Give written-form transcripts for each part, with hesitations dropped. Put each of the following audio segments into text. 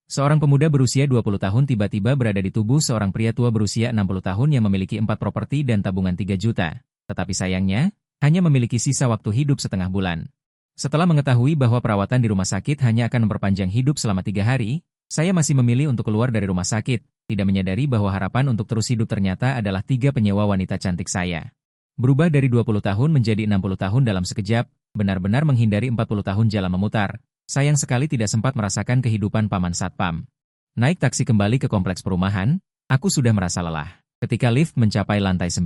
Seorang pemuda berusia 20 tahun tiba-tiba berada di tubuh seorang pria tua berusia 60 tahun yang memiliki 4 properti dan tabungan 3 juta. Tetapi sayangnya, hanya memiliki sisa waktu hidup setengah bulan. Setelah mengetahui bahwa perawatan di rumah sakit hanya akan memperpanjang hidup selama 3 hari, saya masih memilih untuk keluar dari rumah sakit, tidak menyadari bahwa harapan untuk terus hidup ternyata adalah 3 penyewa wanita cantik saya. Berubah dari 20 tahun menjadi 60 tahun dalam sekejap, benar-benar menghindari 40 tahun jalan memutar. Sayang sekali tidak sempat merasakan kehidupan paman satpam. Naik taksi kembali ke kompleks perumahan, aku sudah merasa lelah. Ketika lift mencapai lantai 9.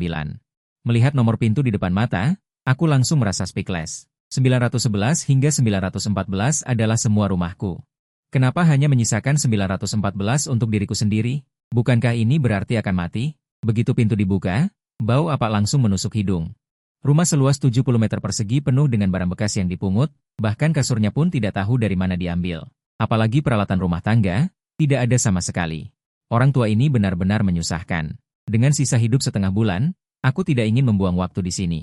Melihat nomor pintu di depan mata, aku langsung merasa speechless. 911 hingga 914 adalah semua rumahku. Kenapa hanya menyisakan 914 untuk diriku sendiri? Bukankah ini berarti akan mati? Begitu pintu dibuka, bau apa langsung menusuk hidung. Rumah seluas 70 meter persegi penuh dengan barang bekas yang dipungut, bahkan kasurnya pun tidak tahu dari mana diambil. Apalagi peralatan rumah tangga, tidak ada sama sekali. Orang tua ini benar-benar menyusahkan. Dengan sisa hidup setengah bulan, aku tidak ingin membuang waktu di sini.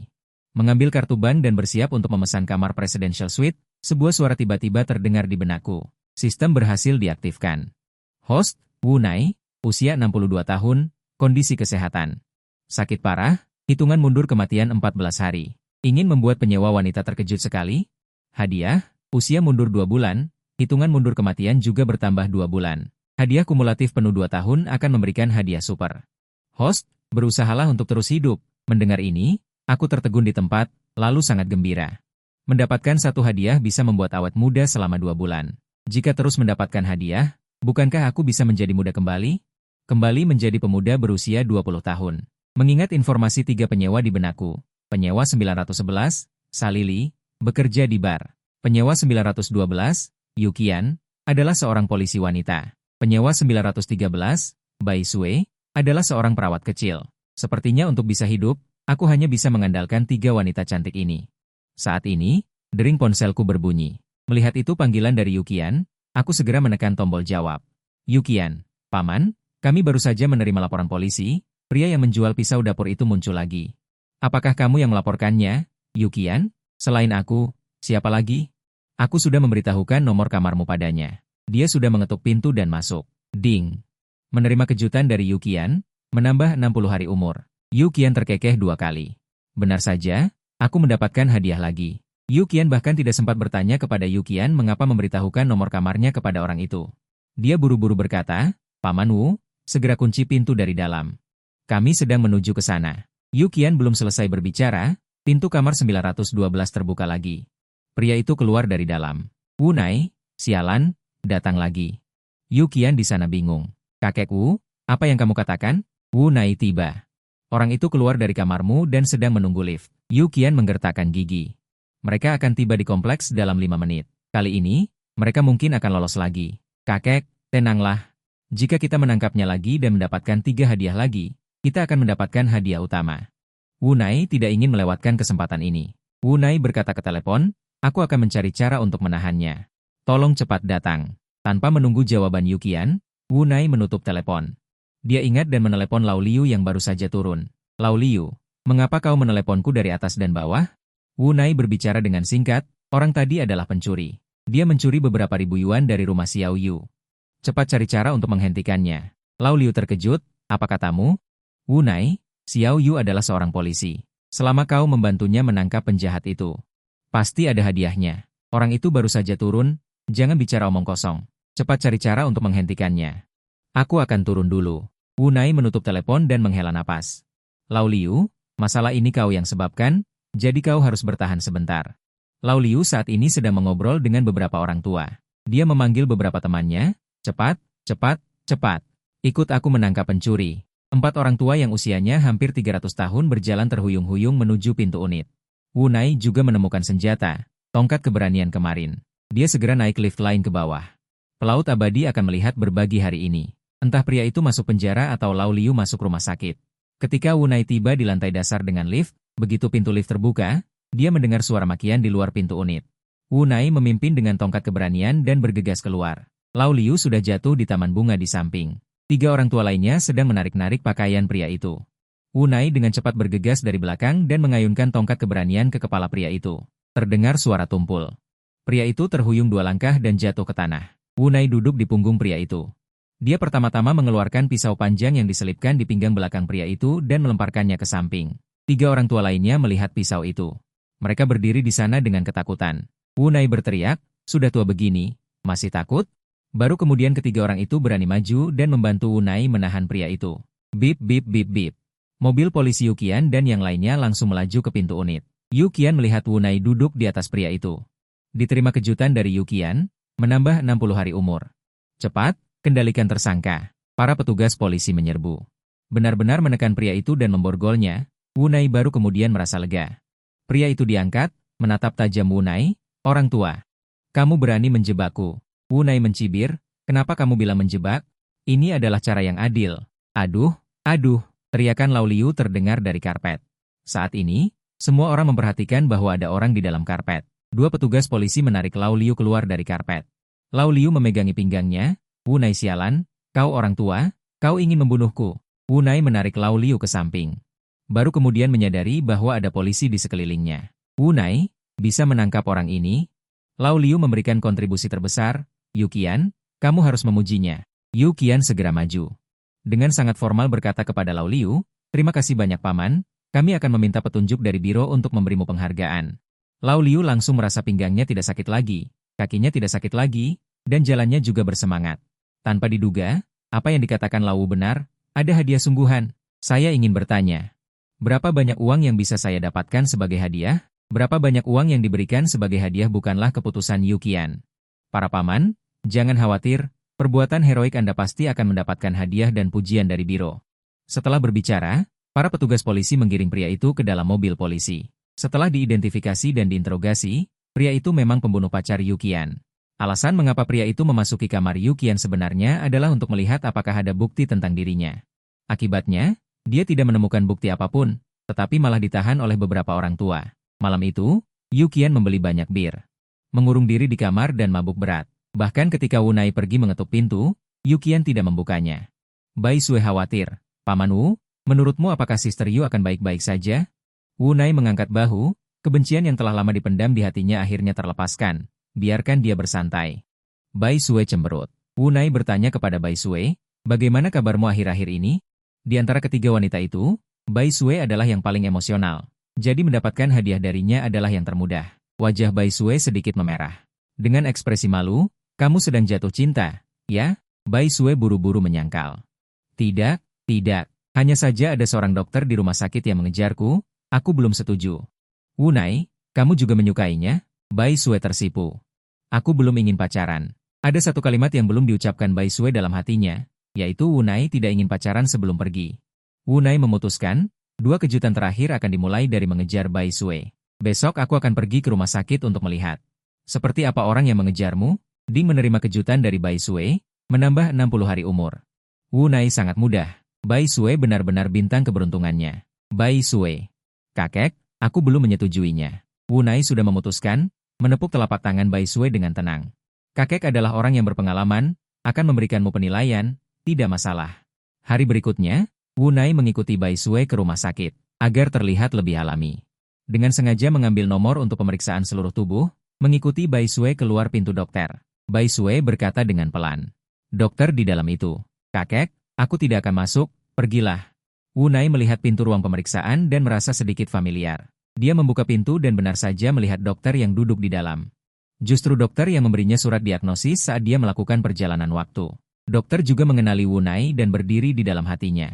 Mengambil kartu bank dan bersiap untuk memesan kamar presidential suite, sebuah suara tiba-tiba terdengar di benakku. Sistem berhasil diaktifkan. Host, Wu Nai, usia 62 tahun, kondisi kesehatan. Sakit parah, hitungan mundur kematian 14 hari. Ingin membuat penyewa wanita terkejut sekali? Hadiah, usia mundur 2 bulan, hitungan mundur kematian juga bertambah 2 bulan. Hadiah kumulatif penuh 2 tahun akan memberikan hadiah super. Host, berusahalah untuk terus hidup. Mendengar ini, aku tertegun di tempat, lalu sangat gembira. Mendapatkan satu hadiah bisa membuat awet muda selama 2 bulan. Jika terus mendapatkan hadiah, bukankah aku bisa menjadi muda kembali? Kembali menjadi pemuda berusia 20 tahun. Mengingat informasi 3 penyewa di benakku, penyewa 911, Salili, bekerja di bar. Penyewa 912, Yukian, adalah seorang polisi wanita. Penyewa 913, Bai Sue, adalah seorang perawat kecil. Sepertinya untuk bisa hidup, aku hanya bisa mengandalkan 3 wanita cantik ini. Saat ini, dering ponselku berbunyi. Melihat itu panggilan dari Yukian, aku segera menekan tombol jawab. Yukian, Paman, kami baru saja menerima laporan polisi. Pria yang menjual pisau dapur itu muncul lagi. Apakah kamu yang melaporkannya, Yukian? Selain aku, siapa lagi? Aku sudah memberitahukan nomor kamarmu padanya. Dia sudah mengetuk pintu dan masuk. Ding. Menerima kejutan dari Yukian, menambah 60 hari umur. Yukian terkekeh 2 kali. Benar saja, aku mendapatkan hadiah lagi. Yukian bahkan tidak sempat bertanya kepada Yukian mengapa memberitahukan nomor kamarnya kepada orang itu. Dia buru-buru berkata, Paman Wu, segera kunci pintu dari dalam. Kami sedang menuju ke sana. Yukian belum selesai berbicara, pintu kamar 912 terbuka lagi. Pria itu keluar dari dalam. Wu Nai, sialan, datang lagi. Yukian di sana bingung. Kakek Wu, apa yang kamu katakan? Wu Nai tiba. Orang itu keluar dari kamarmu dan sedang menunggu lift. Yukian menggertakkan gigi. Mereka akan tiba di kompleks dalam 5 menit. Kali ini, mereka mungkin akan lolos lagi. Kakek, tenanglah. Jika kita menangkapnya lagi dan mendapatkan 3 hadiah lagi, kita akan mendapatkan hadiah utama. Wu Nai tidak ingin melewatkan kesempatan ini. Wu Nai berkata ke telepon, aku akan mencari cara untuk menahannya. Tolong cepat datang. Tanpa menunggu jawaban Yukian, Wu Nai menutup telepon. Dia ingat dan menelepon Lau Liu yang baru saja turun. Lau Liu, mengapa kau meneleponku dari atas dan bawah? Wu Nai berbicara dengan singkat, orang tadi adalah pencuri. Dia mencuri beberapa ribu yuan dari rumah Xiao Yu. Cepat cari cara untuk menghentikannya. Lau Liu terkejut, apa katamu? Wu Nai, Xiao Yu adalah seorang polisi. Selama kau membantunya menangkap penjahat itu, pasti ada hadiahnya. Orang itu baru saja turun, jangan bicara omong kosong. Cepat cari cara untuk menghentikannya. Aku akan turun dulu. Wu Nai menutup telepon dan menghela napas. Lau Liu, masalah ini kau yang sebabkan, jadi kau harus bertahan sebentar. Lau Liu saat ini sedang mengobrol dengan beberapa orang tua. Dia memanggil beberapa temannya, cepat, cepat, cepat. Ikut aku menangkap pencuri. 4 orang tua yang usianya hampir 300 tahun berjalan terhuyung-huyung menuju pintu unit. Wu Nai juga menemukan senjata, tongkat keberanian kemarin. Dia segera naik lift lain ke bawah. Pelaut abadi akan melihat berbagi hari ini. Entah pria itu masuk penjara atau Lau Liu masuk rumah sakit. Ketika Wu Nai tiba di lantai dasar dengan lift, begitu pintu lift terbuka, dia mendengar suara makian di luar pintu unit. Wu Nai memimpin dengan tongkat keberanian dan bergegas keluar. Lau Liu sudah jatuh di taman bunga di samping. 3 orang tua lainnya sedang menarik-narik pakaian pria itu. Wu Nai dengan cepat bergegas dari belakang dan mengayunkan tongkat keberanian ke kepala pria itu. Terdengar suara tumpul. Pria itu terhuyung 2 langkah dan jatuh ke tanah. Wu Nai duduk di punggung pria itu. Dia pertama-tama mengeluarkan pisau panjang yang diselipkan di pinggang belakang pria itu dan melemparkannya ke samping. 3 orang tua lainnya melihat pisau itu. Mereka berdiri di sana dengan ketakutan. Wu Nai berteriak, "Sudah tua begini, masih takut?" Baru kemudian ketiga orang itu berani maju dan membantu Wu Nai menahan pria itu. Bip bip bip bip. Mobil polisi Yukian dan yang lainnya langsung melaju ke pintu unit. Yukian melihat Wu Nai duduk di atas pria itu. Diterima kejutan dari Yukian, menambah 60 hari umur. "Cepat, kendalikan tersangka." Para petugas polisi menyerbu. Benar-benar menekan pria itu dan memborgolnya, Wu Nai baru kemudian merasa lega. Pria itu diangkat, menatap tajam Wu Nai, "Orang tua, kamu berani menjebakku." Wu Nai mencibir, "Kenapa kamu bilang menjebak? Ini adalah cara yang adil." "Aduh, aduh," teriakan Lao Liu terdengar dari karpet. Saat ini, semua orang memperhatikan bahwa ada orang di dalam karpet. 2 petugas polisi menarik Lao Liu keluar dari karpet. Lao Liu memegangi pinggangnya, "Wu Nai sialan, kau orang tua, kau ingin membunuhku." Wu Nai menarik Lao Liu ke samping. Baru kemudian menyadari bahwa ada polisi di sekelilingnya. "Wu Nai, bisa menangkap orang ini?" Lao Liu memberikan kontribusi terbesar. "Yukian, kamu harus memujinya." Yukian segera maju. Dengan sangat formal berkata kepada Lao Liu, "Terima kasih banyak paman, kami akan meminta petunjuk dari biro untuk memberimu penghargaan." Lao Liu langsung merasa pinggangnya tidak sakit lagi, kakinya tidak sakit lagi, dan jalannya juga bersemangat. Tanpa diduga, apa yang dikatakan Lao benar, ada hadiah sungguhan. "Saya ingin bertanya, berapa banyak uang yang bisa saya dapatkan sebagai hadiah?" Berapa banyak uang yang diberikan sebagai hadiah bukanlah keputusan Yukian. "Para paman, jangan khawatir, perbuatan heroik Anda pasti akan mendapatkan hadiah dan pujian dari biro." Setelah berbicara, para petugas polisi menggiring pria itu ke dalam mobil polisi. Setelah diidentifikasi dan diinterogasi, pria itu memang pembunuh pacar Yukian. Alasan mengapa pria itu memasuki kamar Yukian sebenarnya adalah untuk melihat apakah ada bukti tentang dirinya. Akibatnya, dia tidak menemukan bukti apapun, tetapi malah ditahan oleh beberapa orang tua. Malam itu, Yukian membeli banyak bir, mengurung diri di kamar dan mabuk berat. Bahkan ketika Wu Nai pergi mengetuk pintu, Yukian tidak membukanya. Bai Sue khawatir. "Paman Wu, menurutmu apakah Sister Yu akan baik-baik saja?" Wu Nai mengangkat bahu, kebencian yang telah lama dipendam di hatinya akhirnya terlepaskan. "Biarkan dia bersantai." Bai Sue cemberut. Wu Nai bertanya kepada Bai Sue, "Bagaimana kabarmu akhir-akhir ini?" Di antara ketiga wanita itu, Bai Sue adalah yang paling emosional. Jadi mendapatkan hadiah darinya adalah yang termudah. Wajah Bai Sue sedikit memerah. Dengan ekspresi malu, "Kamu sedang jatuh cinta, ya?" Bai Sue buru-buru menyangkal. "Tidak, tidak. Hanya saja ada seorang dokter di rumah sakit yang mengejarku, aku belum setuju." "Wu Nai, kamu juga menyukainya?" Bai Sue tersipu. "Aku belum ingin pacaran." Ada satu kalimat yang belum diucapkan Bai Sue dalam hatinya, yaitu Wu Nai tidak ingin pacaran sebelum pergi. Wu Nai memutuskan, 2 kejutan terakhir akan dimulai dari mengejar Bai Sue. "Besok aku akan pergi ke rumah sakit untuk melihat seperti apa orang yang mengejarmu." Ding menerima kejutan dari Bai Sue, menambah 60 hari umur. Wu Nai sangat mudah. Bai Sue benar-benar bintang keberuntungannya. "Bai Sue, kakek, aku belum menyetujuinya." Wu Nai sudah memutuskan, menepuk telapak tangan Bai Sue dengan tenang. "Kakek adalah orang yang berpengalaman, akan memberikanmu penilaian, tidak masalah." Hari berikutnya, Wu Nai mengikuti Bai Sue ke rumah sakit, agar terlihat lebih alami. Dengan sengaja mengambil nomor untuk pemeriksaan seluruh tubuh, mengikuti Bai Sue keluar pintu dokter. Bai Sue berkata dengan pelan, "Dokter di dalam itu." "Kakek, aku tidak akan masuk, pergilah." Wu Nai melihat pintu ruang pemeriksaan dan merasa sedikit familiar. Dia membuka pintu dan benar saja melihat dokter yang duduk di dalam. Justru dokter yang memberinya surat diagnosis saat dia melakukan perjalanan waktu. Dokter juga mengenali Wu Nai dan berdiri di dalam hatinya.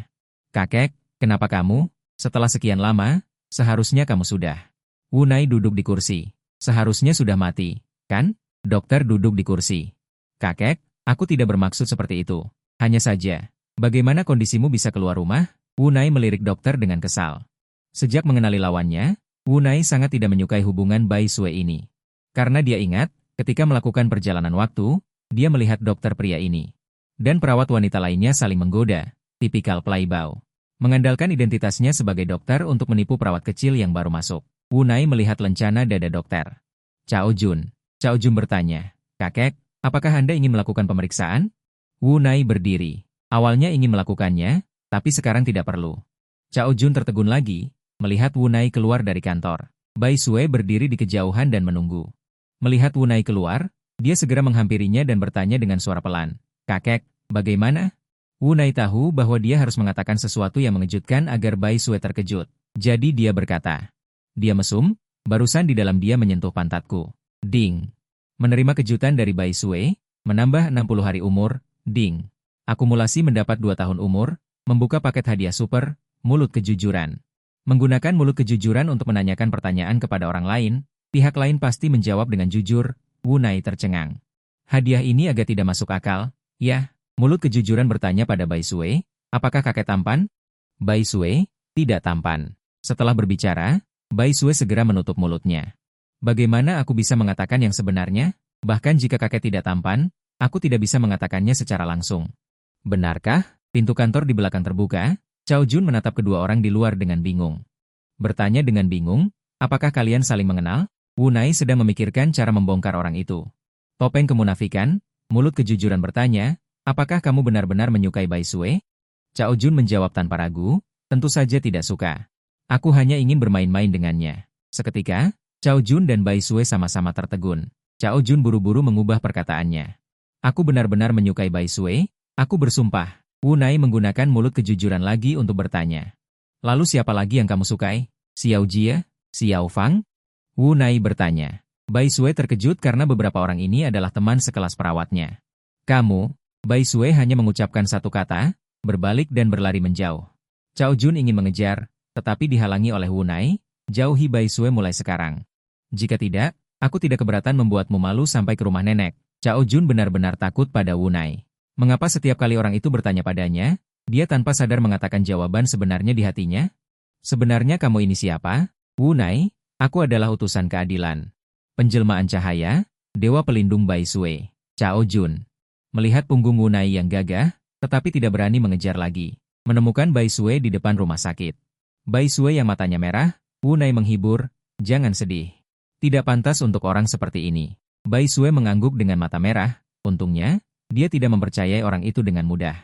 "Kakek, kenapa kamu? Setelah sekian lama, seharusnya kamu sudah." Wu Nai duduk di kursi. "Seharusnya sudah mati, kan?" Dokter duduk di kursi. "Kakek, aku tidak bermaksud seperti itu. Hanya saja, bagaimana kondisimu bisa keluar rumah?" Wu Nai melirik dokter dengan kesal. Sejak mengenali lawannya, Wu Nai sangat tidak menyukai hubungan Bai Sue ini. Karena dia ingat, ketika melakukan perjalanan waktu, dia melihat dokter pria ini. Dan perawat wanita lainnya saling menggoda. Tipikal playboy. Mengandalkan identitasnya sebagai dokter untuk menipu perawat kecil yang baru masuk. Wu Nai melihat lencana dada dokter. Cao Jun bertanya, "Kakek, apakah Anda ingin melakukan pemeriksaan?" Wu Nai berdiri. Awalnya ingin melakukannya, tapi sekarang tidak perlu. Cao Jun tertegun lagi, melihat Wu Nai keluar dari kantor. Bai Sue berdiri di kejauhan dan menunggu. Melihat Wu Nai keluar, Dia segera menghampirinya dan bertanya dengan suara pelan. Kakek, bagaimana? Wu Nai tahu bahwa dia harus mengatakan sesuatu yang mengejutkan agar Bai Sue terkejut. Jadi dia berkata. Dia mesum, barusan di dalam dia menyentuh pantatku. Ding. Menerima kejutan dari Bai Sue, menambah 60 hari umur, ding. Akumulasi mendapat 2 tahun umur, membuka paket hadiah super, mulut kejujuran. Menggunakan mulut kejujuran untuk menanyakan pertanyaan kepada orang lain, pihak lain pasti menjawab dengan jujur. Wu Nai tercengang. Hadiah ini agak tidak masuk akal. Ya, mulut kejujuran bertanya pada Bai Sue, apakah kakek tampan? Bai Sue, tidak tampan. Setelah berbicara, Bai Sue segera menutup mulutnya. Bagaimana aku bisa mengatakan yang sebenarnya? Bahkan jika kakek tidak tampan, aku tidak bisa mengatakannya secara langsung. Benarkah? Pintu kantor di belakang terbuka. Cao Jun menatap kedua orang di luar dengan bingung. Bertanya dengan bingung, apakah kalian saling mengenal? Wu Nai sedang memikirkan cara membongkar orang itu. Topeng kemunafikan, mulut kejujuran bertanya, apakah kamu benar-benar menyukai Bai Sue? Cao Jun menjawab tanpa ragu, tentu saja tidak suka. Aku hanya ingin bermain-main dengannya. Seketika, Cao Jun dan Bai Sue sama-sama tertegun. Cao Jun buru-buru mengubah perkataannya. Aku benar-benar menyukai Bai Sue, aku bersumpah. Wu Nai menggunakan mulut kejujuran lagi untuk bertanya. Lalu siapa lagi yang kamu sukai? Xiao Jie? Xiao Fang? Wu Nai bertanya. Bai Sue terkejut karena beberapa orang ini adalah teman sekelas perawatnya. Kamu, Bai Sue hanya mengucapkan satu kata, berbalik dan berlari menjauh. Cao Jun ingin mengejar, tetapi dihalangi oleh Wu Nai, jauhi Bai Sue mulai sekarang. Jika tidak, aku tidak keberatan membuatmu malu sampai ke rumah nenek. Cao Jun benar-benar takut pada Wu Nai. Mengapa setiap kali orang itu bertanya padanya, dia tanpa sadar mengatakan jawaban sebenarnya di hatinya? Sebenarnya kamu ini siapa? Wu Nai, aku adalah utusan keadilan. Penjelmaan cahaya, dewa pelindung Bai Sue. Cao Jun. Melihat punggung Wu Nai yang gagah, tetapi tidak berani mengejar lagi. Menemukan Bai Sue di depan rumah sakit. Bai Sue yang matanya merah, Wu Nai menghibur, jangan sedih. Tidak pantas untuk orang seperti ini. Bai Sue mengangguk dengan mata merah, untungnya, dia tidak mempercayai orang itu dengan mudah.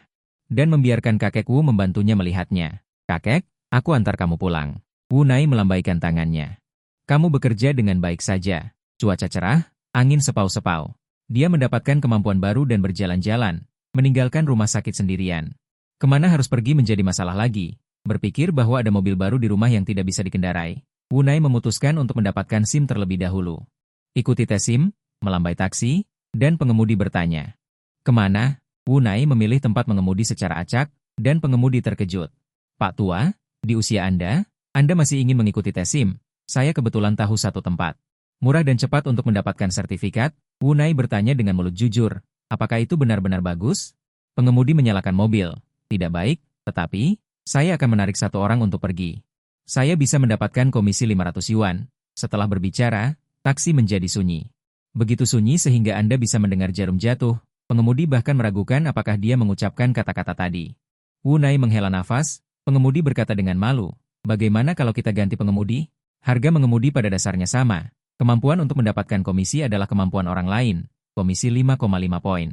Dan membiarkan kakek Wu membantunya melihatnya. Kakek, aku antar kamu pulang. Wu Nai melambaikan tangannya. Kamu bekerja dengan baik saja. Cuaca cerah, angin sepau-sepau. Dia mendapatkan kemampuan baru dan berjalan-jalan, meninggalkan rumah sakit sendirian. Kemana harus pergi menjadi masalah lagi. Berpikir bahwa ada mobil baru di rumah yang tidak bisa dikendarai. Wu Nai memutuskan untuk mendapatkan SIM terlebih dahulu. Ikuti tes SIM, melambai taksi, dan pengemudi bertanya. Kemana? Wu Nai memilih tempat mengemudi secara acak, dan pengemudi terkejut. Pak tua, di usia Anda masih ingin mengikuti tes SIM. Saya kebetulan tahu satu tempat. Murah dan cepat untuk mendapatkan sertifikat. Wu Nai bertanya dengan mulut jujur. Apakah itu benar-benar bagus? Pengemudi menyalakan mobil. Tidak baik, tetapi, saya akan menarik satu orang untuk pergi. Saya bisa mendapatkan komisi 500 yuan. Setelah berbicara, taksi menjadi sunyi. Begitu sunyi sehingga Anda bisa mendengar jarum jatuh. Pengemudi bahkan meragukan apakah dia mengucapkan kata-kata tadi. Wu Nai menghela nafas, pengemudi berkata dengan malu. Bagaimana kalau kita ganti pengemudi? Harga mengemudi pada dasarnya sama. Kemampuan untuk mendapatkan komisi adalah kemampuan orang lain. Komisi 5,5 poin.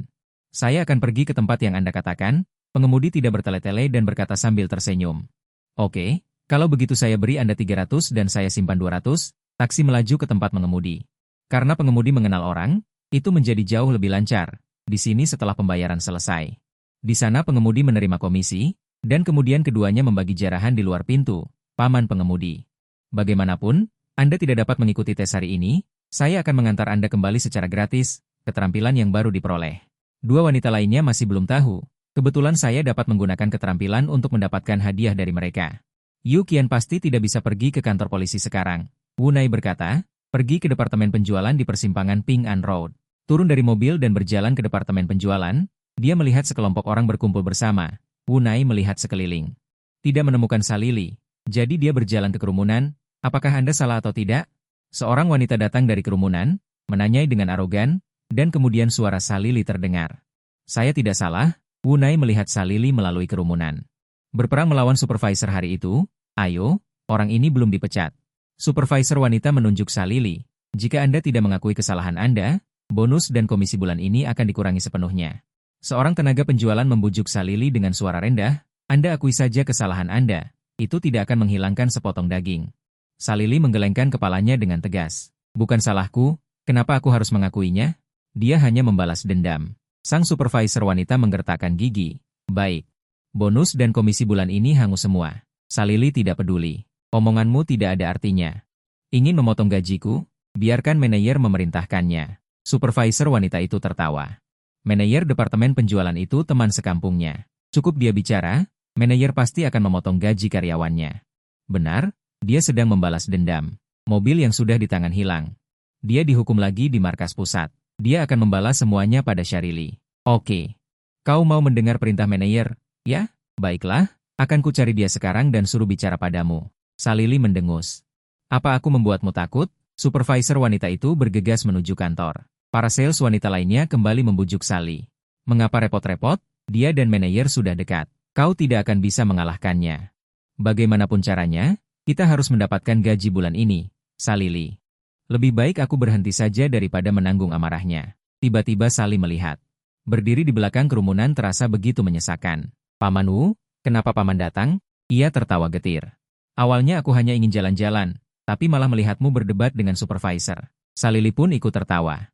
Saya akan pergi ke tempat yang Anda katakan. Pengemudi tidak bertele-tele dan berkata sambil tersenyum. Oke, kalau begitu saya beri Anda 300 dan saya simpan 200. Taksi melaju ke tempat mengemudi. Karena pengemudi mengenal orang, itu menjadi jauh lebih lancar. Di sini setelah pembayaran selesai. Di sana pengemudi menerima komisi, dan kemudian keduanya membagi jarahan di luar pintu, paman pengemudi. Bagaimanapun, Anda tidak dapat mengikuti tes hari ini, saya akan mengantar Anda kembali secara gratis, keterampilan yang baru diperoleh. Dua wanita lainnya masih belum tahu, kebetulan saya dapat menggunakan keterampilan untuk mendapatkan hadiah dari mereka. Yu Qian pasti tidak bisa pergi ke kantor polisi sekarang. Wu Nai berkata, pergi ke departemen penjualan di persimpangan Ping An Road. Turun dari mobil dan berjalan ke departemen penjualan, dia melihat sekelompok orang berkumpul bersama. Wu Nai melihat sekeliling. Tidak menemukan Salili, jadi dia berjalan ke kerumunan. Apakah Anda salah atau tidak? Seorang wanita datang dari kerumunan, menanyai dengan arogan, dan kemudian suara Salili terdengar. Saya tidak salah, Wu Nai melihat Salili melalui kerumunan. Berperang melawan supervisor hari itu, ayo, orang ini belum dipecat. Supervisor wanita menunjuk Salili. Jika Anda tidak mengakui kesalahan Anda, bonus dan komisi bulan ini akan dikurangi sepenuhnya. Seorang tenaga penjualan membujuk Salili dengan suara rendah, Anda akui saja kesalahan Anda, itu tidak akan menghilangkan sepotong daging. Salili menggelengkan kepalanya dengan tegas. Bukan salahku, kenapa aku harus mengakuinya? Dia hanya membalas dendam. Sang supervisor wanita menggertakkan gigi. Baik. Bonus dan komisi bulan ini hangus semua. Salili tidak peduli. Omonganmu tidak ada artinya. Ingin memotong gajiku? Biarkan manajer memerintahkannya. Supervisor wanita itu tertawa. Manajer departemen penjualan itu teman sekampungnya. Cukup dia bicara, manajer pasti akan memotong gaji karyawannya. Benar, dia sedang membalas dendam. Mobil yang sudah di tangan hilang. Dia dihukum lagi di markas pusat. Dia akan membalas semuanya pada Syarili. Oke. Kau mau mendengar perintah manajer? Ya, baiklah, akan ku cari dia sekarang dan suruh bicara padamu. Salili mendengus. Apa aku membuatmu takut? Supervisor wanita itu bergegas menuju kantor. Para sales wanita lainnya kembali membujuk Sally. Mengapa repot-repot? Dia dan manajer sudah dekat. Kau tidak akan bisa mengalahkannya. Bagaimanapun caranya, kita harus mendapatkan gaji bulan ini, Salili. Lebih baik aku berhenti saja daripada menanggung amarahnya. Tiba-tiba Sally melihat. Berdiri di belakang kerumunan terasa begitu menyesakan. Paman Wu, kenapa paman datang? Ia tertawa getir. Awalnya aku hanya ingin jalan-jalan, tapi malah melihatmu berdebat dengan supervisor. Salili pun ikut tertawa.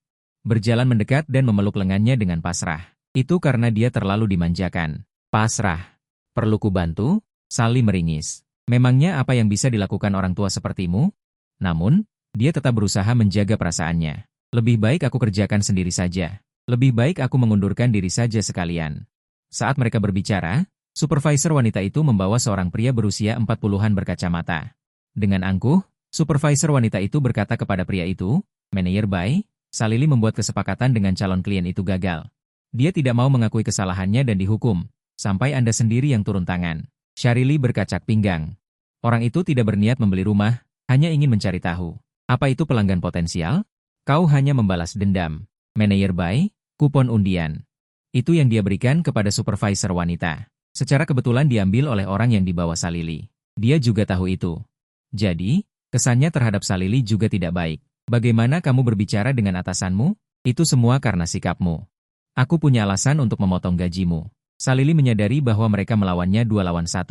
Berjalan mendekat dan memeluk lengannya dengan pasrah. Itu karena dia terlalu dimanjakan. Pasrah. Perlu ku bantu? Sally meringis. Memangnya apa yang bisa dilakukan orang tua sepertimu? Namun, dia tetap berusaha menjaga perasaannya. Lebih baik aku kerjakan sendiri saja. Lebih baik aku mengundurkan diri saja sekalian. Saat mereka berbicara, supervisor wanita itu membawa seorang pria berusia 40-an berkacamata. Dengan angkuh, supervisor wanita itu berkata kepada pria itu, Manajer Bai, Salili membuat kesepakatan dengan calon klien itu gagal. Dia tidak mau mengakui kesalahannya dan dihukum, sampai Anda sendiri yang turun tangan. Syarili berkacak pinggang. Orang itu tidak berniat membeli rumah, hanya ingin mencari tahu. Apa itu pelanggan potensial? Kau hanya membalas dendam. Manajer Bai, kupon undian. Itu yang dia berikan kepada supervisor wanita. Secara kebetulan diambil oleh orang yang dibawa Salili. Dia juga tahu itu. Jadi, kesannya terhadap Salili juga tidak baik. Bagaimana kamu berbicara dengan atasanmu? Itu semua karena sikapmu. Aku punya alasan untuk memotong gajimu. Salili menyadari bahwa mereka melawannya 2 lawan 1.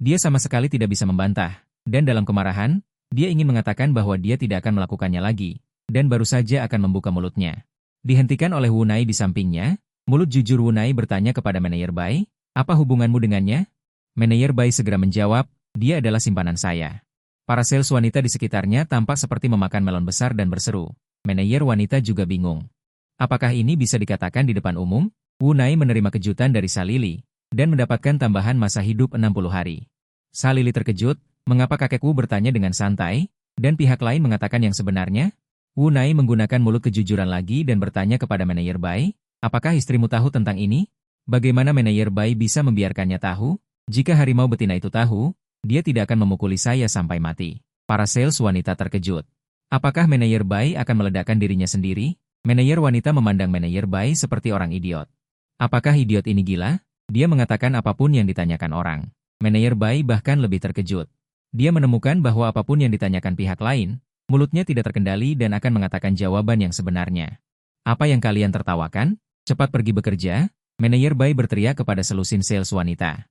Dia sama sekali tidak bisa membantah. Dan dalam kemarahan, dia ingin mengatakan bahwa dia tidak akan melakukannya lagi. Dan baru saja akan membuka mulutnya. Dihentikan oleh Wunai di sampingnya. Mulut jujur Wunai bertanya kepada manajer Bai, apa hubunganmu dengannya? Manajer Bai segera menjawab, dia adalah simpanan saya. Para sales wanita di sekitarnya tampak seperti memakan melon besar dan berseru. Manajer wanita juga bingung. Apakah ini bisa dikatakan di depan umum? Wunai menerima kejutan dari Salili, dan mendapatkan tambahan masa hidup 60 hari. Salili terkejut, mengapa kakekku bertanya dengan santai, dan pihak lain mengatakan yang sebenarnya? Wunai menggunakan mulut kejujuran lagi dan bertanya kepada manajer Bai, apakah istrimu tahu tentang ini? Bagaimana manajer Bai bisa membiarkannya tahu? Jika harimau betina itu tahu, dia tidak akan memukuli saya sampai mati. Para sales wanita terkejut. Apakah manajer Bai akan meledakkan dirinya sendiri? Manajer wanita memandang manajer Bai seperti orang idiot. Apakah idiot ini gila? Dia mengatakan apapun yang ditanyakan orang. Manajer Bai bahkan lebih terkejut. Dia menemukan bahwa apapun yang ditanyakan pihak lain, mulutnya tidak terkendali dan akan mengatakan jawaban yang sebenarnya. Apa yang kalian tertawakan? Cepat pergi bekerja, manajer Bai berteriak kepada selusin sales wanita.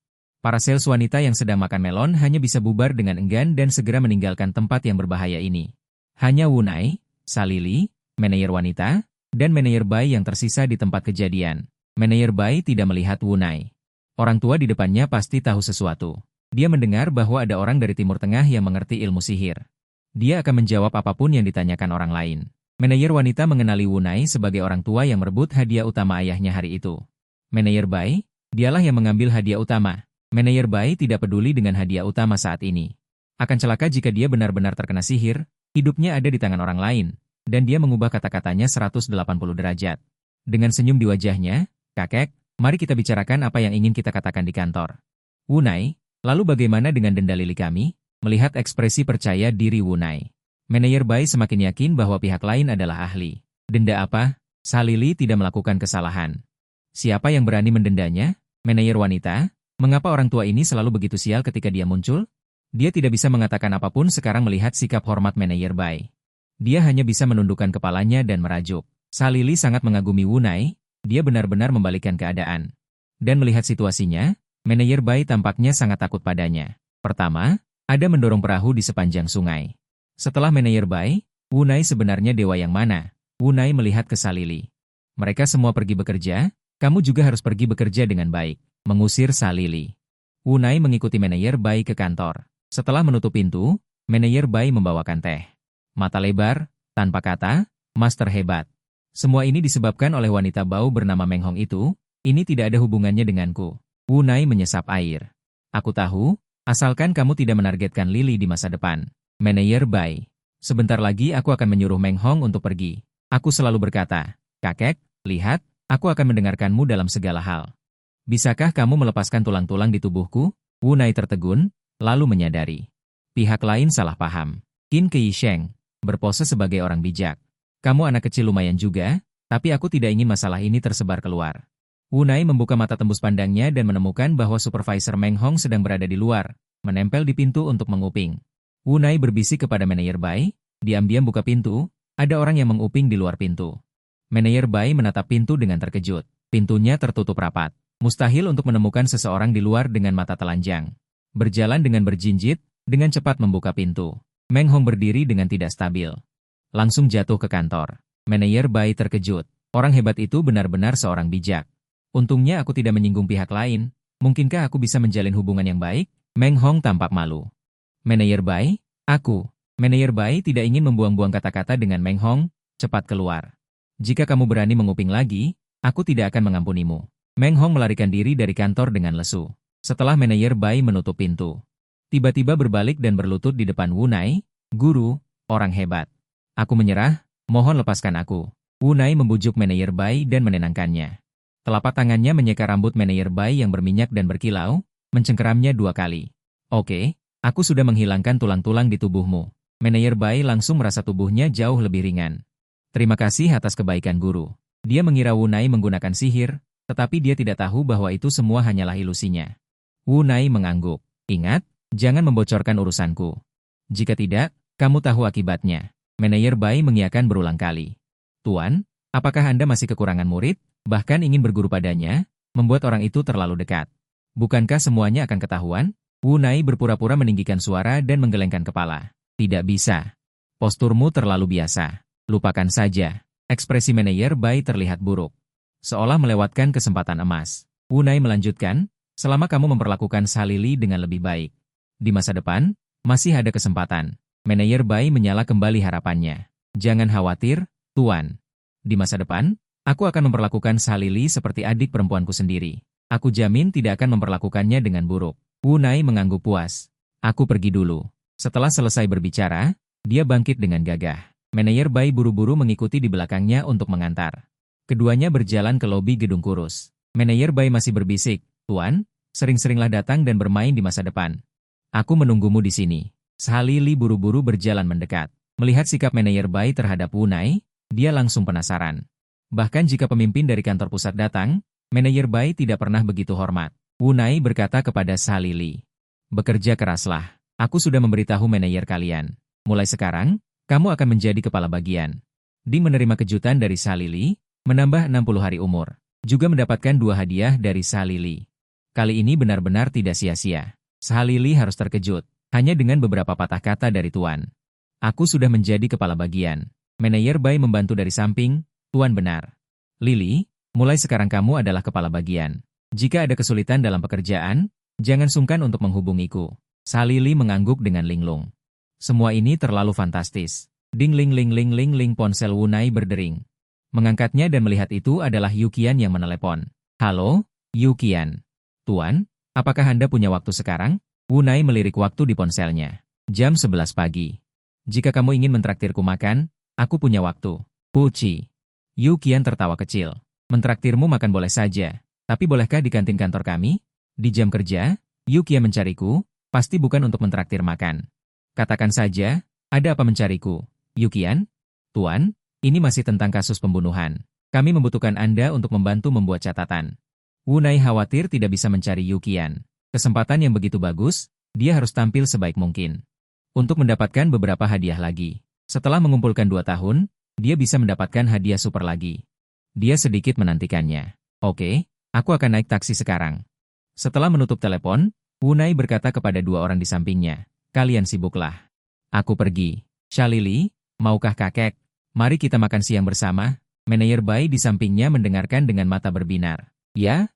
Para sales wanita yang sedang makan melon hanya bisa bubar dengan enggan dan segera meninggalkan tempat yang berbahaya ini. Hanya Wunai, Salili, manajer wanita, dan manajer Bai yang tersisa di tempat kejadian. Manajer Bai tidak melihat Wunai. Orang tua di depannya pasti tahu sesuatu. Dia mendengar bahwa ada orang dari Timur Tengah yang mengerti ilmu sihir. Dia akan menjawab apapun yang ditanyakan orang lain. Manajer wanita mengenali Wunai sebagai orang tua yang merebut hadiah utama ayahnya hari itu. Manajer Bai, dialah yang mengambil hadiah utama. Manajer Bai tidak peduli dengan hadiah utama saat ini. Akan celaka jika dia benar-benar terkena sihir, hidupnya ada di tangan orang lain, dan dia mengubah kata-katanya 180 derajat. Dengan senyum di wajahnya, kakek, mari kita bicarakan apa yang ingin kita katakan di kantor. Wunai, lalu bagaimana dengan denda Lili kami? Melihat ekspresi percaya diri Wunai, manajer Bai semakin yakin bahwa pihak lain adalah ahli. Denda apa? Salili tidak melakukan kesalahan. Siapa yang berani mendendanya? Manajer wanita, mengapa orang tua ini selalu begitu sial ketika dia muncul? Dia tidak bisa mengatakan apapun sekarang melihat sikap hormat manajer Bai. Dia hanya bisa menundukkan kepalanya dan merajuk. Salili sangat mengagumi Wunai, dia benar-benar membalikkan keadaan. Dan melihat situasinya, manajer Bai tampaknya sangat takut padanya. Pertama, ada mendorong perahu di sepanjang sungai. Setelah manajer Bai, Wunai sebenarnya dewa yang mana? Wunai melihat ke Salili. Mereka semua pergi bekerja, kamu juga harus pergi bekerja dengan baik. Mengusir Salili. Wunai mengikuti manajer Bai ke kantor. Setelah menutup pintu, manajer Bai membawakan teh. Mata lebar, tanpa kata, master hebat. Semua ini disebabkan oleh wanita bau bernama Meng Hong itu, ini tidak ada hubungannya denganku. Wunai menyesap air. Aku tahu, asalkan kamu tidak menargetkan Lili di masa depan. Manajer Bai. Sebentar lagi aku akan menyuruh Meng Hong untuk pergi. Aku selalu berkata, kakek, lihat, aku akan mendengarkanmu dalam segala hal. Bisakah kamu melepaskan tulang-tulang di tubuhku? Wunai tertegun, lalu menyadari. Pihak lain salah paham. Qin Keisheng, berpose sebagai orang bijak. Kamu anak kecil lumayan juga, tapi aku tidak ingin masalah ini tersebar keluar. Wunai membuka mata tembus pandangnya dan menemukan bahwa supervisor Meng Hong sedang berada di luar, menempel di pintu untuk menguping. Wunai berbisik kepada manajer Bai, diam-diam buka pintu, ada orang yang menguping di luar pintu. Manajer Bai menatap pintu dengan terkejut. Pintunya tertutup rapat. Mustahil untuk menemukan seseorang di luar dengan mata telanjang. Berjalan dengan berjinjit, dengan cepat membuka pintu. Meng Hong berdiri dengan tidak stabil. Langsung jatuh ke kantor. Manajer Bai terkejut. Orang hebat itu benar-benar seorang bijak. Untungnya aku tidak menyinggung pihak lain. Mungkinkah aku bisa menjalin hubungan yang baik? Meng Hong tampak malu. Manajer Bai, aku. Manajer Bai tidak ingin membuang-buang kata-kata dengan Meng Hong, cepat keluar. Jika kamu berani menguping lagi, aku tidak akan mengampunimu. Meng Hong melarikan diri dari kantor dengan lesu. Setelah manajer Bai menutup pintu. Tiba-tiba berbalik dan berlutut di depan Wunai, guru, orang hebat. Aku menyerah, mohon lepaskan aku. Wunai membujuk manajer Bai dan menenangkannya. Telapak tangannya menyeka rambut manajer Bai yang berminyak dan berkilau, mencengkeramnya 2 kali. Oke, aku sudah menghilangkan tulang-tulang di tubuhmu. Manajer Bai langsung merasa tubuhnya jauh lebih ringan. Terima kasih atas kebaikan guru. Dia mengira Wunai menggunakan sihir, tetapi dia tidak tahu bahwa itu semua hanyalah ilusinya. Wunai mengangguk. Ingat, jangan membocorkan urusanku. Jika tidak, kamu tahu akibatnya. Manajer Bai mengiyakan berulang kali. Tuan, apakah Anda masih kekurangan murid? Bahkan ingin berguru padanya, membuat orang itu terlalu dekat. Bukankah semuanya akan ketahuan? Wunai berpura-pura meninggikan suara dan menggelengkan kepala. Tidak bisa. Posturmu terlalu biasa. Lupakan saja. Ekspresi manajer Bai terlihat buruk. Seolah melewatkan kesempatan emas. Wunai melanjutkan, selama kamu memperlakukan Salili dengan lebih baik. Di masa depan, masih ada kesempatan. Manajer Bai menyala kembali harapannya. Jangan khawatir, Tuan. Di masa depan, aku akan memperlakukan Salili seperti adik perempuanku sendiri. Aku jamin tidak akan memperlakukannya dengan buruk. Wunai mengangguk puas. Aku pergi dulu. Setelah selesai berbicara, dia bangkit dengan gagah. Manajer Bai buru-buru mengikuti di belakangnya untuk mengantar. Keduanya berjalan ke lobi gedung kurus. Manajer Bai masih berbisik, Tuan, sering-seringlah datang dan bermain di masa depan. Aku menunggumu di sini. Salili buru-buru berjalan mendekat. Melihat sikap manajer Bai terhadap Wunai, dia langsung penasaran. Bahkan jika pemimpin dari kantor pusat datang, manajer Bai tidak pernah begitu hormat. Wunai berkata kepada Salili, bekerja keraslah. Aku sudah memberitahu manajer kalian. Mulai sekarang, kamu akan menjadi kepala bagian. Ding menerima kejutan dari Salili, menambah 60 hari umur. Juga mendapatkan 2 hadiah dari Salili. Kali ini benar-benar tidak sia-sia. Salili harus terkejut, hanya dengan beberapa patah kata dari Tuan. Aku sudah menjadi kepala bagian. Manajer Bai membantu dari samping, Tuan benar. Lili, mulai sekarang kamu adalah kepala bagian. Jika ada kesulitan dalam pekerjaan, jangan sungkan untuk menghubungiku. Salili mengangguk dengan linglung. Semua ini terlalu fantastis. Ding ling ling ling ling ling ponsel Wunai berdering. Mengangkatnya dan melihat itu adalah Yukian yang menelepon. Halo, Yukian. Tuan, apakah Anda punya waktu sekarang? Wunai melirik waktu di ponselnya. Jam 11 pagi. Jika kamu ingin mentraktirku makan, aku punya waktu. Puci. Yukian tertawa kecil. Mentraktirmu makan boleh saja, tapi bolehkah di kantin kantor kami? Di jam kerja, Yukian mencariku, pasti bukan untuk mentraktir makan. Katakan saja, ada apa mencariku? Yukian? Tuan, ini masih tentang kasus pembunuhan. Kami membutuhkan Anda untuk membantu membuat catatan. Wunai khawatir tidak bisa mencari Yukian. Kesempatan yang begitu bagus, dia harus tampil sebaik mungkin. Untuk mendapatkan beberapa hadiah lagi. Setelah mengumpulkan 2 tahun, dia bisa mendapatkan hadiah super lagi. Dia sedikit menantikannya. Oke, aku akan naik taksi sekarang. Setelah menutup telepon, Wunai berkata kepada 2 orang di sampingnya, kalian sibuklah. Aku pergi. Salili, maukah kakek? Mari kita makan siang bersama. Manajer Bai di sampingnya mendengarkan dengan mata berbinar. Ya,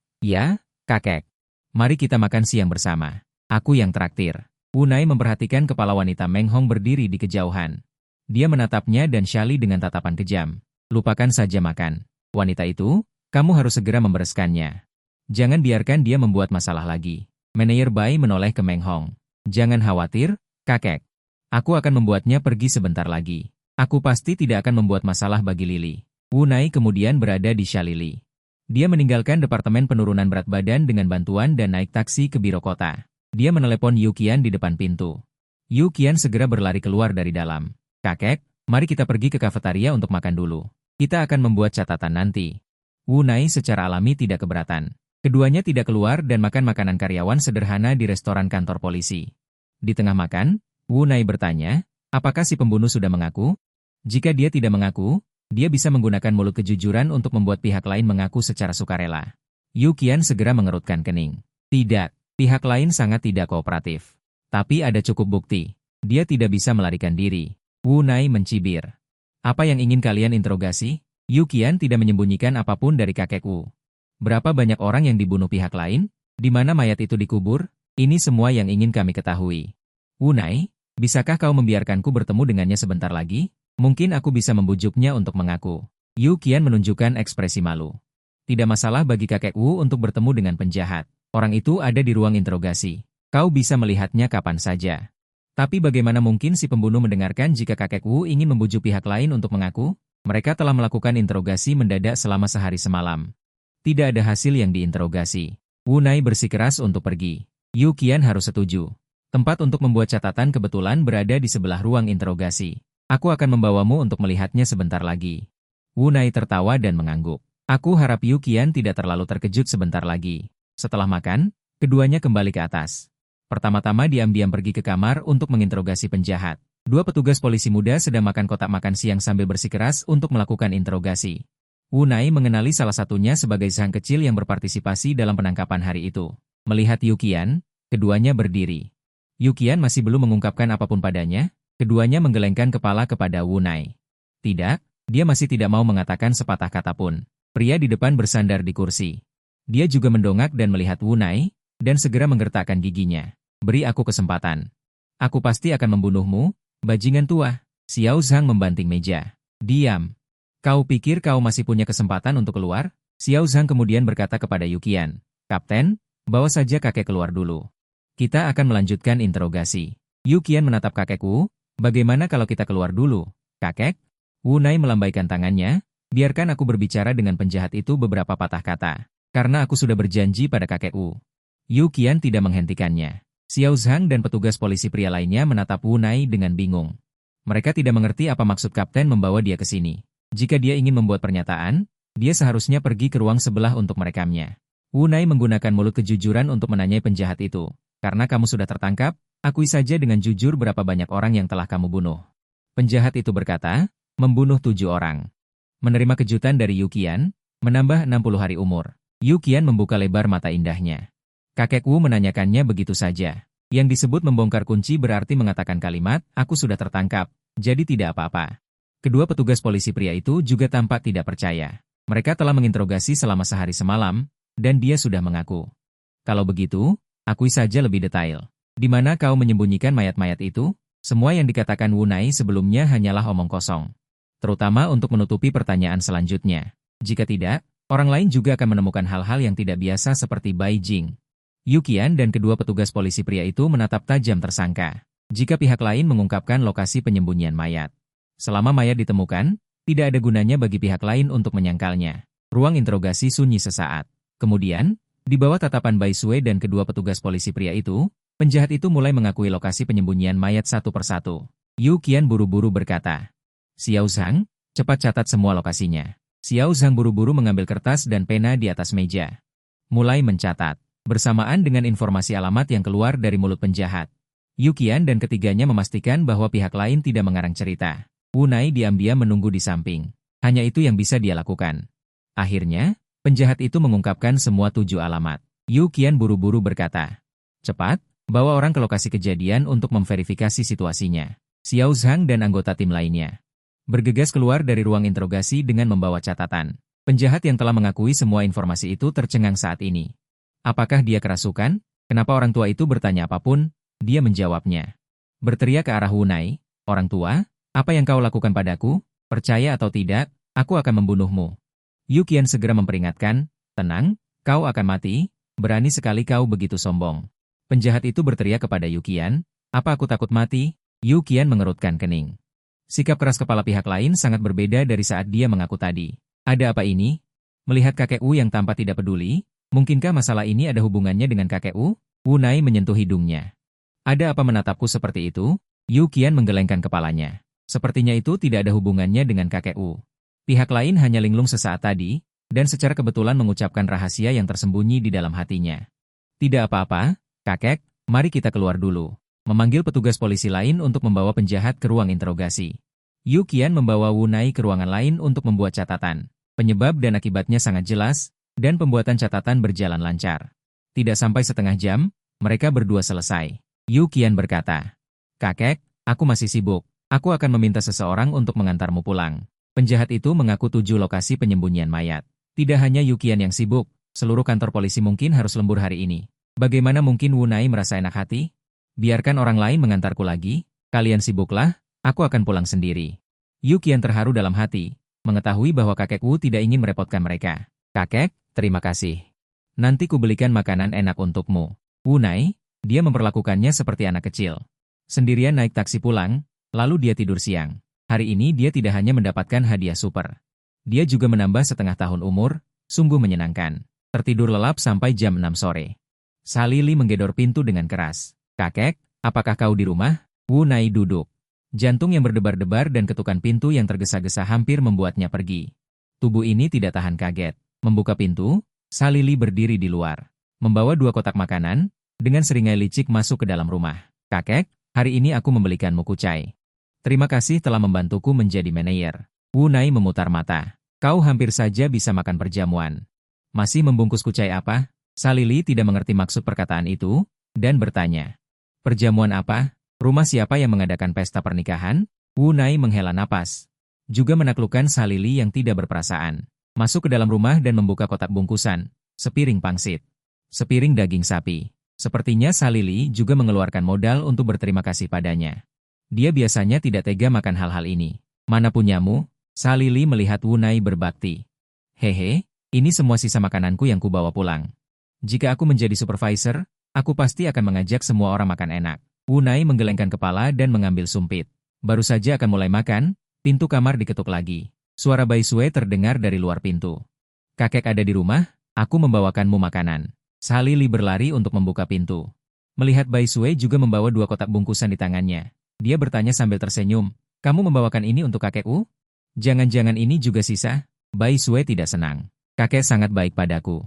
kakek. Mari kita makan siang bersama. Aku yang traktir. Wunai memperhatikan kepala wanita Meng Hong berdiri di kejauhan. Dia menatapnya dan Shali dengan tatapan kejam. Lupakan saja makan. Wanita itu, kamu harus segera membereskannya. Jangan biarkan dia membuat masalah lagi. Manajer Bai menoleh ke Meng Hong. Jangan khawatir, kakek. Aku akan membuatnya pergi sebentar lagi. Aku pasti tidak akan membuat masalah bagi Lili. Wunai kemudian berada di Shalili. Dia meninggalkan departemen penurunan berat badan dengan bantuan dan naik taksi ke biro kota. Dia menelepon Yu Qian di depan pintu. Yu Qian segera berlari keluar dari dalam. Kakek, mari kita pergi ke kafetaria untuk makan dulu. Kita akan membuat catatan nanti. Wunai secara alami tidak keberatan. Keduanya tidak keluar dan makan makanan karyawan sederhana di restoran kantor polisi. Di tengah makan, Wunai bertanya, apakah si pembunuh sudah mengaku? Jika dia tidak mengaku, dia bisa menggunakan mulut kejujuran untuk membuat pihak lain mengaku secara sukarela. Yu Qian segera mengerutkan kening. Tidak, pihak lain sangat tidak kooperatif. Tapi ada cukup bukti. Dia tidak bisa melarikan diri. Wunai mencibir. Apa yang ingin kalian interogasi? Yu Qian tidak menyembunyikan apapun dari kakek Wu. Berapa banyak orang yang dibunuh pihak lain? Di mana mayat itu dikubur? Ini semua yang ingin kami ketahui. Wunai, bisakah kau membiarkanku bertemu dengannya sebentar lagi? Mungkin aku bisa membujuknya untuk mengaku. Yu Qian menunjukkan ekspresi malu. Tidak masalah bagi kakek Wu untuk bertemu dengan penjahat. Orang itu ada di ruang interogasi. Kau bisa melihatnya kapan saja. Tapi bagaimana mungkin si pembunuh mendengarkan jika kakek Wu ingin membujuk pihak lain untuk mengaku? Mereka telah melakukan interogasi mendadak selama sehari semalam. Tidak ada hasil yang diinterogasi. Wunai bersikeras untuk pergi. Yu Qian harus setuju. Tempat untuk membuat catatan kebetulan berada di sebelah ruang interogasi. Aku akan membawamu untuk melihatnya sebentar lagi. Wunai tertawa dan mengangguk. Aku harap Yu Qian tidak terlalu terkejut sebentar lagi. Setelah makan, keduanya kembali ke atas. Pertama-tama diam-diam pergi ke kamar untuk menginterogasi penjahat. Dua petugas polisi muda sedang makan kotak makan siang sambil bersikeras untuk melakukan interogasi. Wunai mengenali salah satunya sebagai Zhang kecil yang berpartisipasi dalam penangkapan hari itu. Melihat Yu Qian, keduanya berdiri. Yu Qian masih belum mengungkapkan apapun padanya. Keduanya menggelengkan kepala kepada Wunai. Tidak, dia masih tidak mau mengatakan sepatah kata pun. Pria di depan bersandar di kursi. Dia juga mendongak dan melihat Wunai, dan segera menggertakkan giginya. Beri aku kesempatan. Aku pasti akan membunuhmu, bajingan tua. Xiao Zhang membanting meja. Diam. Kau pikir kau masih punya kesempatan untuk keluar? Xiao Zhang kemudian berkata kepada Yu Qian. Kapten, bawa saja kakek keluar dulu. Kita akan melanjutkan interogasi. Yu Qian menatap kakekku. Bagaimana kalau kita keluar dulu, kakek? Wunai melambaikan tangannya, biarkan aku berbicara dengan penjahat itu beberapa patah kata. Karena aku sudah berjanji pada kakek Wu. Yu Qian tidak menghentikannya. Xiao Zhang dan petugas polisi pria lainnya menatap Wunai dengan bingung. Mereka tidak mengerti apa maksud kapten membawa dia ke sini. Jika dia ingin membuat pernyataan, dia seharusnya pergi ke ruang sebelah untuk merekamnya. Wunai menggunakan mulut kejujuran untuk menanyai penjahat itu. Karena kamu sudah tertangkap, akui saja dengan jujur berapa banyak orang yang telah kamu bunuh. Penjahat itu berkata, membunuh 7 orang. Menerima kejutan dari Yu Qian, menambah 60 hari umur. Yu Qian membuka lebar mata indahnya. Kakek Wu menanyakannya begitu saja. Yang disebut membongkar kunci berarti mengatakan kalimat, aku sudah tertangkap, jadi tidak apa-apa. Kedua petugas polisi pria itu juga tampak tidak percaya. Mereka telah menginterogasi selama sehari semalam, dan dia sudah mengaku. Kalau begitu, akui saja lebih detail. Di mana kau menyembunyikan mayat-mayat itu? Semua yang dikatakan Wunai sebelumnya hanyalah omong kosong. Terutama untuk menutupi pertanyaan selanjutnya. Jika tidak, orang lain juga akan menemukan hal-hal yang tidak biasa seperti Bai Jing. Yu Qian dan kedua petugas polisi pria itu menatap tajam tersangka. Jika pihak lain mengungkapkan lokasi penyembunyian mayat. Selama mayat ditemukan, tidak ada gunanya bagi pihak lain untuk menyangkalnya. Ruang interogasi sunyi sesaat. Kemudian, di bawah tatapan Bai Sui dan kedua petugas polisi pria itu, penjahat itu mulai mengakui lokasi penyembunyian mayat satu persatu. Yu Qian buru-buru berkata, Xiao Zhang, cepat catat semua lokasinya. Xiao Zhang buru-buru mengambil kertas dan pena di atas meja. Mulai mencatat, bersamaan dengan informasi alamat yang keluar dari mulut penjahat. Yu Qian dan ketiganya memastikan bahwa pihak lain tidak mengarang cerita. Wunai diam-diam menunggu di samping. Hanya itu yang bisa dia lakukan. Akhirnya, penjahat itu mengungkapkan semua 7 alamat. Yu Qian buru-buru berkata, cepat, bawa orang ke lokasi kejadian untuk memverifikasi situasinya. Xiao Zhang dan anggota tim lainnya bergegas keluar dari ruang interogasi dengan membawa catatan. Penjahat yang telah mengakui semua informasi itu tercengang saat ini. Apakah dia kerasukan? Kenapa orang tua itu bertanya apapun? Dia menjawabnya. Berteriak ke arah Wunai, orang tua, apa yang kau lakukan padaku? Percaya atau tidak, aku akan membunuhmu. Yu Qian segera memperingatkan, tenang, kau akan mati, berani sekali kau begitu sombong. Penjahat itu berteriak kepada Yu Qian, apa aku takut mati? Yu Qian mengerutkan kening. Sikap keras kepala pihak lain sangat berbeda dari saat dia mengaku tadi. Ada apa ini? Melihat kakek Wu yang tampak tidak peduli, mungkinkah masalah ini ada hubungannya dengan kakek Wu? Wunai menyentuh hidungnya. Ada apa menatapku seperti itu? Yu Qian menggelengkan kepalanya. Sepertinya itu tidak ada hubungannya dengan kakek Wu. Pihak lain hanya linglung sesaat tadi, dan secara kebetulan mengucapkan rahasia yang tersembunyi di dalam hatinya. Tidak apa-apa, kakek, mari kita keluar dulu. Memanggil petugas polisi lain untuk membawa penjahat ke ruang interogasi. Yu Qian membawa Wunai ke ruangan lain untuk membuat catatan. Penyebab dan akibatnya sangat jelas, dan pembuatan catatan berjalan lancar. Tidak sampai setengah jam, mereka berdua selesai. Yu Qian berkata, kakek, aku masih sibuk. Aku akan meminta seseorang untuk mengantarmu pulang. Penjahat itu mengaku 7 lokasi penyembunyian mayat. Tidak hanya Yu Qian yang sibuk, seluruh kantor polisi mungkin harus lembur hari ini. Bagaimana mungkin Wunai merasa enak hati? Biarkan orang lain mengantarku lagi, kalian sibuklah, aku akan pulang sendiri. Yu Qian terharu dalam hati, mengetahui bahwa kakek Wu tidak ingin merepotkan mereka. Kakek, terima kasih. Nanti ku belikan makanan enak untukmu. Wunai, dia memperlakukannya seperti anak kecil. Sendirian naik taksi pulang, lalu dia tidur siang. Hari ini dia tidak hanya mendapatkan hadiah super. Dia juga menambah setengah tahun umur, sungguh menyenangkan. Tertidur lelap sampai jam 6 sore. Salili menggedor pintu dengan keras. Kakek, apakah kau di rumah? Wunai duduk. Jantung yang berdebar-debar dan ketukan pintu yang tergesa-gesa hampir membuatnya pergi. Tubuh ini tidak tahan kaget. Membuka pintu, Salili berdiri di luar. Membawa 2 kotak makanan, dengan seringai licik masuk ke dalam rumah. Kakek, hari ini aku membelikanmu kucai. Terima kasih telah membantuku menjadi manajer. Wunai memutar mata. Kau hampir saja bisa makan perjamuan. Masih membungkus kucai apa? Salili tidak mengerti maksud perkataan itu, dan bertanya. Perjamuan apa? Rumah siapa yang mengadakan pesta pernikahan? Wunai menghela napas. Juga menaklukkan Salili yang tidak berperasaan. Masuk ke dalam rumah dan membuka kotak bungkusan. Sepiring pangsit. Sepiring daging sapi. Sepertinya Salili juga mengeluarkan modal untuk berterima kasih padanya. Dia biasanya tidak tega makan hal-hal ini. Mana punyamu? Salili melihat Wunai berbakti. Hehe, ini semua sisa makananku yang kubawa pulang. Jika aku menjadi supervisor, aku pasti akan mengajak semua orang makan enak. Wunai menggelengkan kepala dan mengambil sumpit. Baru saja akan mulai makan, pintu kamar diketuk lagi. Suara Bai Sue terdengar dari luar pintu. Kakek ada di rumah, aku membawakanmu makanan. Salili berlari untuk membuka pintu. Melihat Bai Sue juga membawa 2 kotak bungkusan di tangannya. Dia bertanya sambil tersenyum, kamu membawakan ini untuk kakekku? Jangan-jangan ini juga sisa? Bai Sue tidak senang. Kakek sangat baik padaku.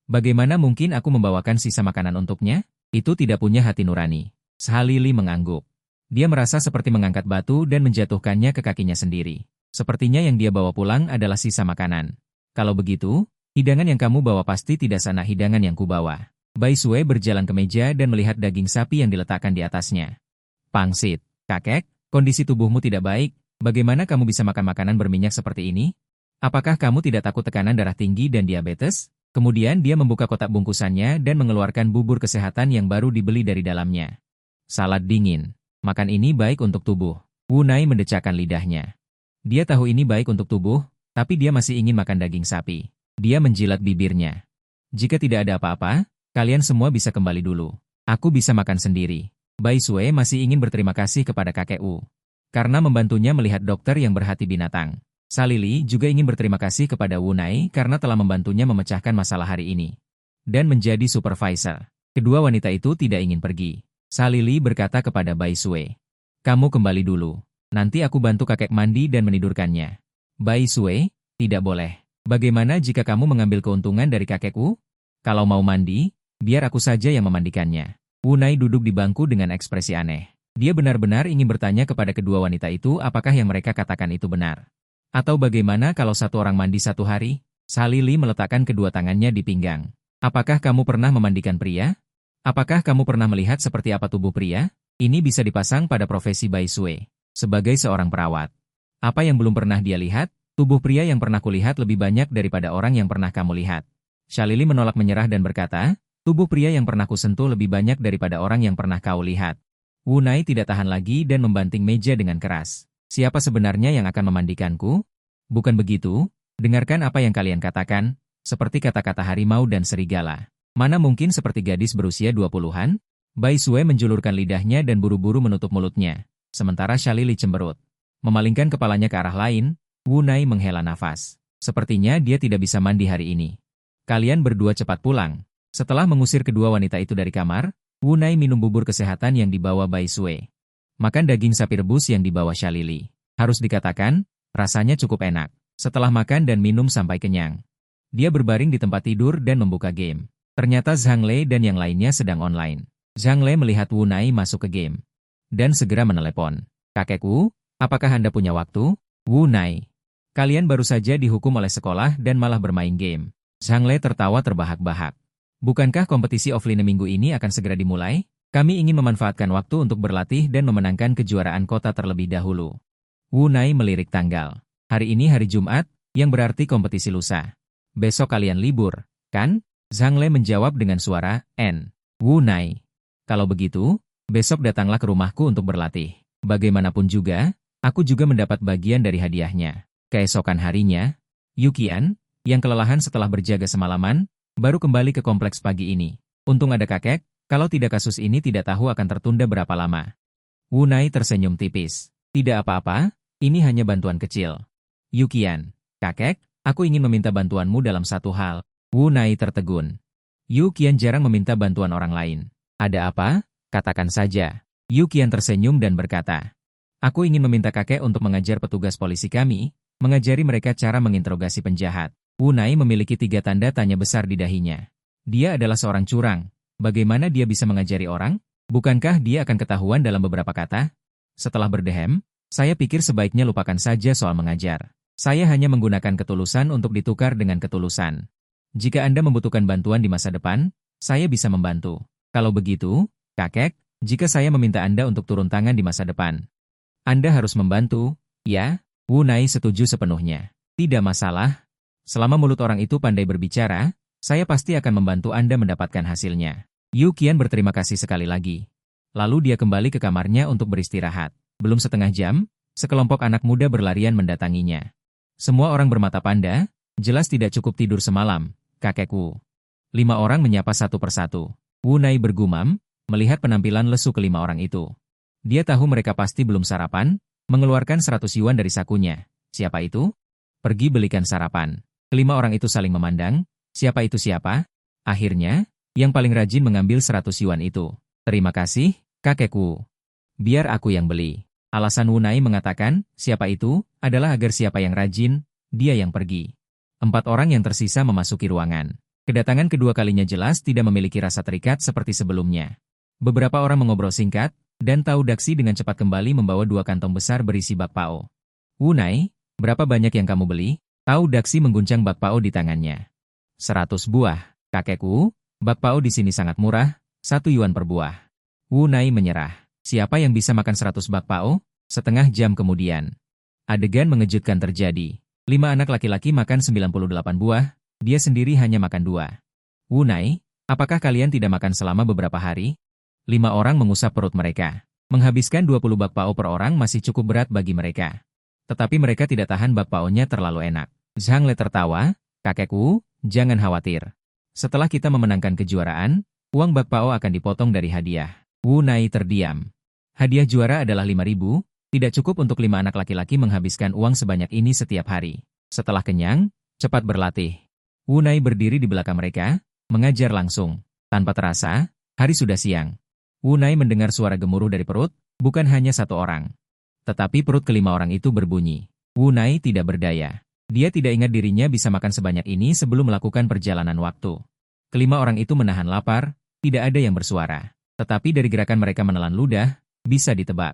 Bagaimana mungkin aku membawakan sisa makanan untuknya? Itu tidak punya hati nurani. Salili mengangguk. Dia merasa seperti mengangkat batu dan menjatuhkannya ke kakinya sendiri. Sepertinya yang dia bawa pulang adalah sisa makanan. Kalau begitu, hidangan yang kamu bawa pasti tidak sana hidangan yang kubawa. Bai Sue berjalan ke meja dan melihat daging sapi yang diletakkan di atasnya. Pangsit, kakek, kondisi tubuhmu tidak baik. Bagaimana kamu bisa makan makanan berminyak seperti ini? Apakah kamu tidak takut tekanan darah tinggi dan diabetes? Kemudian dia membuka kotak bungkusannya dan mengeluarkan bubur kesehatan yang baru dibeli dari dalamnya. Salad dingin. Makan ini baik untuk tubuh. Wunai mendecakkan lidahnya. Dia tahu ini baik untuk tubuh, tapi dia masih ingin makan daging sapi. Dia menjilat bibirnya. Jika tidak ada apa-apa, kalian semua bisa kembali dulu. Aku bisa makan sendiri. Bai Sue masih ingin berterima kasih kepada kakek Wu. Karena membantunya melihat dokter yang berhati binatang. Salili juga ingin berterima kasih kepada Wunai karena telah membantunya memecahkan masalah hari ini. Dan menjadi supervisor. Kedua wanita itu tidak ingin pergi. Salili berkata kepada Bai Sue. Kamu kembali dulu. Nanti aku bantu kakek mandi dan menidurkannya. Bai Sue, tidak boleh. Bagaimana jika kamu mengambil keuntungan dari kakekku? Kalau mau mandi, biar aku saja yang memandikannya. Wunai duduk di bangku dengan ekspresi aneh. Dia benar-benar ingin bertanya kepada kedua wanita itu apakah yang mereka katakan itu benar. Atau bagaimana kalau satu orang mandi 1 hari? Salili meletakkan kedua tangannya di pinggang. Apakah kamu pernah memandikan pria? Apakah kamu pernah melihat seperti apa tubuh pria? Ini bisa dipasang pada profesi Bai Sue. Sebagai seorang perawat. Apa yang belum pernah dia lihat? Tubuh pria yang pernah kulihat lebih banyak daripada orang yang pernah kamu lihat. Shalili menolak menyerah dan berkata, tubuh pria yang pernah kusentuh lebih banyak daripada orang yang pernah kau lihat. Wu Nai tidak tahan lagi dan membanting meja dengan keras. Siapa sebenarnya yang akan memandikanku? Bukan begitu, dengarkan apa yang kalian katakan, seperti kata-kata harimau dan serigala. Mana mungkin seperti gadis berusia 20-an? Bai Sue menjulurkan lidahnya dan buru-buru menutup mulutnya. Sementara Shalili cemberut. Memalingkan kepalanya ke arah lain, Wu Nai menghela nafas. Sepertinya dia tidak bisa mandi hari ini. Kalian berdua cepat pulang. Setelah mengusir kedua wanita itu dari kamar, Wu Nai minum bubur kesehatan yang dibawa Bai Sue. Makan daging sapi rebus yang dibawa Shalili. Harus dikatakan, rasanya cukup enak. Setelah makan dan minum sampai kenyang, dia berbaring di tempat tidur dan membuka game. Ternyata Zhang Lei dan yang lainnya sedang online. Zhang Lei melihat Wu Nai masuk ke game dan segera menelepon. Kakekku, apakah Anda punya waktu? Wu Nai, kalian baru saja dihukum oleh sekolah dan malah bermain game. Zhang Lei tertawa terbahak-bahak. Bukankah kompetisi offline minggu ini akan segera dimulai? Kami ingin memanfaatkan waktu untuk berlatih dan memenangkan kejuaraan kota terlebih dahulu. Wu Nai melirik tanggal. Hari ini hari Jumat, yang berarti kompetisi lusa. Besok kalian libur, kan? Zhang Lei menjawab dengan suara N. Wu Nai, kalau begitu, besok datanglah ke rumahku untuk berlatih. Bagaimanapun juga, aku juga mendapat bagian dari hadiahnya. Keesokan harinya, Yukian, yang kelelahan setelah berjaga semalaman, baru kembali ke kompleks pagi ini. Untung ada kakek, kalau tidak kasus ini tidak tahu akan tertunda berapa lama. Wu Nai tersenyum tipis. Tidak apa-apa, ini hanya bantuan kecil. Yukian, kakek, aku ingin meminta bantuanmu dalam satu hal. Wu Nai tertegun. Yukian jarang meminta bantuan orang lain. Ada apa? Katakan saja. Yukian tersenyum dan berkata, aku ingin meminta kakek untuk mengajar petugas polisi kami, mengajari mereka cara menginterogasi penjahat. Wu Nai memiliki 3 tanda tanya besar di dahinya. Dia adalah seorang curang. Bagaimana dia bisa mengajari orang? Bukankah dia akan ketahuan dalam beberapa kata? Setelah berdehem, saya pikir sebaiknya lupakan saja soal mengajar. Saya hanya menggunakan ketulusan untuk ditukar dengan ketulusan. Jika Anda membutuhkan bantuan di masa depan, saya bisa membantu. Kalau begitu, kakek, jika saya meminta Anda untuk turun tangan di masa depan, Anda harus membantu, ya? Wu Nai setuju sepenuhnya. Tidak masalah. Selama mulut orang itu pandai berbicara, saya pasti akan membantu Anda mendapatkan hasilnya. Yukian berterima kasih sekali lagi. Lalu dia kembali ke kamarnya untuk beristirahat. Belum setengah jam, sekelompok anak muda berlarian mendatanginya. Semua orang bermata panda, jelas tidak cukup tidur semalam, kakekku. 5 orang menyapa satu persatu. Wu Nai bergumam, melihat penampilan lesu ke 5 orang itu. Dia tahu mereka pasti belum sarapan, mengeluarkan 100 yuan dari sakunya. Siapa itu? Pergi belikan sarapan. Kelima orang itu saling memandang, siapa itu siapa? Akhirnya, yang paling rajin mengambil 100 yuan itu. Terima kasih, kakekku. Biar aku yang beli. Alasan Wu Nai mengatakan, siapa itu, adalah agar siapa yang rajin, dia yang pergi. 4 orang yang tersisa memasuki ruangan. Kedatangan kedua kalinya jelas tidak memiliki rasa terikat seperti sebelumnya. Beberapa orang mengobrol singkat, dan Tahu Daksi dengan cepat kembali membawa 2 kantong besar berisi bakpao. Wu Nai, berapa banyak yang kamu beli? Tahu Daksi mengguncang bakpao di tangannya. 100 buah, kakekku, bakpao di sini sangat murah, 1 yuan per buah. Wu Nai menyerah. Siapa yang bisa makan 100 bakpao? Setengah jam kemudian, adegan mengejutkan terjadi. 5 anak laki-laki makan 98 buah, dia sendiri hanya makan 2. Wu Nai, apakah kalian tidak makan selama beberapa hari? 5 orang mengusap perut mereka. Menghabiskan 20 bakpao per orang masih cukup berat bagi mereka. Tetapi mereka tidak tahan bakpaonya terlalu enak. Zhang Le tertawa, kakekku, jangan khawatir. Setelah kita memenangkan kejuaraan, uang bakpao akan dipotong dari hadiah. Wu Nai terdiam. Hadiah juara adalah 5.000, tidak cukup untuk 5 anak laki-laki menghabiskan uang sebanyak ini setiap hari. Setelah kenyang, cepat berlatih. Wu Nai berdiri di belakang mereka, mengajar langsung. Tanpa terasa, hari sudah siang. Wu Nai mendengar suara gemuruh dari perut, bukan hanya 1 orang. Tetapi perut ke-5 orang itu berbunyi. Wu Nai tidak berdaya. Dia tidak ingat dirinya bisa makan sebanyak ini sebelum melakukan perjalanan waktu. Ke-5 orang itu menahan lapar, tidak ada yang bersuara. Tetapi dari gerakan mereka menelan ludah, bisa ditebak.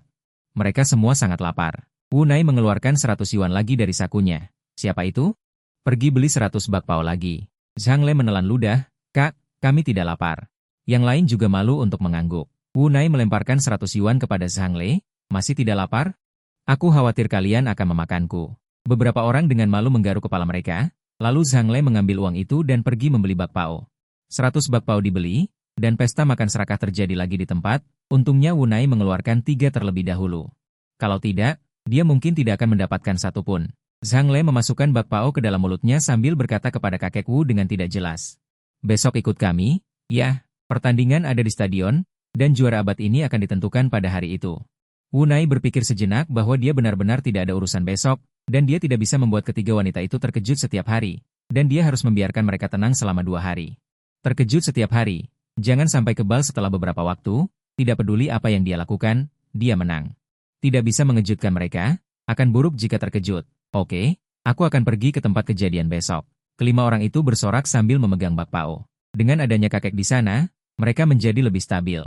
Mereka semua sangat lapar. Wu Nai mengeluarkan 100 yuan lagi dari sakunya. Siapa itu? Pergi beli 100 bakpao lagi. Zhang Le menelan ludah, Kak, kami tidak lapar. Yang lain juga malu untuk mengangguk. Wu Nai melemparkan 100 yuan kepada Zhang Le, masih tidak lapar? Aku khawatir kalian akan memakanku. Beberapa orang dengan malu menggaruk kepala mereka, lalu Zhang Lei mengambil uang itu dan pergi membeli bakpao. 100 bakpao dibeli, dan pesta makan serakah terjadi lagi di tempat. Untungnya Wunai mengeluarkan 3 terlebih dahulu. Kalau tidak, dia mungkin tidak akan mendapatkan satu pun. Zhang Lei memasukkan bakpao ke dalam mulutnya sambil berkata kepada kakek Wu dengan tidak jelas. Besok ikut kami, ya, pertandingan ada di stadion, dan juara abad ini akan ditentukan pada hari itu. Wunai berpikir sejenak bahwa dia benar-benar tidak ada urusan besok, dan dia tidak bisa membuat ketiga wanita itu terkejut setiap hari, dan dia harus membiarkan mereka tenang selama 2 hari. Terkejut setiap hari, jangan sampai kebal setelah beberapa waktu, tidak peduli apa yang dia lakukan, dia menang. Tidak bisa mengejutkan mereka, akan buruk jika terkejut. Oke, aku akan pergi ke tempat kejadian besok. Kelima orang itu bersorak sambil memegang bakpao. Dengan adanya kakek di sana, mereka menjadi lebih stabil.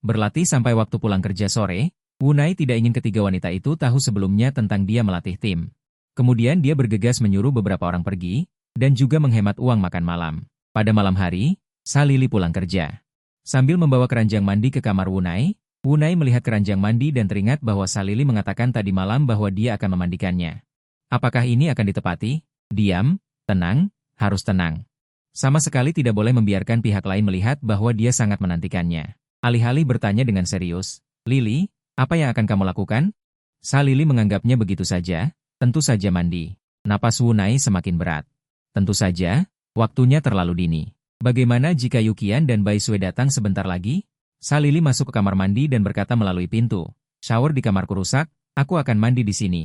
Berlatih sampai waktu pulang kerja sore, Wunai tidak ingin ketiga wanita itu tahu sebelumnya tentang dia melatih tim. Kemudian dia bergegas menyuruh beberapa orang pergi, dan juga menghemat uang makan malam. Pada malam hari, Salili pulang kerja. Sambil membawa keranjang mandi ke kamar Wunai, Wunai melihat keranjang mandi dan teringat bahwa Salili mengatakan tadi malam bahwa dia akan memandikannya. Apakah ini akan ditepati? Diam, tenang, harus tenang. Sama sekali tidak boleh membiarkan pihak lain melihat bahwa dia sangat menantikannya. Alih-alih bertanya dengan serius, Lili, apa yang akan kamu lakukan? Salili menganggapnya begitu saja, tentu saja mandi. Napas Wunai semakin berat. Tentu saja, waktunya terlalu dini. Bagaimana jika Yukian dan Bai Sui datang sebentar lagi? Salili masuk ke kamar mandi dan berkata melalui pintu. Shower di kamarku rusak, aku akan mandi di sini.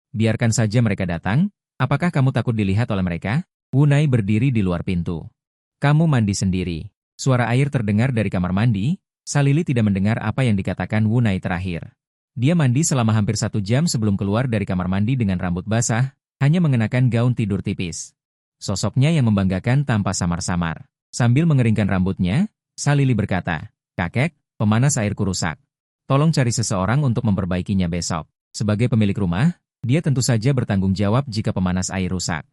Biarkan saja mereka datang, apakah kamu takut dilihat oleh mereka? Wunai berdiri di luar pintu. Kamu mandi sendiri. Suara air terdengar dari kamar mandi, Salili tidak mendengar apa yang dikatakan Wunai terakhir. Dia mandi selama hampir 1 jam sebelum keluar dari kamar mandi dengan rambut basah, hanya mengenakan gaun tidur tipis. Sosoknya yang membanggakan tanpa samar-samar. Sambil mengeringkan rambutnya, Salili berkata, Kakek, pemanas airku rusak. Tolong cari seseorang untuk memperbaikinya besok. Sebagai pemilik rumah, dia tentu saja bertanggung jawab jika pemanas air rusak.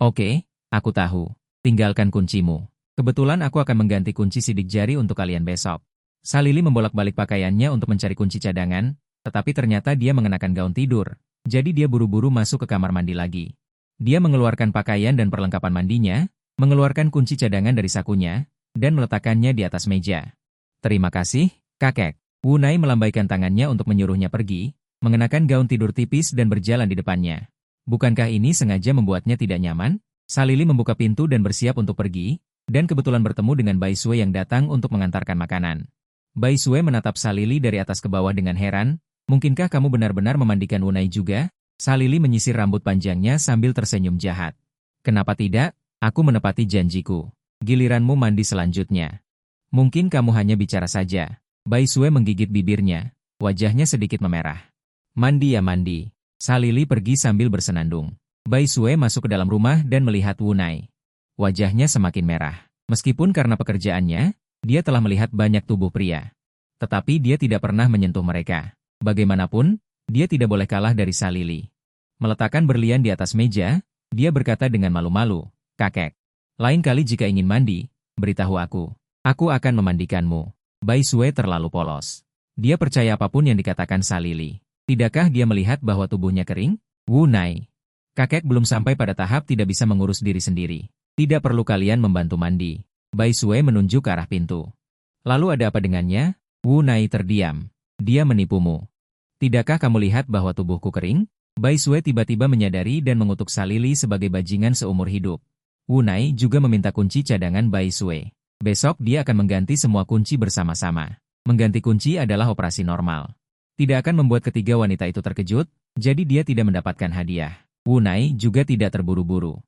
Oke, aku tahu. Tinggalkan kuncimu. Kebetulan aku akan mengganti kunci sidik jari untuk kalian besok. Salili membolak-balik pakaiannya untuk mencari kunci cadangan, tetapi ternyata dia mengenakan gaun tidur, jadi dia buru-buru masuk ke kamar mandi lagi. Dia mengeluarkan pakaian dan perlengkapan mandinya, mengeluarkan kunci cadangan dari sakunya, dan meletakkannya di atas meja. Terima kasih, kakek. Wunai melambaikan tangannya untuk menyuruhnya pergi, mengenakan gaun tidur tipis dan berjalan di depannya. Bukankah ini sengaja membuatnya tidak nyaman? Salili membuka pintu dan bersiap untuk pergi, dan kebetulan bertemu dengan Bai Sui yang datang untuk mengantarkan makanan. Bai Sui menatap Salili dari atas ke bawah dengan heran, mungkinkah kamu benar-benar memandikan Wunai juga? Salili menyisir rambut panjangnya sambil tersenyum jahat. Kenapa tidak? Aku menepati janjiku. Giliranmu mandi selanjutnya. Mungkin kamu hanya bicara saja. Bai Sui menggigit bibirnya. Wajahnya sedikit memerah. Mandi ya mandi. Salili pergi sambil bersenandung. Bai Sui masuk ke dalam rumah dan melihat Wunai. Wajahnya semakin merah. Meskipun karena pekerjaannya, dia telah melihat banyak tubuh pria. Tetapi dia tidak pernah menyentuh mereka. Bagaimanapun, dia tidak boleh kalah dari Salili. Meletakkan berlian di atas meja, dia berkata dengan malu-malu, Kakek, lain kali jika ingin mandi, beritahu aku. Aku akan memandikanmu. Bai Sui terlalu polos. Dia percaya apapun yang dikatakan Salili. Tidakkah dia melihat bahwa tubuhnya kering? Wunai. Kakek belum sampai pada tahap tidak bisa mengurus diri sendiri. Tidak perlu kalian membantu mandi. Bai Sui menunjuk ke arah pintu. Lalu ada apa dengannya? Wunai terdiam. Dia menipumu. Tidakkah kamu lihat bahwa tubuhku kering? Bai Sui tiba-tiba menyadari dan mengutuk Salili sebagai bajingan seumur hidup. Wunai juga meminta kunci cadangan Bai Sui. Besok dia akan mengganti semua kunci bersama-sama. Mengganti kunci adalah operasi normal. Tidak akan membuat ketiga wanita itu terkejut, jadi dia tidak mendapatkan hadiah. Wunai juga tidak terburu-buru.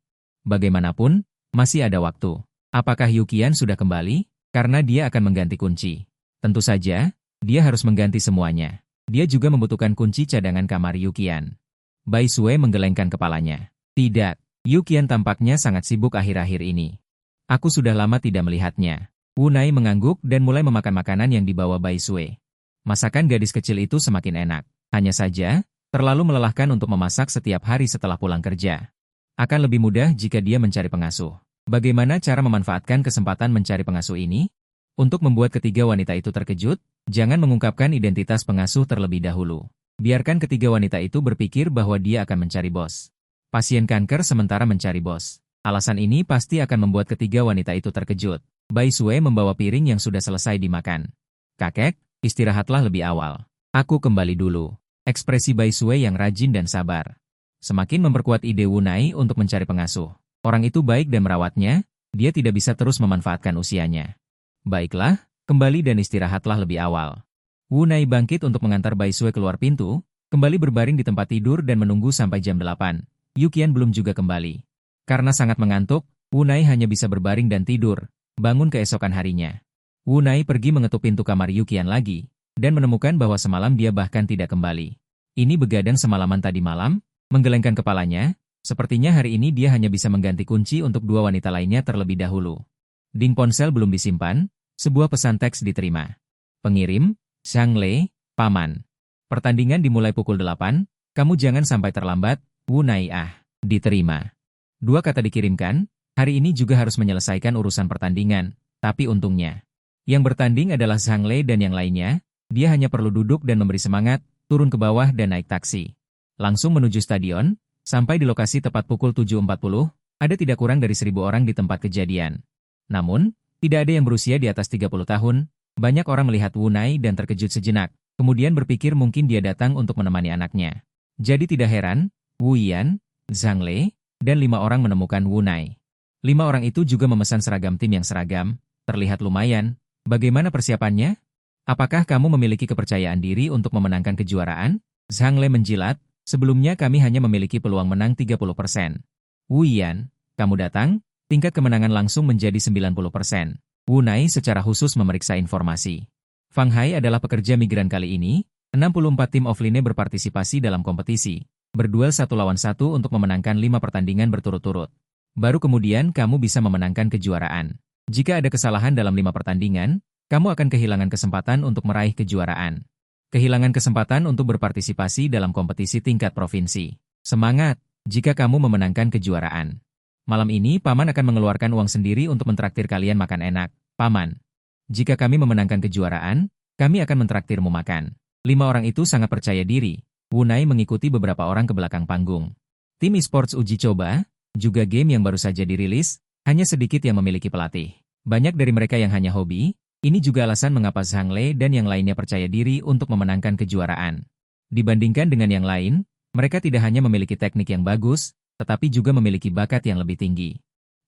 Bagaimanapun, masih ada waktu. Apakah Yukian sudah kembali? Karena dia akan mengganti kunci. Tentu saja, dia harus mengganti semuanya. Dia juga membutuhkan kunci cadangan kamar Yukian. Bai Sui menggelengkan kepalanya. Tidak. Yukian tampaknya sangat sibuk akhir-akhir ini. Aku sudah lama tidak melihatnya. Wunai mengangguk dan mulai memakan makanan yang dibawa Bai Sui. Masakan gadis kecil itu semakin enak. Hanya saja, terlalu melelahkan untuk memasak setiap hari setelah pulang kerja. Akan lebih mudah jika dia mencari pengasuh. Bagaimana cara memanfaatkan kesempatan mencari pengasuh ini? Untuk membuat ketiga wanita itu terkejut, jangan mengungkapkan identitas pengasuh terlebih dahulu. Biarkan ketiga wanita itu berpikir bahwa dia akan mencari bos. Pasien kanker sementara mencari bos. Alasan ini pasti akan membuat ketiga wanita itu terkejut. Bai Sue membawa piring yang sudah selesai dimakan. Kakek, istirahatlah lebih awal. Aku kembali dulu. Ekspresi Bai Sue yang rajin dan sabar semakin memperkuat ide Wu Nai untuk mencari pengasuh. Orang itu baik dan merawatnya, dia tidak bisa terus memanfaatkan usianya. Baiklah, kembali dan istirahatlah lebih awal. Wu Nai bangkit untuk mengantar Bai Sue keluar pintu, kembali berbaring di tempat tidur dan menunggu sampai jam 8. Yu Qian belum juga kembali. Karena sangat mengantuk, Wu Nai hanya bisa berbaring dan tidur, bangun keesokan harinya. Wu Nai pergi mengetuk pintu kamar Yu Qian lagi, dan menemukan bahwa semalam dia bahkan tidak kembali. Ini begadang semalaman tadi malam. Menggelengkan kepalanya, sepertinya hari ini dia hanya bisa mengganti kunci untuk dua wanita lainnya terlebih dahulu. Ding ponsel belum disimpan, sebuah pesan teks diterima. Pengirim, Zhang Lei, Paman. Pertandingan dimulai pukul 8, kamu jangan sampai terlambat, Wu Nai diterima. Dua kata dikirimkan, hari ini juga harus menyelesaikan urusan pertandingan, tapi untungnya. Yang bertanding adalah Zhang Lei dan yang lainnya, dia hanya perlu duduk dan memberi semangat, turun ke bawah dan naik taksi. Langsung menuju stadion, sampai di lokasi tepat pukul 7.40, ada tidak kurang dari 1.000 orang di tempat kejadian. Namun, tidak ada yang berusia di atas 30 tahun, banyak orang melihat Wu Nai dan terkejut sejenak, kemudian berpikir mungkin dia datang untuk menemani anaknya. Jadi tidak heran, Wu Yan, Zhang Lei, dan 5 orang menemukan Wu Nai. 5 orang itu juga memesan seragam tim yang seragam, terlihat lumayan. Bagaimana persiapannya? Apakah kamu memiliki kepercayaan diri untuk memenangkan kejuaraan? Zhang Lei menjilat. Sebelumnya kami hanya memiliki peluang menang 30%. Wu Yan, kamu datang, tingkat kemenangan langsung menjadi 90%. Wu Nai secara khusus memeriksa informasi. Fang Hai adalah pekerja migran kali ini, 64 tim offline berpartisipasi dalam kompetisi, berduel 1 lawan 1 untuk memenangkan 5 pertandingan berturut-turut. Baru kemudian kamu bisa memenangkan kejuaraan. Jika ada kesalahan dalam 5 pertandingan, kamu akan kehilangan kesempatan untuk meraih kejuaraan. Kehilangan kesempatan untuk berpartisipasi dalam kompetisi tingkat provinsi. Semangat, jika kamu memenangkan kejuaraan. Malam ini Paman akan mengeluarkan uang sendiri untuk mentraktir kalian makan enak, Paman. Jika kami memenangkan kejuaraan, kami akan mentraktirmu makan. 5 orang itu sangat percaya diri. Wu Nai mengikuti beberapa orang ke belakang panggung. Tim e-sports uji coba, juga game yang baru saja dirilis, hanya sedikit yang memiliki pelatih. Banyak dari mereka yang hanya hobi. Ini juga alasan mengapa Zhang Lei dan yang lainnya percaya diri untuk memenangkan kejuaraan. Dibandingkan dengan yang lain, mereka tidak hanya memiliki teknik yang bagus, tetapi juga memiliki bakat yang lebih tinggi.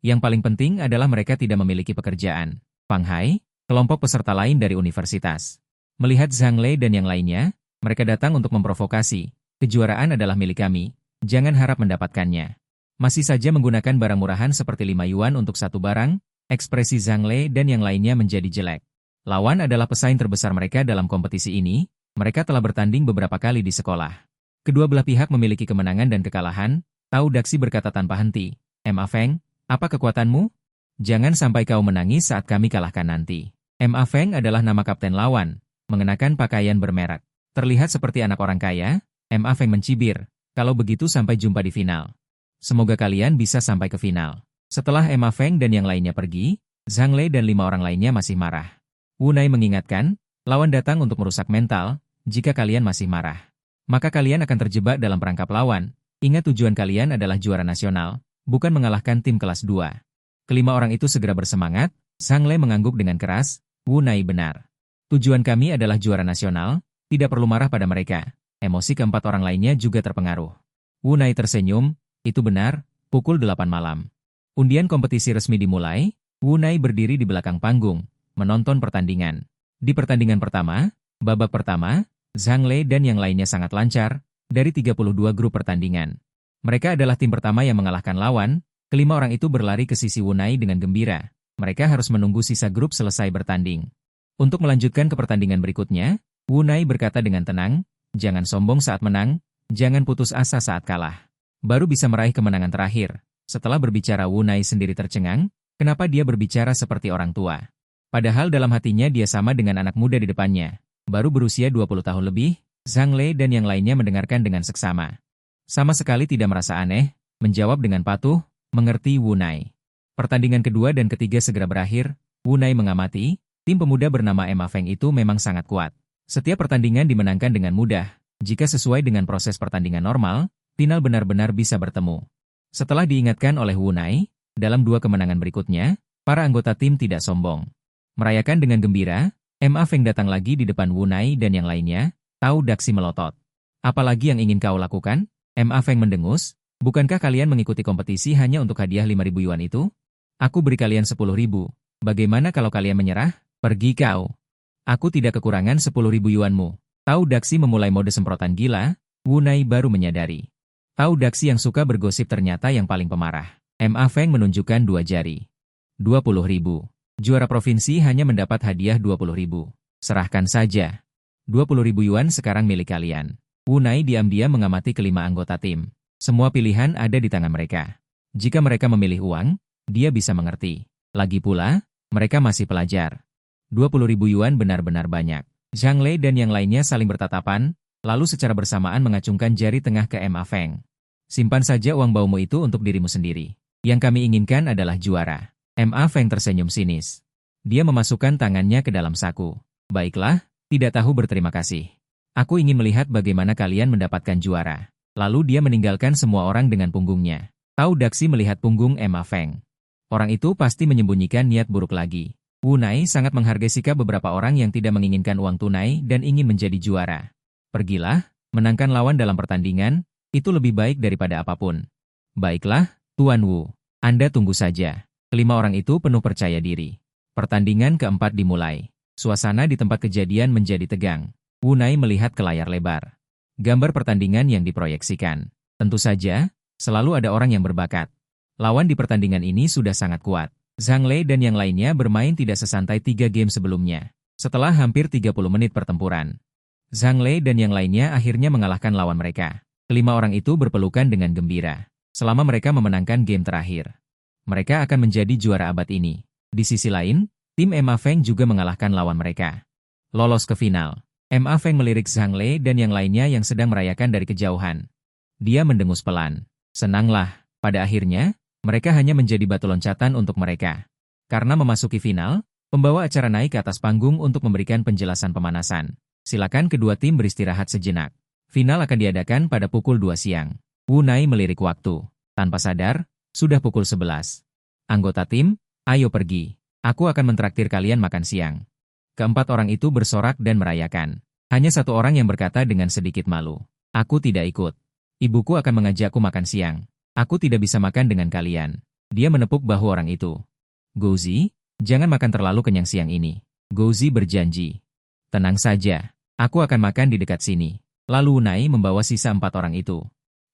Yang paling penting adalah mereka tidak memiliki pekerjaan. Fang Hai, kelompok peserta lain dari universitas. Melihat Zhang Lei dan yang lainnya, mereka datang untuk memprovokasi. Kejuaraan adalah milik kami, jangan harap mendapatkannya. Masih saja menggunakan barang murahan seperti 5 yuan untuk satu barang. Ekspresi Zhang Lei dan yang lainnya menjadi jelek. Lawan adalah pesaing terbesar mereka dalam kompetisi ini, mereka telah bertanding beberapa kali di sekolah. Kedua belah pihak memiliki kemenangan dan kekalahan, Tao Daxi berkata tanpa henti, Ma Feng, apa kekuatanmu? Jangan sampai kau menangis saat kami kalahkan nanti. Ma Feng adalah nama kapten lawan, mengenakan pakaian bermerek. Terlihat seperti anak orang kaya, Ma Feng mencibir, kalau begitu sampai jumpa di final. Semoga kalian bisa sampai ke final. Setelah Ma Feng dan yang lainnya pergi, Zhang Lei dan 5 orang lainnya masih marah. Wu Nai mengingatkan, lawan datang untuk merusak mental, jika kalian masih marah. Maka kalian akan terjebak dalam perangkap lawan. Ingat tujuan kalian adalah juara nasional, bukan mengalahkan tim kelas 2. Kelima orang itu segera bersemangat, Zhang Lei mengangguk dengan keras, Wu Nai benar. Tujuan kami adalah juara nasional, tidak perlu marah pada mereka. Emosi keempat orang lainnya juga terpengaruh. Wu Nai tersenyum, itu benar, pukul 8 malam. Undian kompetisi resmi dimulai, Wu Nai berdiri di belakang panggung, menonton pertandingan. Di pertandingan pertama, babak pertama, Zhang Lei dan yang lainnya sangat lancar, dari 32 grup pertandingan. Mereka adalah tim pertama yang mengalahkan lawan, kelima orang itu berlari ke sisi Wu Nai dengan gembira. Mereka harus menunggu sisa grup selesai bertanding. Untuk melanjutkan ke pertandingan berikutnya, Wu Nai berkata dengan tenang, jangan sombong saat menang, jangan putus asa saat kalah. Baru bisa meraih kemenangan terakhir. Setelah berbicara Wu Nai sendiri tercengang, kenapa dia berbicara seperti orang tua? Padahal dalam hatinya dia sama dengan anak muda di depannya. Baru berusia 20 tahun lebih, Zhang Lei dan yang lainnya mendengarkan dengan seksama. Sama sekali tidak merasa aneh, menjawab dengan patuh, mengerti Wu Nai. Pertandingan kedua dan ketiga segera berakhir, Wu Nai mengamati, tim pemuda bernama Ma Feng itu memang sangat kuat. Setiap pertandingan dimenangkan dengan mudah, Jika sesuai dengan proses pertandingan normal, final benar-benar bisa bertemu. Setelah diingatkan oleh Wu Nai, dalam 2 kemenangan berikutnya, para anggota tim tidak sombong. Merayakan dengan gembira, Ma Feng datang lagi di depan Wu Nai dan yang lainnya. Tao Daxi melotot. Apalagi yang ingin kau lakukan? Ma Feng mendengus. Bukankah kalian mengikuti kompetisi hanya untuk hadiah 5.000 yuan itu? Aku beri kalian 10.000. Bagaimana kalau kalian menyerah? Pergi kau. Aku tidak kekurangan 10.000 yuanmu. Tao Daxi memulai mode semprotan gila. Wu Nai baru menyadari. Tao Daxi yang suka bergosip ternyata yang paling pemarah. Ma Feng menunjukkan 2 jari. 20.000. Juara provinsi hanya mendapat hadiah 20.000. Serahkan saja. 20.000 yuan sekarang milik kalian. Wu Nai diam-diam mengamati kelima anggota tim. Semua pilihan ada di tangan mereka. Jika mereka memilih uang, dia bisa mengerti. Lagi pula, mereka masih pelajar. 20.000 yuan benar-benar banyak. Zhang Lei dan yang lainnya saling bertatapan, lalu secara bersamaan mengacungkan jari tengah ke Ma Feng. Simpan saja uang baumu itu untuk dirimu sendiri. Yang kami inginkan adalah juara. Ma Feng tersenyum sinis. Dia memasukkan tangannya ke dalam saku. Baiklah, tidak tahu berterima kasih. Aku ingin melihat bagaimana kalian mendapatkan juara. Lalu dia meninggalkan semua orang dengan punggungnya. Tao Daxi melihat punggung Ma Feng. Orang itu pasti menyembunyikan niat buruk lagi. Wu Nai sangat menghargai sikap beberapa orang yang tidak menginginkan uang tunai dan ingin menjadi juara. Pergilah, menangkan lawan dalam pertandingan, itu lebih baik daripada apapun. Baiklah, Tuan Wu. Anda tunggu saja. Kelima orang itu penuh percaya diri. Pertandingan keempat dimulai. Suasana di tempat kejadian menjadi tegang. Wu Nai melihat ke layar lebar. Gambar pertandingan yang diproyeksikan. Tentu saja, selalu ada orang yang berbakat. Lawan di pertandingan ini sudah sangat kuat. Zhang Lei dan yang lainnya bermain tidak sesantai 3 game sebelumnya. Setelah hampir 30 menit pertempuran, Zhang Lei dan yang lainnya akhirnya mengalahkan lawan mereka. Kelima orang itu berpelukan dengan gembira. Selama mereka memenangkan game terakhir, mereka akan menjadi juara abad ini. Di sisi lain, tim Ma Feng juga mengalahkan lawan mereka. Lolos ke final. Ma Feng melirik Zhang Lei dan yang lainnya yang sedang merayakan dari kejauhan. Dia mendengus pelan. Senanglah, pada akhirnya, mereka hanya menjadi batu loncatan untuk mereka. Karena memasuki final, pembawa acara naik ke atas panggung untuk memberikan penjelasan pemanasan. Silakan kedua tim beristirahat sejenak. Final akan diadakan pada pukul 2 siang. Wu Nai melirik waktu. Tanpa sadar, sudah pukul 11. Anggota tim, ayo pergi. Aku akan mentraktir kalian makan siang. Keempat orang itu bersorak dan merayakan. Hanya satu orang yang berkata dengan sedikit malu. Aku tidak ikut. Ibuku akan mengajakku makan siang. Aku tidak bisa makan dengan kalian. Dia menepuk bahu orang itu. Gouzi, jangan makan terlalu kenyang siang ini. Gouzi berjanji. Tenang saja, aku akan makan di dekat sini. Lalu Wu Nai membawa sisa 4 orang itu.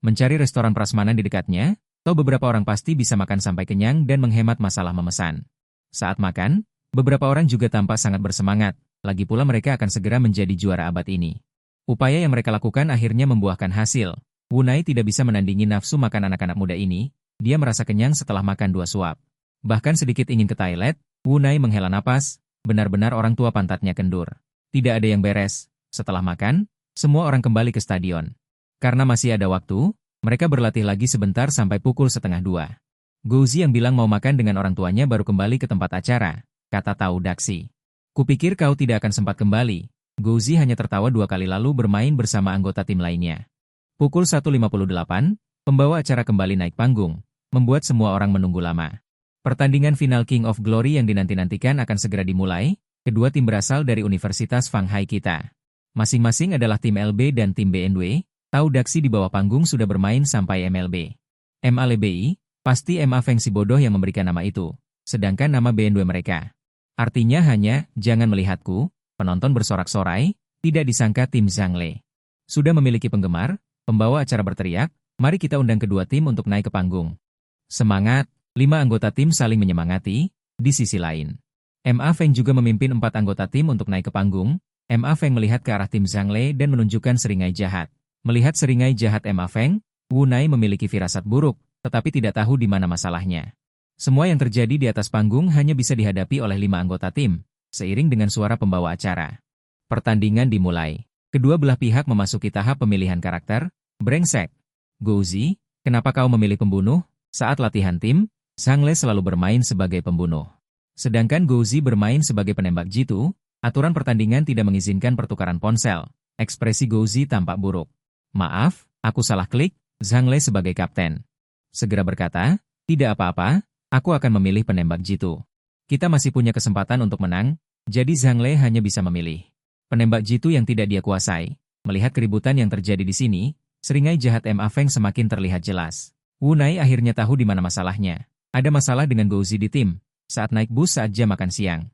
Mencari restoran prasmanan di dekatnya, atau beberapa orang pasti bisa makan sampai kenyang dan menghemat masalah memesan. Saat makan, beberapa orang juga tampak sangat bersemangat, lagi pula mereka akan segera menjadi juara abad ini. Upaya yang mereka lakukan akhirnya membuahkan hasil. Wu Nai tidak bisa menandingi nafsu makan anak-anak muda ini, dia merasa kenyang setelah makan 2 suap. Bahkan sedikit ingin ke toilet, Wu Nai menghela napas, benar-benar orang tua pantatnya kendur. Tidak ada yang beres, setelah makan, semua orang kembali ke stadion. Karena masih ada waktu, mereka berlatih lagi sebentar sampai pukul 1:30. Gouzi yang bilang mau makan dengan orang tuanya baru kembali ke tempat acara, kata Tao Daxi. Kupikir kau tidak akan sempat kembali. Gouzi hanya tertawa 2 kali lalu bermain bersama anggota tim lainnya. Pukul 1:58, pembawa acara kembali naik panggung, membuat semua orang menunggu lama. Pertandingan final King of Glory yang dinanti-nantikan akan segera dimulai, kedua tim berasal dari Universitas Fanghai kita. Masing-masing adalah tim LB dan tim BNW, Tao Daxi di bawah panggung sudah bermain sampai MLB. MLBI, pasti Ma Feng si bodoh yang memberikan nama itu, sedangkan nama BNW mereka. Artinya hanya, jangan melihatku, penonton bersorak-sorai, tidak disangka tim Zhang Lei. Sudah memiliki penggemar, pembawa acara berteriak, mari kita undang kedua tim untuk naik ke panggung. Semangat, 5 anggota tim saling menyemangati, di sisi lain. Ma Feng juga memimpin 4 anggota tim untuk naik ke panggung. Ma Feng melihat ke arah tim Zhang Lei dan menunjukkan seringai jahat. Melihat seringai jahat Ma Feng, Wu Nai memiliki firasat buruk, tetapi tidak tahu di mana masalahnya. Semua yang terjadi di atas panggung hanya bisa dihadapi oleh 5 anggota tim, seiring dengan suara pembawa acara. Pertandingan dimulai. Kedua belah pihak memasuki tahap pemilihan karakter. Brengsek. Gouzi, kenapa kau memilih pembunuh? Saat latihan tim, Zhang Lei selalu bermain sebagai pembunuh. Sedangkan Gouzi bermain sebagai penembak jitu, aturan pertandingan tidak mengizinkan pertukaran ponsel. Ekspresi Gouzi tampak buruk. Maaf, aku salah klik, Zhang Lei sebagai kapten. Segera berkata, tidak apa-apa, aku akan memilih penembak jitu. Kita masih punya kesempatan untuk menang, jadi Zhang Lei hanya bisa memilih penembak jitu yang tidak dia kuasai. Melihat keributan yang terjadi di sini, seringai jahat Ma Feng semakin terlihat jelas. Wu Nai akhirnya tahu di mana masalahnya. Ada masalah dengan Gouzi di tim, saat naik bus saat jam makan siang.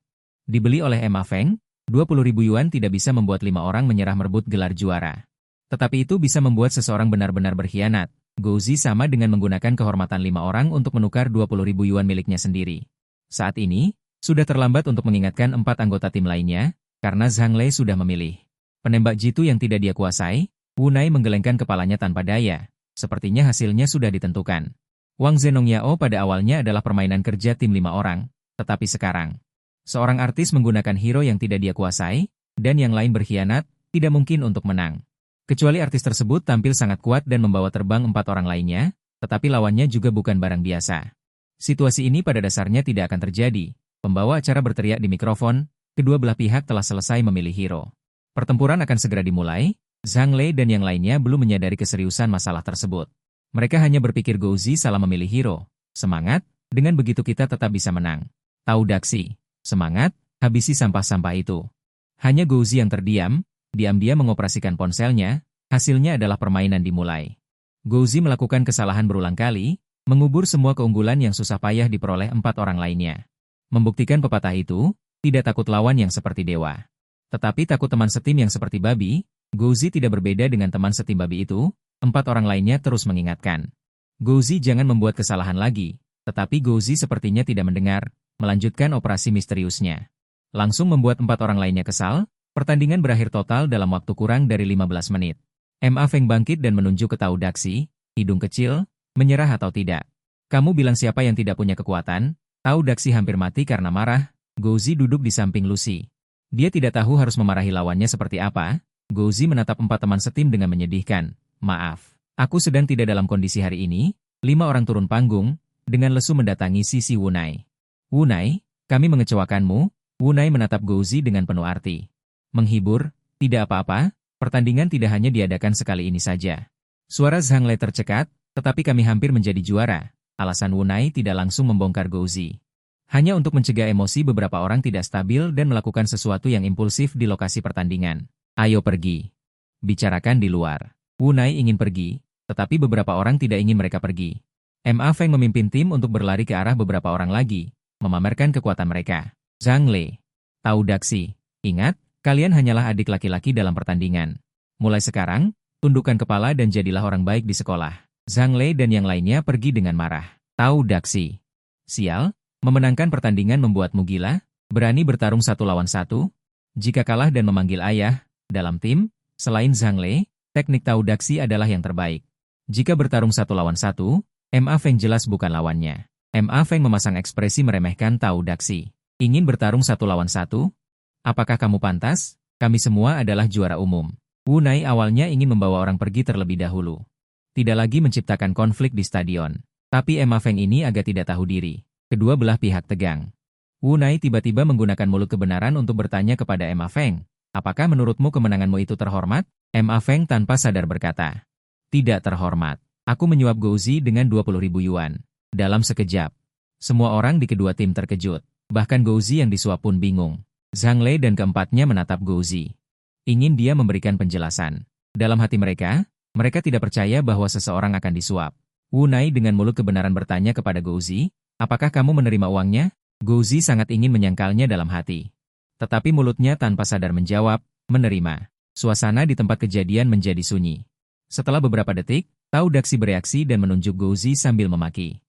Dibeli oleh Ma Feng, 20.000 yuan tidak bisa membuat 5 orang menyerah merebut gelar juara. Tetapi itu bisa membuat seseorang benar-benar berkhianat. Gouzi sama dengan menggunakan kehormatan 5 orang untuk menukar 20.000 yuan miliknya sendiri. Saat ini, sudah terlambat untuk mengingatkan 4 anggota tim lainnya, karena Zhang Lei sudah memilih penembak jitu yang tidak dia kuasai. Wu Nai menggelengkan kepalanya tanpa daya. Sepertinya hasilnya sudah ditentukan. Wang Zhenong Yao pada awalnya adalah permainan kerja tim 5 orang, tetapi sekarang, seorang artis menggunakan hero yang tidak dia kuasai, dan yang lain berkhianat, tidak mungkin untuk menang. Kecuali artis tersebut tampil sangat kuat dan membawa terbang 4 orang lainnya, tetapi lawannya juga bukan barang biasa. Situasi ini pada dasarnya tidak akan terjadi. Pembawa acara berteriak di mikrofon, kedua belah pihak telah selesai memilih hero. Pertempuran akan segera dimulai. Zhang Lei dan yang lainnya belum menyadari keseriusan masalah tersebut. Mereka hanya berpikir Gouzi salah memilih hero. Semangat, dengan begitu kita tetap bisa menang. Tahu Daxi. Semangat, habisi sampah-sampah itu. Hanya Gouzi yang terdiam, diam-diam mengoperasikan ponselnya, hasilnya adalah permainan dimulai. Gouzi melakukan kesalahan berulang kali, mengubur semua keunggulan yang susah payah diperoleh 4 orang lainnya. Membuktikan pepatah itu, tidak takut lawan yang seperti dewa, tetapi takut teman setim yang seperti babi. Gouzi tidak berbeda dengan teman setim babi itu, 4 orang lainnya terus mengingatkan. Gouzi jangan membuat kesalahan lagi, tetapi Gouzi sepertinya tidak mendengar, melanjutkan operasi misteriusnya. Langsung membuat 4 orang lainnya kesal, pertandingan berakhir total dalam waktu kurang dari 15 menit. Ma Feng bangkit dan menunjuk ke Tao Daxi, hidung kecil, menyerah atau tidak. Kamu bilang siapa yang tidak punya kekuatan? Tao Daxi hampir mati karena marah. Gouzi duduk di samping Lucy. Dia tidak tahu harus memarahi lawannya seperti apa. Gouzi menatap 4 teman setim dengan menyedihkan. Maaf, aku sedang tidak dalam kondisi hari ini. 5 orang turun panggung, dengan lesu mendatangi sisi Wu Nai. Wu Nai, kami mengecewakanmu. Wu Nai menatap Gouzi dengan penuh arti. Menghibur, tidak apa-apa, pertandingan tidak hanya diadakan sekali ini saja. Suara Zhang Lei tercekat, tetapi kami hampir menjadi juara. Alasan Wu Nai tidak langsung membongkar Gouzi. Hanya untuk mencegah emosi beberapa orang tidak stabil dan melakukan sesuatu yang impulsif di lokasi pertandingan. Ayo pergi. Bicarakan di luar. Wu Nai ingin pergi, tetapi beberapa orang tidak ingin mereka pergi. Ma Feng memimpin tim untuk berlari ke arah beberapa orang lagi, memamerkan kekuatan mereka. Zhang Lei, Tao Daxi, ingat, kalian hanyalah adik laki-laki dalam pertandingan. Mulai sekarang, tundukkan kepala dan jadilah orang baik di sekolah. Zhang Lei dan yang lainnya pergi dengan marah. Tao Daxi, sial, memenangkan pertandingan membuatmu gila? Berani bertarung 1 lawan 1? Jika kalah dan memanggil ayah, dalam tim, selain Zhang Lei, teknik Tao Daxi adalah yang terbaik. Jika bertarung 1 lawan 1, Ma Feng jelas bukan lawannya. Ma Feng memasang ekspresi meremehkan Tao Daxi. Ingin bertarung 1 lawan 1? Apakah kamu pantas? Kami semua adalah juara umum. Wu Nai awalnya ingin membawa orang pergi terlebih dahulu. Tidak lagi menciptakan konflik di stadion. Tapi Ma Feng ini agak tidak tahu diri. Kedua belah pihak tegang. Wu Nai tiba-tiba menggunakan mulut kebenaran untuk bertanya kepada Ma Feng. Apakah menurutmu kemenanganmu itu terhormat? Ma Feng tanpa sadar berkata. Tidak terhormat. Aku menyuap Gouzi dengan 20.000 yuan. Dalam sekejap. Semua orang di kedua tim terkejut. Bahkan Gouzi yang disuap pun bingung. Zhang Lei dan keempatnya menatap Gouzi. Ingin dia memberikan penjelasan. Dalam hati mereka tidak percaya bahwa seseorang akan disuap. Wu Nai dengan mulut kebenaran bertanya kepada Gouzi, apakah kamu menerima uangnya? Gouzi sangat ingin menyangkalnya dalam hati. Tetapi mulutnya tanpa sadar menjawab, menerima. Suasana di tempat kejadian menjadi sunyi. Setelah beberapa detik, Tao Daxi bereaksi dan menunjuk Gouzi sambil memaki.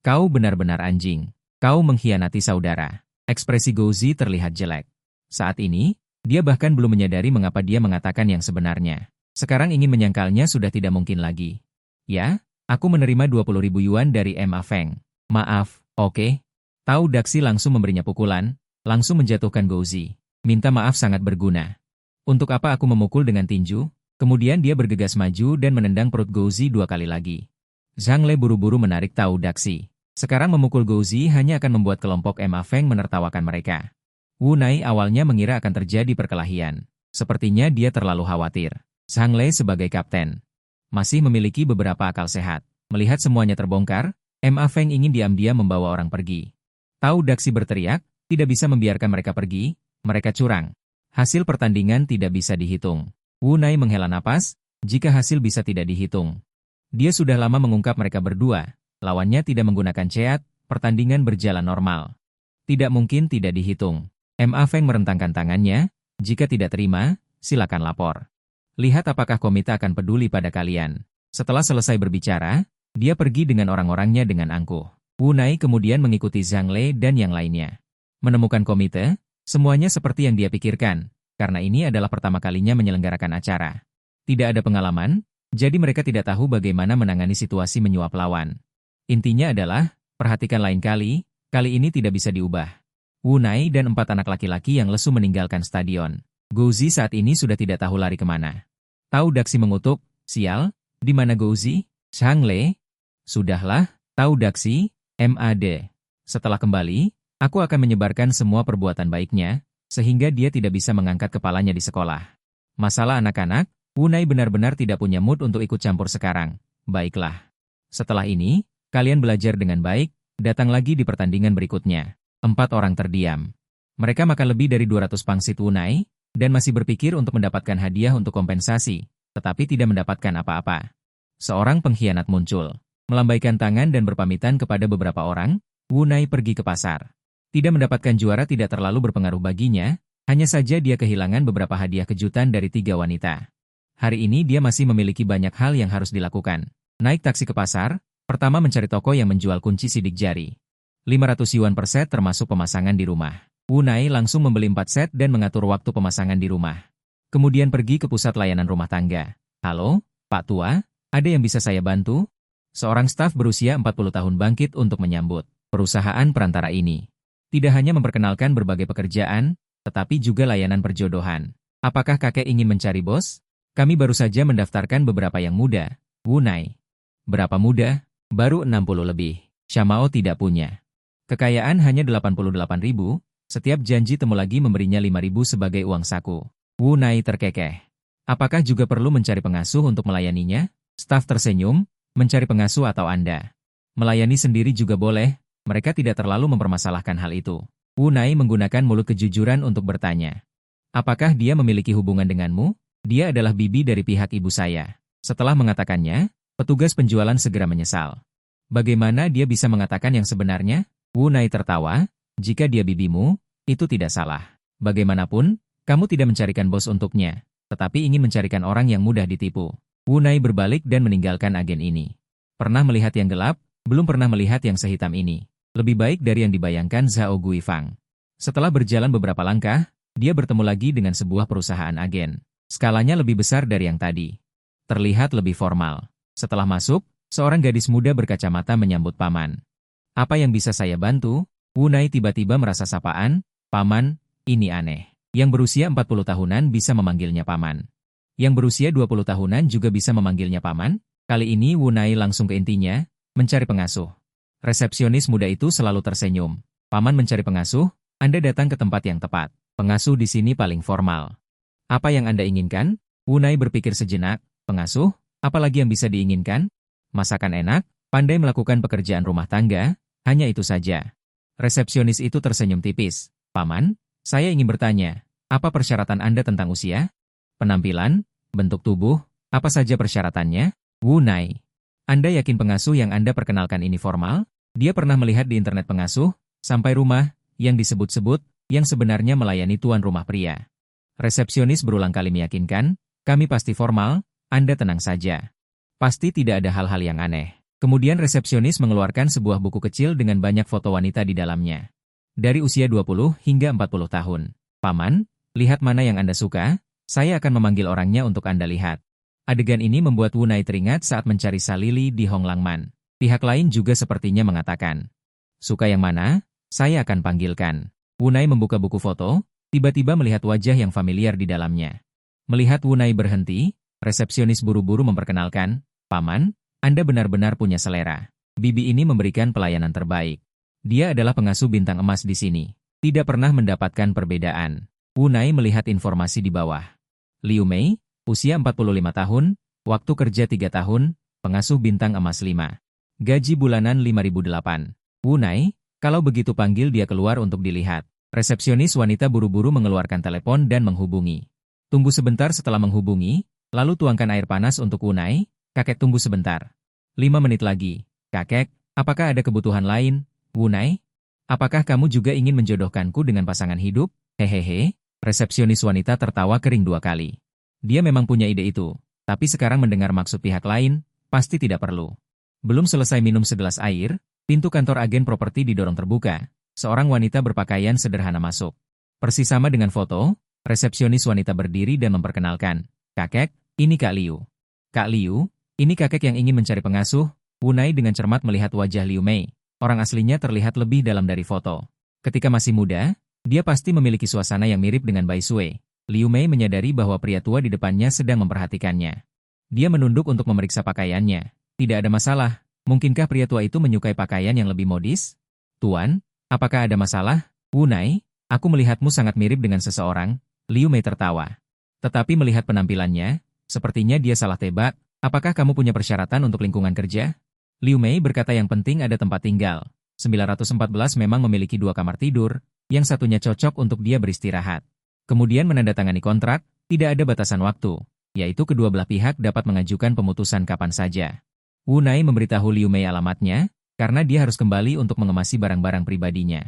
Kau benar-benar anjing. Kau mengkhianati saudara. Ekspresi Gouzi terlihat jelek. Saat ini, dia bahkan belum menyadari mengapa dia mengatakan yang sebenarnya. Sekarang ingin menyangkalnya sudah tidak mungkin lagi. Ya, aku menerima 20.000 yuan dari Ma Feng. Maaf, oke. Tao Daxi langsung memberinya pukulan, langsung menjatuhkan Gouzi. Minta maaf sangat berguna. Untuk apa aku memukul dengan tinju? Kemudian dia bergegas maju dan menendang perut Gouzi 2 kali lagi. Zhang Lei buru-buru menarik Tao Daxi. Sekarang memukul Gouzi hanya akan membuat kelompok Ma Feng menertawakan mereka. Wu Nai awalnya mengira akan terjadi perkelahian. Sepertinya dia terlalu khawatir. Zhang Lei sebagai kapten masih memiliki beberapa akal sehat. Melihat semuanya terbongkar, Ma Feng ingin diam-diam membawa orang pergi. Tahu Daxi berteriak, tidak bisa membiarkan mereka pergi, mereka curang. Hasil pertandingan tidak bisa dihitung. Wu Nai menghela napas, jika hasil bisa tidak dihitung. Dia sudah lama mengungkap mereka berdua, lawannya tidak menggunakan ceat, pertandingan berjalan normal. Tidak mungkin tidak dihitung. Ma Feng merentangkan tangannya, jika tidak terima, silakan lapor. Lihat apakah komite akan peduli pada kalian. Setelah selesai berbicara, dia pergi dengan orang-orangnya dengan angkuh. Wu Nai kemudian mengikuti Zhang Lei dan yang lainnya. Menemukan komite, semuanya seperti yang dia pikirkan, karena ini adalah pertama kalinya menyelenggarakan acara. Tidak ada pengalaman, jadi mereka tidak tahu bagaimana menangani situasi menyuap lawan. Intinya adalah, perhatikan lain kali ini tidak bisa diubah. Wu Nai dan 4 anak laki-laki yang lesu meninggalkan stadion. Gouzi saat ini sudah tidak tahu lari kemana. Tahu Daxi mengutuk, sial, di mana Gouzi? Zhang Lei? Sudahlah, tahu Daxi, MAD. Setelah kembali, aku akan menyebarkan semua perbuatan baiknya, sehingga dia tidak bisa mengangkat kepalanya di sekolah. Masalah anak-anak, Wu Nai benar-benar tidak punya mood untuk ikut campur sekarang. Baiklah. Setelah ini, kalian belajar dengan baik, datang lagi di pertandingan berikutnya. 4 orang terdiam. Mereka makan lebih dari 200 pangsit Wu Nai, dan masih berpikir untuk mendapatkan hadiah untuk kompensasi, tetapi tidak mendapatkan apa-apa. Seorang pengkhianat muncul. Melambaikan tangan dan berpamitan kepada beberapa orang, Wu Nai pergi ke pasar. Tidak mendapatkan juara tidak terlalu berpengaruh baginya, hanya saja dia kehilangan beberapa hadiah kejutan dari 3 wanita. Hari ini dia masih memiliki banyak hal yang harus dilakukan. Naik taksi ke pasar, pertama mencari toko yang menjual kunci sidik jari. 500 yuan per set termasuk pemasangan di rumah. Wu Nai langsung membeli 4 set dan mengatur waktu pemasangan di rumah. Kemudian pergi ke pusat layanan rumah tangga. Halo, Pak Tua, ada yang bisa saya bantu? Seorang staf berusia 40 tahun bangkit untuk menyambut perusahaan perantara ini. Tidak hanya memperkenalkan berbagai pekerjaan, tetapi juga layanan perjodohan. Apakah kakek ingin mencari bos? Kami baru saja mendaftarkan beberapa yang muda. Wu Nai. Berapa muda? Baru 60 lebih. Xiamao tidak punya. Kekayaan hanya 88.000, setiap janji temu lagi memberinya 5.000 sebagai uang saku. Wu Nai terkekeh. Apakah juga perlu mencari pengasuh untuk melayaninya? Staf tersenyum. Mencari pengasuh atau Anda melayani sendiri juga boleh, mereka tidak terlalu mempermasalahkan hal itu. Wu Nai menggunakan mulut kejujuran untuk bertanya. Apakah dia memiliki hubungan denganmu? Dia adalah bibi dari pihak ibu saya. Setelah mengatakannya, petugas penjualan segera menyesal. Bagaimana dia bisa mengatakan yang sebenarnya? Wu Nai tertawa, jika dia bibimu, itu tidak salah. Bagaimanapun, kamu tidak mencarikan bos untuknya, tetapi ingin mencarikan orang yang mudah ditipu. Wu Nai berbalik dan meninggalkan agen ini. Pernah melihat yang gelap, belum pernah melihat yang sehitam ini. Lebih baik dari yang dibayangkan Zhao Guifang. Setelah berjalan beberapa langkah, dia bertemu lagi dengan sebuah perusahaan agen. Skalanya lebih besar dari yang tadi. Terlihat lebih formal. Setelah masuk, seorang gadis muda berkacamata menyambut paman. Apa yang bisa saya bantu? Wu Nai tiba-tiba merasa sapaan, paman, ini aneh. Yang berusia 40 tahunan bisa memanggilnya paman. Yang berusia 20 tahunan juga bisa memanggilnya paman? Kali ini Wu Nai langsung ke intinya, mencari pengasuh. Resepsionis muda itu selalu tersenyum. Paman mencari pengasuh, Anda datang ke tempat yang tepat. Pengasuh di sini paling formal. Apa yang Anda inginkan? Wu Nai berpikir sejenak, pengasuh, apalagi yang bisa diinginkan? Masakan enak, pandai melakukan pekerjaan rumah tangga, hanya itu saja. Resepsionis itu tersenyum tipis. Paman, saya ingin bertanya, apa persyaratan Anda tentang usia? Penampilan, bentuk tubuh, apa saja persyaratannya? Wu Nai. Anda yakin pengasuh yang Anda perkenalkan ini formal? Dia pernah melihat di internet pengasuh, sampai rumah, yang disebut-sebut, yang sebenarnya melayani tuan rumah pria. Resepsionis berulang kali meyakinkan, kami pasti formal, Anda tenang saja. Pasti tidak ada hal-hal yang aneh. Kemudian resepsionis mengeluarkan sebuah buku kecil dengan banyak foto wanita di dalamnya. Dari usia 20 hingga 40 tahun. Paman, lihat mana yang Anda suka, saya akan memanggil orangnya untuk Anda lihat. Adegan ini membuat Wu Nai teringat saat mencari Salili di Honglangman. Pihak lain juga sepertinya mengatakan, suka yang mana? Saya akan panggilkan. Wu Nai membuka buku foto, tiba-tiba melihat wajah yang familiar di dalamnya. Melihat Wu Nai berhenti, resepsionis buru-buru memperkenalkan, Paman, Anda benar-benar punya selera. Bibi ini memberikan pelayanan terbaik. Dia adalah pengasuh bintang emas di sini. Tidak pernah mendapatkan perbedaan. Wu Nai melihat informasi di bawah. Liu Mei, usia 45 tahun, waktu kerja 3 tahun, pengasuh bintang emas 5. Gaji bulanan 5.008. Wu Nai, kalau begitu panggil dia keluar untuk dilihat. Resepsionis wanita buru-buru mengeluarkan telepon dan menghubungi. Tunggu sebentar setelah menghubungi, lalu tuangkan air panas untuk Wu Nai. Kakek tunggu sebentar. 5 menit lagi. Kakek, apakah ada kebutuhan lain? Wu Nai, apakah kamu juga ingin menjodohkanku dengan pasangan hidup? Hehehe, resepsionis wanita tertawa kering 2 kali. Dia memang punya ide itu, tapi sekarang mendengar maksud pihak lain, pasti tidak perlu. Belum selesai minum segelas air, pintu kantor agen properti didorong terbuka. Seorang wanita berpakaian sederhana masuk. Persis sama dengan foto, resepsionis wanita berdiri dan memperkenalkan. Kakek, ini Kak Liu. Kak Liu, ini kakek yang ingin mencari pengasuh. Wu Nai dengan cermat melihat wajah Liu Mei. Orang aslinya terlihat lebih dalam dari foto. Ketika masih muda, dia pasti memiliki suasana yang mirip dengan Bai Sui. Liu Mei menyadari bahwa pria tua di depannya sedang memperhatikannya. Dia menunduk untuk memeriksa pakaiannya. Tidak ada masalah. Mungkinkah pria tua itu menyukai pakaian yang lebih modis? Tuan, apakah ada masalah? Wu Nai, aku melihatmu sangat mirip dengan seseorang. Liu Mei tertawa. Tetapi melihat penampilannya, sepertinya dia salah tebak. Apakah kamu punya persyaratan untuk lingkungan kerja? Liu Mei berkata yang penting ada tempat tinggal. 914 memang memiliki 2 kamar tidur, yang satunya cocok untuk dia beristirahat. Kemudian menandatangani kontrak, tidak ada batasan waktu, yaitu kedua belah pihak dapat mengajukan pemutusan kapan saja. Wu Nai memberitahu Liu Mei alamatnya, karena dia harus kembali untuk mengemasi barang-barang pribadinya.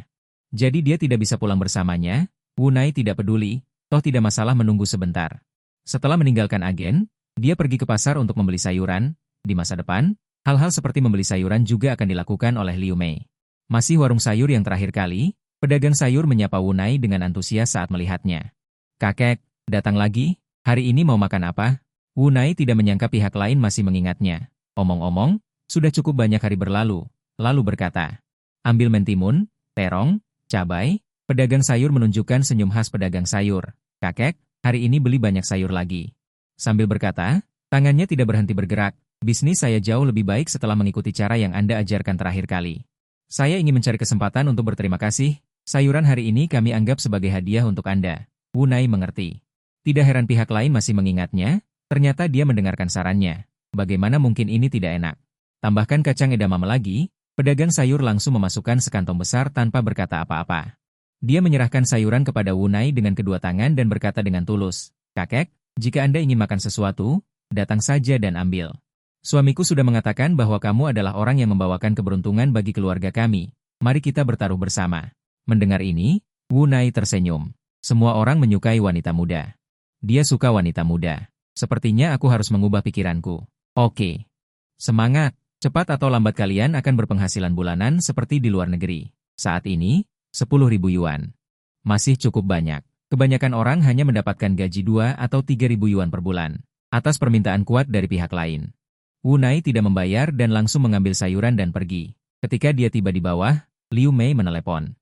Jadi dia tidak bisa pulang bersamanya. Wu Nai tidak peduli, toh tidak masalah menunggu sebentar. Setelah meninggalkan agen, dia pergi ke pasar untuk membeli sayuran. Di masa depan, hal-hal seperti membeli sayuran juga akan dilakukan oleh Liu Mei. Masih warung sayur yang terakhir kali, pedagang sayur menyapa Wu Nai dengan antusias saat melihatnya. Kakek, datang lagi? Hari ini mau makan apa? Wu Nai tidak menyangka pihak lain masih mengingatnya. Omong-omong, sudah cukup banyak hari berlalu, lalu berkata. Ambil mentimun, terong, cabai. Pedagang sayur menunjukkan senyum khas pedagang sayur. Kakek, hari ini beli banyak sayur lagi. Sambil berkata, tangannya tidak berhenti bergerak. Bisnis saya jauh lebih baik setelah mengikuti cara yang Anda ajarkan terakhir kali. Saya ingin mencari kesempatan untuk berterima kasih. Sayuran hari ini kami anggap sebagai hadiah untuk Anda. Wu Nai mengerti. Tidak heran pihak lain masih mengingatnya, ternyata dia mendengarkan sarannya. Bagaimana mungkin ini tidak enak? Tambahkan kacang edamame lagi, pedagang sayur langsung memasukkan sekantong besar tanpa berkata apa-apa. Dia menyerahkan sayuran kepada Wu Nai dengan kedua tangan dan berkata dengan tulus, Kakek, jika Anda ingin makan sesuatu, datang saja dan ambil. Suamiku sudah mengatakan bahwa kamu adalah orang yang membawakan keberuntungan bagi keluarga kami. Mari kita bertaruh bersama. Mendengar ini, Wu Nai tersenyum. Semua orang menyukai wanita muda. Dia suka wanita muda. Sepertinya aku harus mengubah pikiranku. Oke. Semangat. Cepat atau lambat kalian akan berpenghasilan bulanan seperti di luar negeri. Saat ini, 10.000 yuan. Masih cukup banyak. Kebanyakan orang hanya mendapatkan gaji 2 atau 3.000 yuan per bulan. Atas permintaan kuat dari pihak lain. Wu Nai tidak membayar dan langsung mengambil sayuran dan pergi. Ketika dia tiba di bawah, Liu Mei menelepon.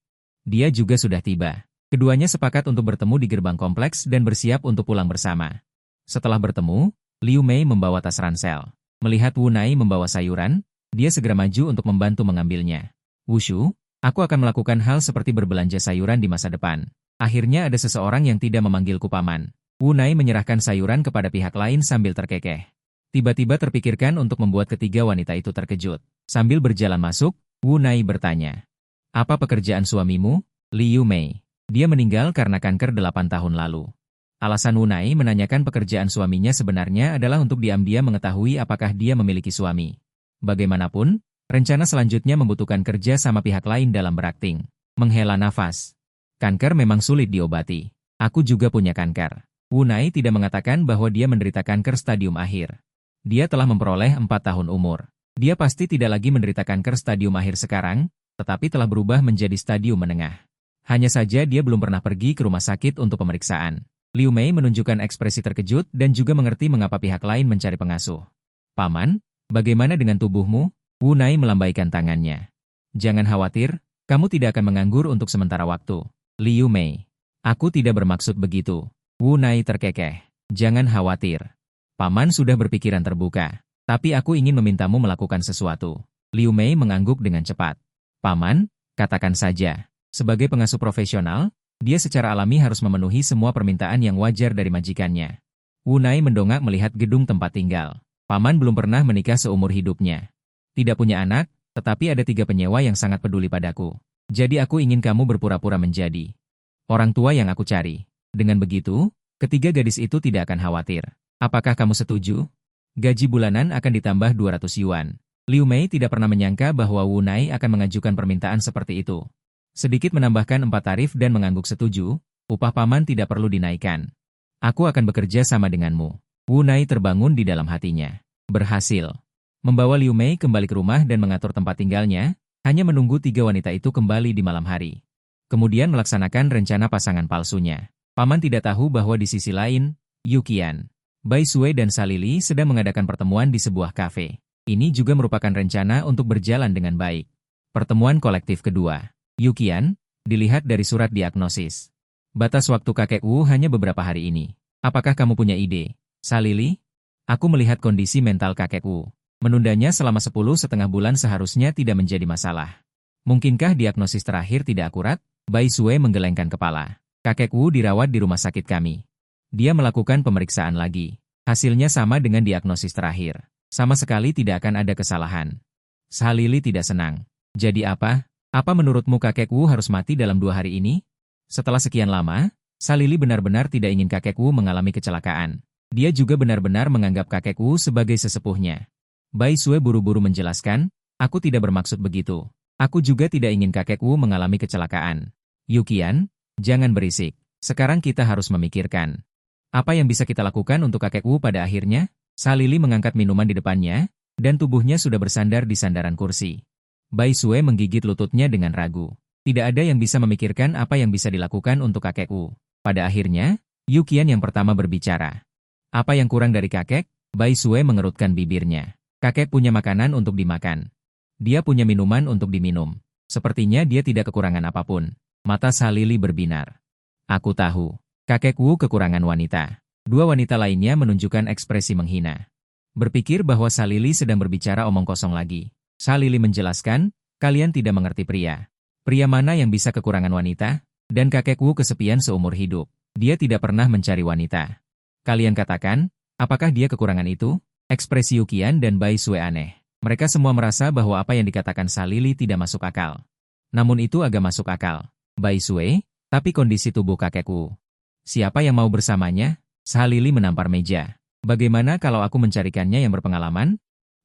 Dia juga sudah tiba. Keduanya sepakat untuk bertemu di gerbang kompleks dan bersiap untuk pulang bersama. Setelah bertemu, Liu Mei membawa tas ransel. Melihat Wu Nai membawa sayuran, dia segera maju untuk membantu mengambilnya. Wushu, aku akan melakukan hal seperti berbelanja sayuran di masa depan. Akhirnya ada seseorang yang tidak memanggilku paman. Wu Nai menyerahkan sayuran kepada pihak lain sambil terkekeh. Tiba-tiba terpikirkan untuk membuat ketiga wanita itu terkejut. Sambil berjalan masuk, Wu Nai bertanya. Apa pekerjaan suamimu? Liu Mei. Dia meninggal karena kanker 8 tahun lalu. Alasan Wu Nai menanyakan pekerjaan suaminya sebenarnya adalah untuk diam-diam mengetahui apakah dia memiliki suami. Bagaimanapun, rencana selanjutnya membutuhkan kerja sama pihak lain dalam berakting. Menghela nafas. Kanker memang sulit diobati. Aku juga punya kanker. Wu Nai tidak mengatakan bahwa dia menderita kanker stadium akhir. Dia telah memperoleh 4 tahun umur. Dia pasti tidak lagi menderita kanker stadium akhir sekarang, tetapi telah berubah menjadi stadium menengah. Hanya saja dia belum pernah pergi ke rumah sakit untuk pemeriksaan. Liu Mei menunjukkan ekspresi terkejut dan juga mengerti mengapa pihak lain mencari pengasuh. Paman, bagaimana dengan tubuhmu? Wu Nai melambaikan tangannya. Jangan khawatir, kamu tidak akan menganggur untuk sementara waktu. Liu Mei. Aku tidak bermaksud begitu. Wu Nai terkekeh. Jangan khawatir. Paman sudah berpikiran terbuka. Tapi aku ingin memintamu melakukan sesuatu. Liu Mei mengangguk dengan cepat. Paman, katakan saja. Sebagai pengasuh profesional, dia secara alami harus memenuhi semua permintaan yang wajar dari majikannya. Wu Nai mendongak melihat gedung tempat tinggal. Paman belum pernah menikah seumur hidupnya. Tidak punya anak, tetapi ada 3 penyewa yang sangat peduli padaku. Jadi aku ingin kamu berpura-pura menjadi orang tua yang aku cari. Dengan begitu, ketiga gadis itu tidak akan khawatir. Apakah kamu setuju? Gaji bulanan akan ditambah 200 yuan. Liu Mei tidak pernah menyangka bahwa Wu Nai akan mengajukan permintaan seperti itu. Sedikit menambahkan 4 tarif dan mengangguk setuju, upah paman tidak perlu dinaikkan. Aku akan bekerja sama denganmu. Wu Nai terbangun di dalam hatinya. Berhasil. Membawa Liu Mei kembali ke rumah dan mengatur tempat tinggalnya, hanya menunggu 3 wanita itu kembali di malam hari. Kemudian melaksanakan rencana pasangan palsunya. Paman tidak tahu bahwa di sisi lain, Yu Qian, Bai Sui dan Salili sedang mengadakan pertemuan di sebuah kafe. Ini juga merupakan rencana untuk berjalan dengan baik. Pertemuan kolektif kedua. Yu Qian, dilihat dari surat diagnosis. Batas waktu kakek Wu hanya beberapa hari ini. Apakah kamu punya ide? Salili? Aku melihat kondisi mental kakek Wu. Menundanya selama 10,5 bulan seharusnya tidak menjadi masalah. Mungkinkah diagnosis terakhir tidak akurat? Bai Sui menggelengkan kepala. Kakek Wu dirawat di rumah sakit kami. Dia melakukan pemeriksaan lagi. Hasilnya sama dengan diagnosis terakhir. Sama sekali tidak akan ada kesalahan. Salili tidak senang. Jadi apa? Apa menurutmu kakek Wu harus mati dalam 2 hari ini? Setelah sekian lama, Salili benar-benar tidak ingin kakek Wu mengalami kecelakaan. Dia juga benar-benar menganggap kakek Wu sebagai sesepuhnya. Bai Sui buru-buru menjelaskan, aku tidak bermaksud begitu. Aku juga tidak ingin kakek Wu mengalami kecelakaan. Yu Qian, jangan berisik. Sekarang kita harus memikirkan. Apa yang bisa kita lakukan untuk kakek Wu pada akhirnya? Salili mengangkat minuman di depannya, dan tubuhnya sudah bersandar di sandaran kursi. Bai Sui menggigit lututnya dengan ragu. Tidak ada yang bisa memikirkan apa yang bisa dilakukan untuk kakek Wu. Pada akhirnya, Yu Qian yang pertama berbicara. Apa yang kurang dari kakek? Bai Sui mengerutkan bibirnya. Kakek punya makanan untuk dimakan. Dia punya minuman untuk diminum. Sepertinya dia tidak kekurangan apapun. Mata Salili berbinar. Aku tahu. Kakek Wu kekurangan wanita. 2 wanita lainnya menunjukkan ekspresi menghina. Berpikir bahwa Salili sedang berbicara omong kosong lagi. Salili menjelaskan, kalian tidak mengerti pria. Pria mana yang bisa kekurangan wanita? Dan kakek Wu kesepian seumur hidup. Dia tidak pernah mencari wanita. Kalian katakan, apakah dia kekurangan itu? Ekspresi Yu Qian dan Bai Sui aneh. Mereka semua merasa bahwa apa yang dikatakan Salili tidak masuk akal. Namun itu agak masuk akal. Bai Sui, tapi kondisi tubuh kakek Wu. Siapa yang mau bersamanya? Salili menampar meja. Bagaimana kalau aku mencarikannya yang berpengalaman?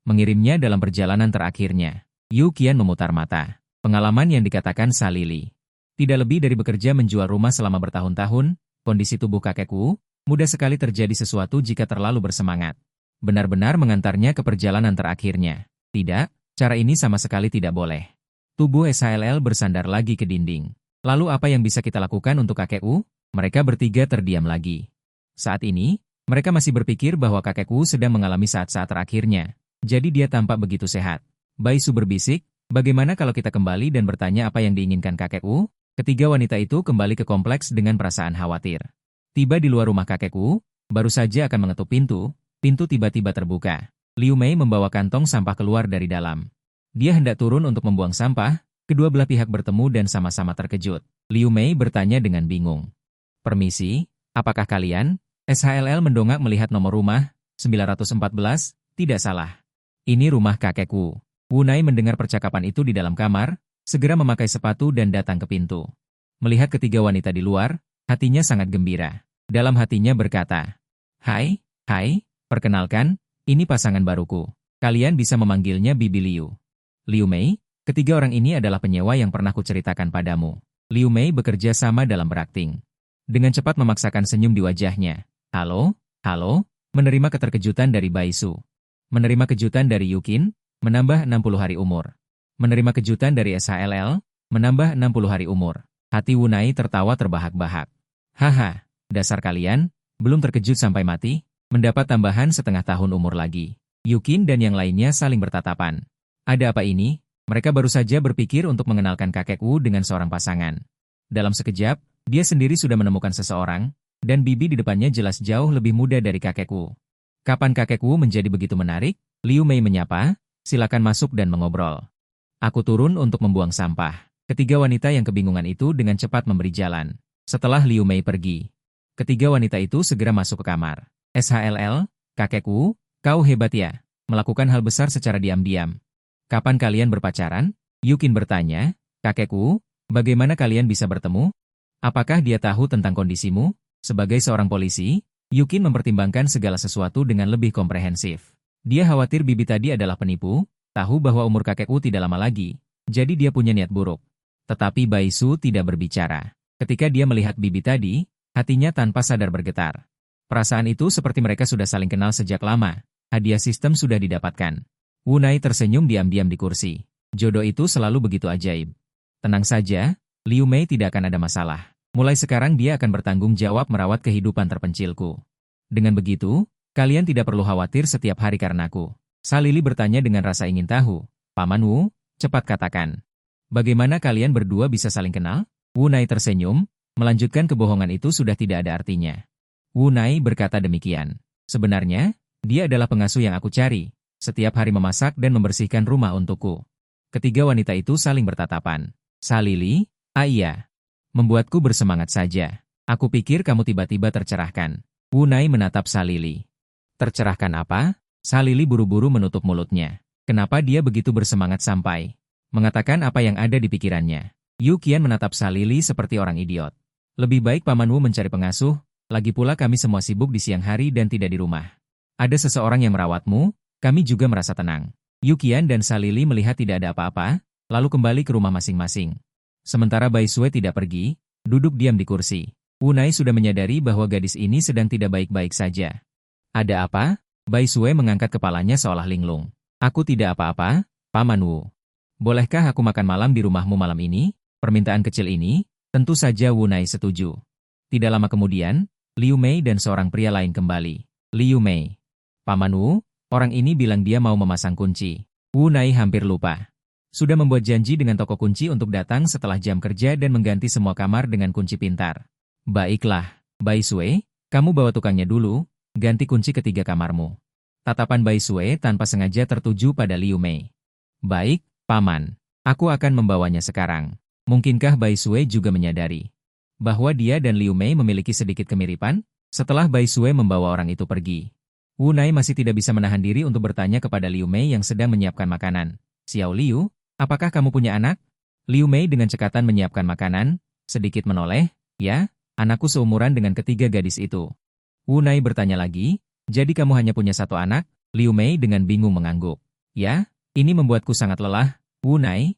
Mengirimnya dalam perjalanan terakhirnya. Yu Qian memutar mata. Pengalaman yang dikatakan Salili. Tidak lebih dari bekerja menjual rumah selama bertahun-tahun, kondisi tubuh kakek Wu, mudah sekali terjadi sesuatu jika terlalu bersemangat. Benar-benar mengantarnya ke perjalanan terakhirnya. Tidak, cara ini sama sekali tidak boleh. Tubuh SHLL bersandar lagi ke dinding. Lalu apa yang bisa kita lakukan untuk kakek Wu? Mereka bertiga terdiam lagi. Saat ini, mereka masih berpikir bahwa kakek Wu sedang mengalami saat-saat terakhirnya. Jadi dia tampak begitu sehat. Bai Su berbisik, bagaimana kalau kita kembali dan bertanya apa yang diinginkan kakek Wu? Ketiga wanita itu kembali ke kompleks dengan perasaan khawatir. Tiba di luar rumah kakek Wu, baru saja akan mengetuk pintu, pintu tiba-tiba terbuka. Liu Mei membawa kantong sampah keluar dari dalam. Dia hendak turun untuk membuang sampah, kedua belah pihak bertemu dan sama-sama terkejut. Liu Mei bertanya dengan bingung. Permisi, apakah kalian? SHLL mendongak melihat nomor rumah, 914, tidak salah. Ini rumah kakek Wu. Wu Nai mendengar percakapan itu di dalam kamar, segera memakai sepatu dan datang ke pintu. Melihat ketiga wanita di luar, hatinya sangat gembira. Dalam hatinya berkata, Hai, perkenalkan, ini pasangan baruku. Kalian bisa memanggilnya Bibi Liu. Liu Mei, ketiga orang ini adalah penyewa yang pernah kuceritakan padamu. Liu Mei bekerja sama dalam berakting. Dengan cepat memaksakan senyum di wajahnya. Halo, menerima keterkejutan dari Bai Su. Menerima kejutan dari Yu Qian, menambah 60 hari umur. Menerima kejutan dari SHLL, menambah 60 hari umur. Hati Wu Nai tertawa terbahak-bahak. Haha, dasar kalian, belum terkejut sampai mati, mendapat tambahan setengah tahun umur lagi. Yu Qian dan yang lainnya saling bertatapan. Ada apa ini? Mereka baru saja berpikir untuk mengenalkan kakek Wu dengan seorang pasangan. Dalam sekejap, dia sendiri sudah menemukan seseorang, dan bibi di depannya jelas jauh lebih muda dari kakek Wu. Kapan kakek Wu menjadi begitu menarik? Liu Mei menyapa, silakan masuk dan mengobrol. Aku turun untuk membuang sampah. Ketiga wanita yang kebingungan itu dengan cepat memberi jalan. Setelah Liu Mei pergi, ketiga wanita itu segera masuk ke kamar. SHLL, kakekku, kau hebat ya. Melakukan hal besar secara diam-diam. Kapan kalian berpacaran? Yukin bertanya. Kakekku, bagaimana kalian bisa bertemu? Apakah dia tahu tentang kondisimu? Sebagai seorang polisi, Yukin mempertimbangkan segala sesuatu dengan lebih komprehensif. Dia khawatir bibi tadi adalah penipu, tahu bahwa umur kakekku tidak lama lagi, jadi dia punya niat buruk. Tetapi Baisu tidak berbicara. Ketika dia melihat bibi tadi, hatinya tanpa sadar bergetar. Perasaan itu seperti mereka sudah saling kenal sejak lama. Hadiah sistem sudah didapatkan. Wunai tersenyum diam-diam di kursi. Jodoh itu selalu begitu ajaib. Tenang saja, Liu Mei tidak akan ada masalah. Mulai sekarang dia akan bertanggung jawab merawat kehidupan terpencilku. Dengan begitu, kalian tidak perlu khawatir setiap hari karenaku. Salili bertanya dengan rasa ingin tahu. Paman Wu, cepat katakan. Bagaimana kalian berdua bisa saling kenal? Wunai tersenyum, melanjutkan kebohongan itu sudah tidak ada artinya. Wunai berkata demikian. Sebenarnya, dia adalah pengasuh yang aku cari. Setiap hari memasak dan membersihkan rumah untukku. Ketiga wanita itu saling bertatapan. Salili, iya. Membuatku bersemangat saja. Aku pikir kamu tiba-tiba tercerahkan. Wunai menatap Salili. Tercerahkan apa? Salili buru-buru menutup mulutnya. Kenapa dia begitu bersemangat sampai mengatakan apa yang ada di pikirannya? Yu Qian menatap Salili seperti orang idiot. Lebih baik Paman Wu mencari pengasuh, lagi pula kami semua sibuk di siang hari dan tidak di rumah. Ada seseorang yang merawatmu, kami juga merasa tenang. Yu Qian dan Salili melihat tidak ada apa-apa, lalu kembali ke rumah masing-masing. Sementara Bai Sue tidak pergi, duduk diam di kursi. Wunai sudah menyadari bahwa gadis ini sedang tidak baik-baik saja. Ada apa? Bai Sue mengangkat kepalanya seolah linglung. Aku tidak apa-apa, Paman Wu. Bolehkah aku makan malam di rumahmu malam ini? Permintaan kecil ini, tentu saja Wunai setuju. Tidak lama kemudian, Liu Mei dan seorang pria lain kembali. Liu Mei. Paman Wu, orang ini bilang dia mau memasang kunci. Wunai hampir lupa. Sudah membuat janji dengan toko kunci untuk datang setelah jam kerja dan mengganti semua kamar dengan kunci pintar. Baiklah, Bai Sue, kamu bawa tukangnya dulu, ganti kunci ketiga kamarmu. Tatapan Bai Sue tanpa sengaja tertuju pada Liu Mei. Baik, Paman. Aku akan membawanya sekarang. Mungkinkah Bai Sue juga menyadari bahwa dia dan Liu Mei memiliki sedikit kemiripan? Setelah Bai Sue membawa orang itu pergi, Wunai masih tidak bisa menahan diri untuk bertanya kepada Liu Mei yang sedang menyiapkan makanan. Xiao Liu, apakah kamu punya anak? Liu Mei dengan cekatan menyiapkan makanan, sedikit menoleh, ya, anakku seumuran dengan ketiga gadis itu. Wunai bertanya lagi, jadi kamu hanya punya satu anak? Liu Mei dengan bingung mengangguk. Ya, ini membuatku sangat lelah, Wunai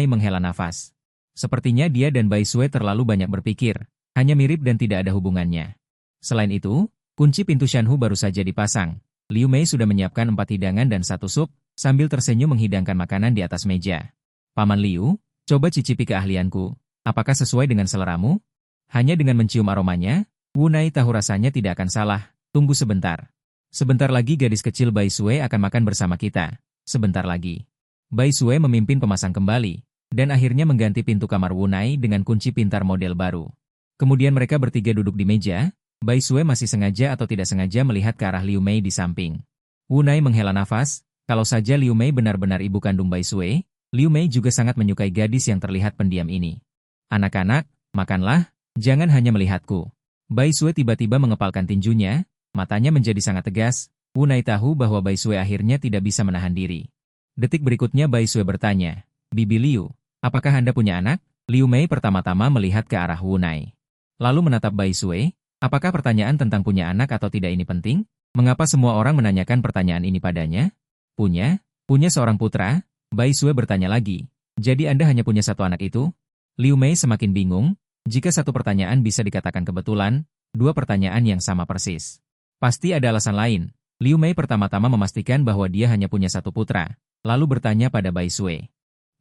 menghela nafas. Sepertinya dia dan Bai Sue terlalu banyak berpikir, hanya mirip dan tidak ada hubungannya. Selain itu, kunci pintu Shanhu baru saja dipasang. Liu Mei sudah menyiapkan 4 hidangan dan 1 sup, sambil tersenyum menghidangkan makanan di atas meja. Paman Liu, coba cicipi keahlianku. Apakah sesuai dengan seleramu? Hanya dengan mencium aromanya, Wunai tahu rasanya tidak akan salah. Tunggu sebentar. Sebentar lagi gadis kecil Bai Sue akan makan bersama kita. Sebentar lagi. Bai Sue memimpin pemasang kembali, dan akhirnya mengganti pintu kamar Wunai dengan kunci pintar model baru. Kemudian mereka bertiga duduk di meja. Bai Sue masih sengaja atau tidak sengaja melihat ke arah Liu Mei di samping. Wunai menghela nafas, kalau saja Liu Mei benar-benar ibu kandung Bai Sue, Liu Mei juga sangat menyukai gadis yang terlihat pendiam ini. Anak-anak, makanlah, jangan hanya melihatku. Bai Sue tiba-tiba mengepalkan tinjunya, matanya menjadi sangat tegas. Wunai tahu bahwa Bai Sue akhirnya tidak bisa menahan diri. Detik berikutnya Bai Sue bertanya, Bibi Liu, apakah Anda punya anak? Liu Mei pertama-tama melihat ke arah Wunai. Lalu menatap Bai Sue. Apakah pertanyaan tentang punya anak atau tidak ini penting? Mengapa semua orang menanyakan pertanyaan ini padanya? Punya seorang putra? Bai Sue bertanya lagi. Jadi Anda hanya punya satu anak itu? Liu Mei semakin bingung. Jika satu pertanyaan bisa dikatakan kebetulan, 2 pertanyaan yang sama persis. Pasti ada alasan lain. Liu Mei pertama-tama memastikan bahwa dia hanya punya satu putra, lalu bertanya pada Bai Sue.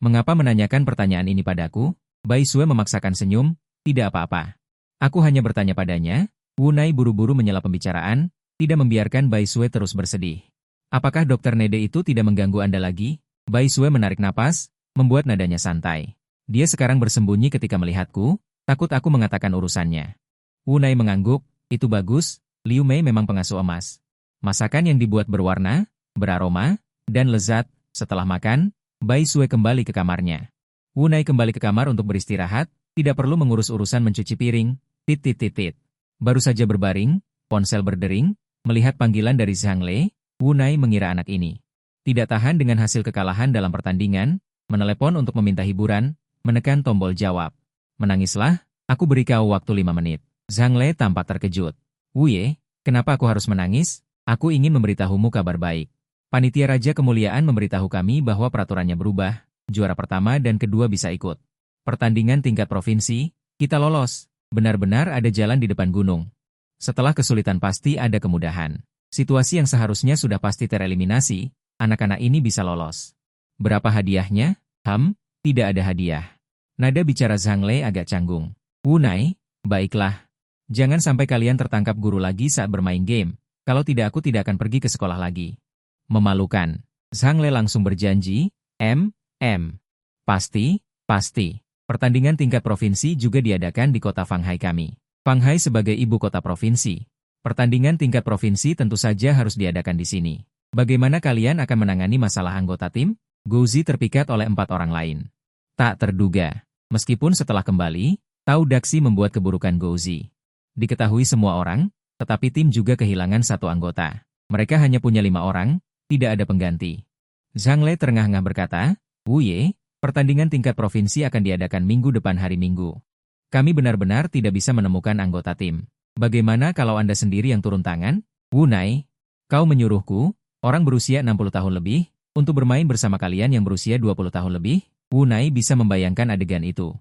Mengapa menanyakan pertanyaan ini padaku? Bai Sue memaksakan senyum. Tidak apa-apa. Aku hanya bertanya padanya. Wunai buru-buru menyela pembicaraan, tidak membiarkan Bai Sue terus bersedih. Apakah Dokter Nede itu tidak mengganggu Anda lagi? Bai Sue menarik napas, membuat nadanya santai. Dia sekarang bersembunyi ketika melihatku, takut aku mengatakan urusannya. Wunai mengangguk, itu bagus, Liu Mei memang pengasuh emas. Masakan yang dibuat berwarna, beraroma, dan lezat. Setelah makan, Bai Sue kembali ke kamarnya. Wunai kembali ke kamar untuk beristirahat, tidak perlu mengurus urusan mencuci piring. Baru saja berbaring, ponsel berdering, Melihat panggilan dari Zhang Lei, Wu Nai mengira anak ini tidak tahan dengan hasil kekalahan dalam pertandingan, menelepon untuk meminta hiburan, menekan tombol jawab. Menangislah, aku beri kau waktu 5 menit. Zhang Lei tampak terkejut. Wu Ye, kenapa aku harus menangis? Aku ingin memberitahumu kabar baik. Panitia Raja Kemuliaan memberitahu kami bahwa peraturannya berubah, juara pertama dan kedua bisa ikut. Pertandingan tingkat provinsi, kita lolos. Benar-benar ada jalan di depan gunung. Setelah kesulitan pasti ada kemudahan. Situasi yang seharusnya sudah pasti tereliminasi, anak-anak ini bisa lolos. Berapa hadiahnya? Tidak ada hadiah. Nada bicara Zhang Lei agak canggung. Wu Nai, baiklah. Jangan sampai kalian tertangkap guru lagi saat bermain game. Kalau tidak aku tidak akan pergi ke sekolah lagi. Memalukan. Zhang Lei langsung berjanji, Pasti. Pertandingan tingkat provinsi juga diadakan di kota Fanghai kami. Fanghai sebagai ibu kota provinsi. Pertandingan tingkat provinsi tentu saja harus diadakan di sini. Bagaimana kalian akan menangani masalah anggota tim? Gouzi terpikat oleh 4 orang lain. Tak terduga. Meskipun setelah kembali, tahu Daxi membuat keburukan Gouzi. Diketahui semua orang, tetapi tim juga kehilangan 1 anggota. Mereka hanya punya 5 orang, tidak ada pengganti. Zhang Lei terengah-engah berkata, Wu Ye, pertandingan tingkat provinsi akan diadakan minggu depan hari Minggu. Kami benar-benar tidak bisa menemukan anggota tim. Bagaimana kalau Anda sendiri yang turun tangan? Wu Nai, kau menyuruhku, orang berusia 60 tahun lebih, untuk bermain bersama kalian yang berusia 20 tahun lebih? Wu Nai bisa membayangkan adegan itu.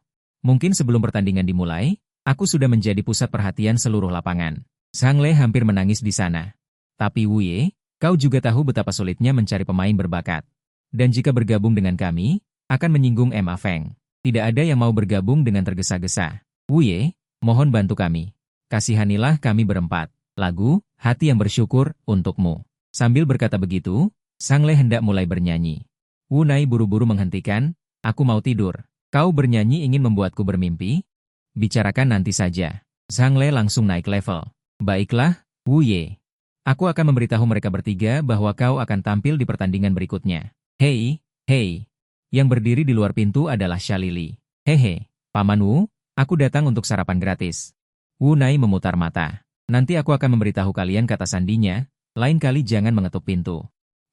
Mungkin sebelum pertandingan dimulai, aku sudah menjadi pusat perhatian seluruh lapangan. Zhang Lei hampir menangis di sana. Tapi Wu Ye, kau juga tahu betapa sulitnya mencari pemain berbakat. Dan jika bergabung dengan kami, akan menyinggung Ma Feng. Tidak ada yang mau bergabung dengan tergesa-gesa. Wu Ye, mohon bantu kami. Kasihanilah kami berempat. Lagu, Hati yang Bersyukur, untukmu. Sambil berkata begitu, Zhang Lei hendak mulai bernyanyi. Wu Nai buru-buru menghentikan, aku mau tidur. Kau bernyanyi ingin membuatku bermimpi? Bicarakan nanti saja. Zhang Lei langsung naik level. Baiklah, Wu Ye. Aku akan memberitahu mereka bertiga bahwa kau akan tampil di pertandingan berikutnya. Hei. Yang berdiri di luar pintu adalah Shalili. Hehe, Paman Wu, aku datang untuk sarapan gratis. Wu Nai memutar mata. Nanti aku akan memberitahu kalian kata sandinya, lain kali jangan mengetuk pintu.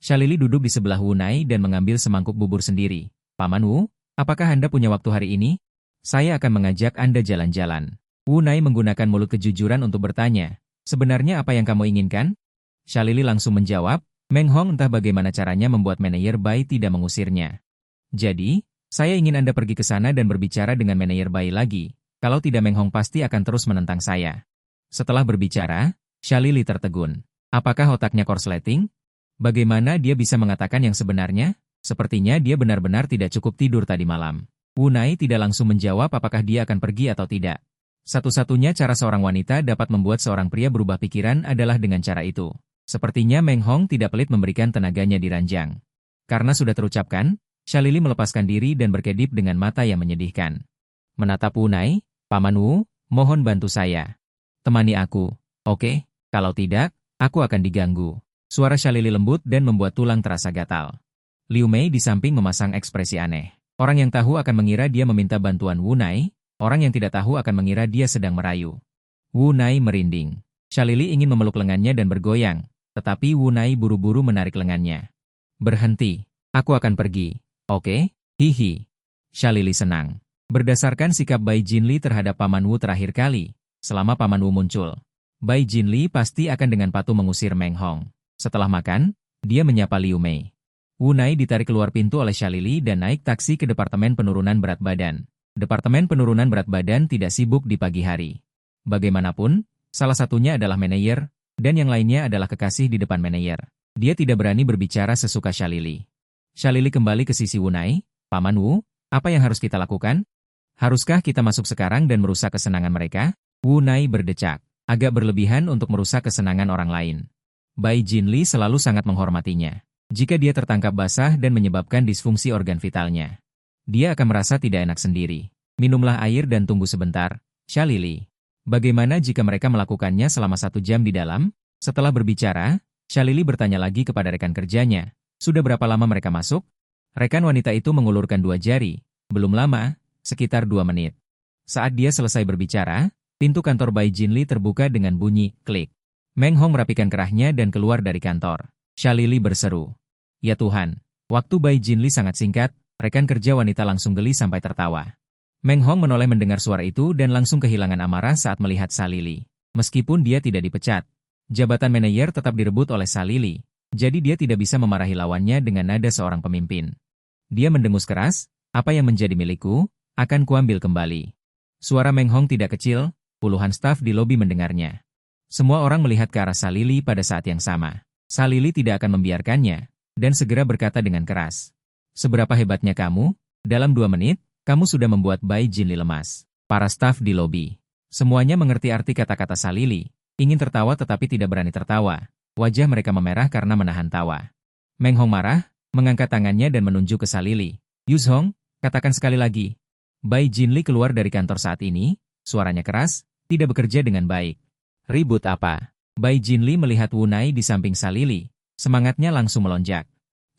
Shalili duduk di sebelah Wu Nai dan mengambil semangkuk bubur sendiri. Paman Wu, apakah Anda punya waktu hari ini? Saya akan mengajak Anda jalan-jalan. Wu Nai menggunakan mulut kejujuran untuk bertanya, sebenarnya apa yang kamu inginkan? Shalili langsung menjawab, Meng Hong entah bagaimana caranya membuat manajer Bai tidak mengusirnya. Jadi, saya ingin Anda pergi ke sana dan berbicara dengan manajer Bai lagi. Kalau tidak Meng Hong pasti akan terus menentang saya. Setelah berbicara, Shalili tertegun. Apakah otaknya korsleting? Bagaimana dia bisa mengatakan yang sebenarnya? Sepertinya dia benar-benar tidak cukup tidur tadi malam. Wu Nai tidak langsung menjawab apakah dia akan pergi atau tidak. Satu-satunya cara seorang wanita dapat membuat seorang pria berubah pikiran adalah dengan cara itu. Sepertinya Meng Hong tidak pelit memberikan tenaganya di ranjang. Karena sudah terucapkan, Shalili melepaskan diri dan berkedip dengan mata yang menyedihkan. Menatap Wu Nai, Paman Wu, mohon bantu saya. Temani aku, oke? Kalau tidak, aku akan diganggu. Suara Shalili lembut dan membuat tulang terasa gatal. Liu Mei di samping memasang ekspresi aneh. Orang yang tahu akan mengira dia meminta bantuan Wu Nai, orang yang tidak tahu akan mengira dia sedang merayu. Wu Nai merinding. Shalili ingin memeluk lengannya dan bergoyang, tetapi Wu Nai buru-buru menarik lengannya. Berhenti, aku akan pergi, oke? Hihi. Shalili senang. Berdasarkan sikap Bai Jinli terhadap Paman Wu terakhir kali, selama Paman Wu muncul, Bai Jinli pasti akan dengan patuh mengusir Meng Hong. Setelah makan, dia menyapa Liu Mei. Wu Nai ditarik keluar pintu oleh Shalili dan naik taksi ke Departemen Penurunan Berat Badan. Departemen Penurunan Berat Badan tidak sibuk di pagi hari. Bagaimanapun, salah satunya adalah manajer, dan yang lainnya adalah kekasih di depan manajer. Dia tidak berani berbicara sesuka Shalili. Shalili kembali ke sisi Wu Nai. Paman Wu, apa yang harus kita lakukan? Haruskah kita masuk sekarang dan merusak kesenangan mereka? Wu Nai berdecak. Agak berlebihan untuk merusak kesenangan orang lain. Bai Jinli selalu sangat menghormatinya. Jika dia tertangkap basah dan menyebabkan disfungsi organ vitalnya, dia akan merasa tidak enak sendiri. Minumlah air dan tunggu sebentar, Shalili. Bagaimana jika mereka melakukannya selama 1 jam di dalam? Setelah berbicara, Shalili bertanya lagi kepada rekan kerjanya. Sudah berapa lama mereka masuk? Rekan wanita itu mengulurkan 2 jari. Belum lama, sekitar 2 menit. Saat dia selesai berbicara, pintu kantor Bai Jinli terbuka dengan bunyi klik. Meng Hong merapikan kerahnya dan keluar dari kantor. Xia Lili berseru. Ya Tuhan, waktu Bai Jinli sangat singkat, rekan kerja wanita langsung geli sampai tertawa. Meng Hong menoleh mendengar suara itu dan langsung kehilangan amarah saat melihat Xia Lili. Meskipun dia tidak dipecat, jabatan manajer tetap direbut oleh Xia Lili, jadi dia tidak bisa memarahi lawannya dengan nada seorang pemimpin. Dia mendengus keras, apa yang menjadi milikku, akan kuambil kembali. Suara Meng Hong tidak kecil, puluhan staf di lobi mendengarnya. Semua orang melihat ke arah Xia Lili pada saat yang sama. Xia Lili tidak akan membiarkannya, dan segera berkata dengan keras. Seberapa hebatnya kamu? Dalam 2 menit, kamu sudah membuat Bai Jinli lemas. Para staf di lobi. Semuanya mengerti arti kata-kata Xia Lili, ingin tertawa tetapi tidak berani tertawa. Wajah mereka memerah karena menahan tawa. Meng Hong marah, mengangkat tangannya dan menunjuk ke Xia Lili. Yuzhong, katakan sekali lagi. Bai Jinli keluar dari kantor saat ini, suaranya keras, tidak bekerja dengan baik. Ribut apa? Bai Jinli melihat Wu Nai di samping Xia Lili. Semangatnya langsung melonjak.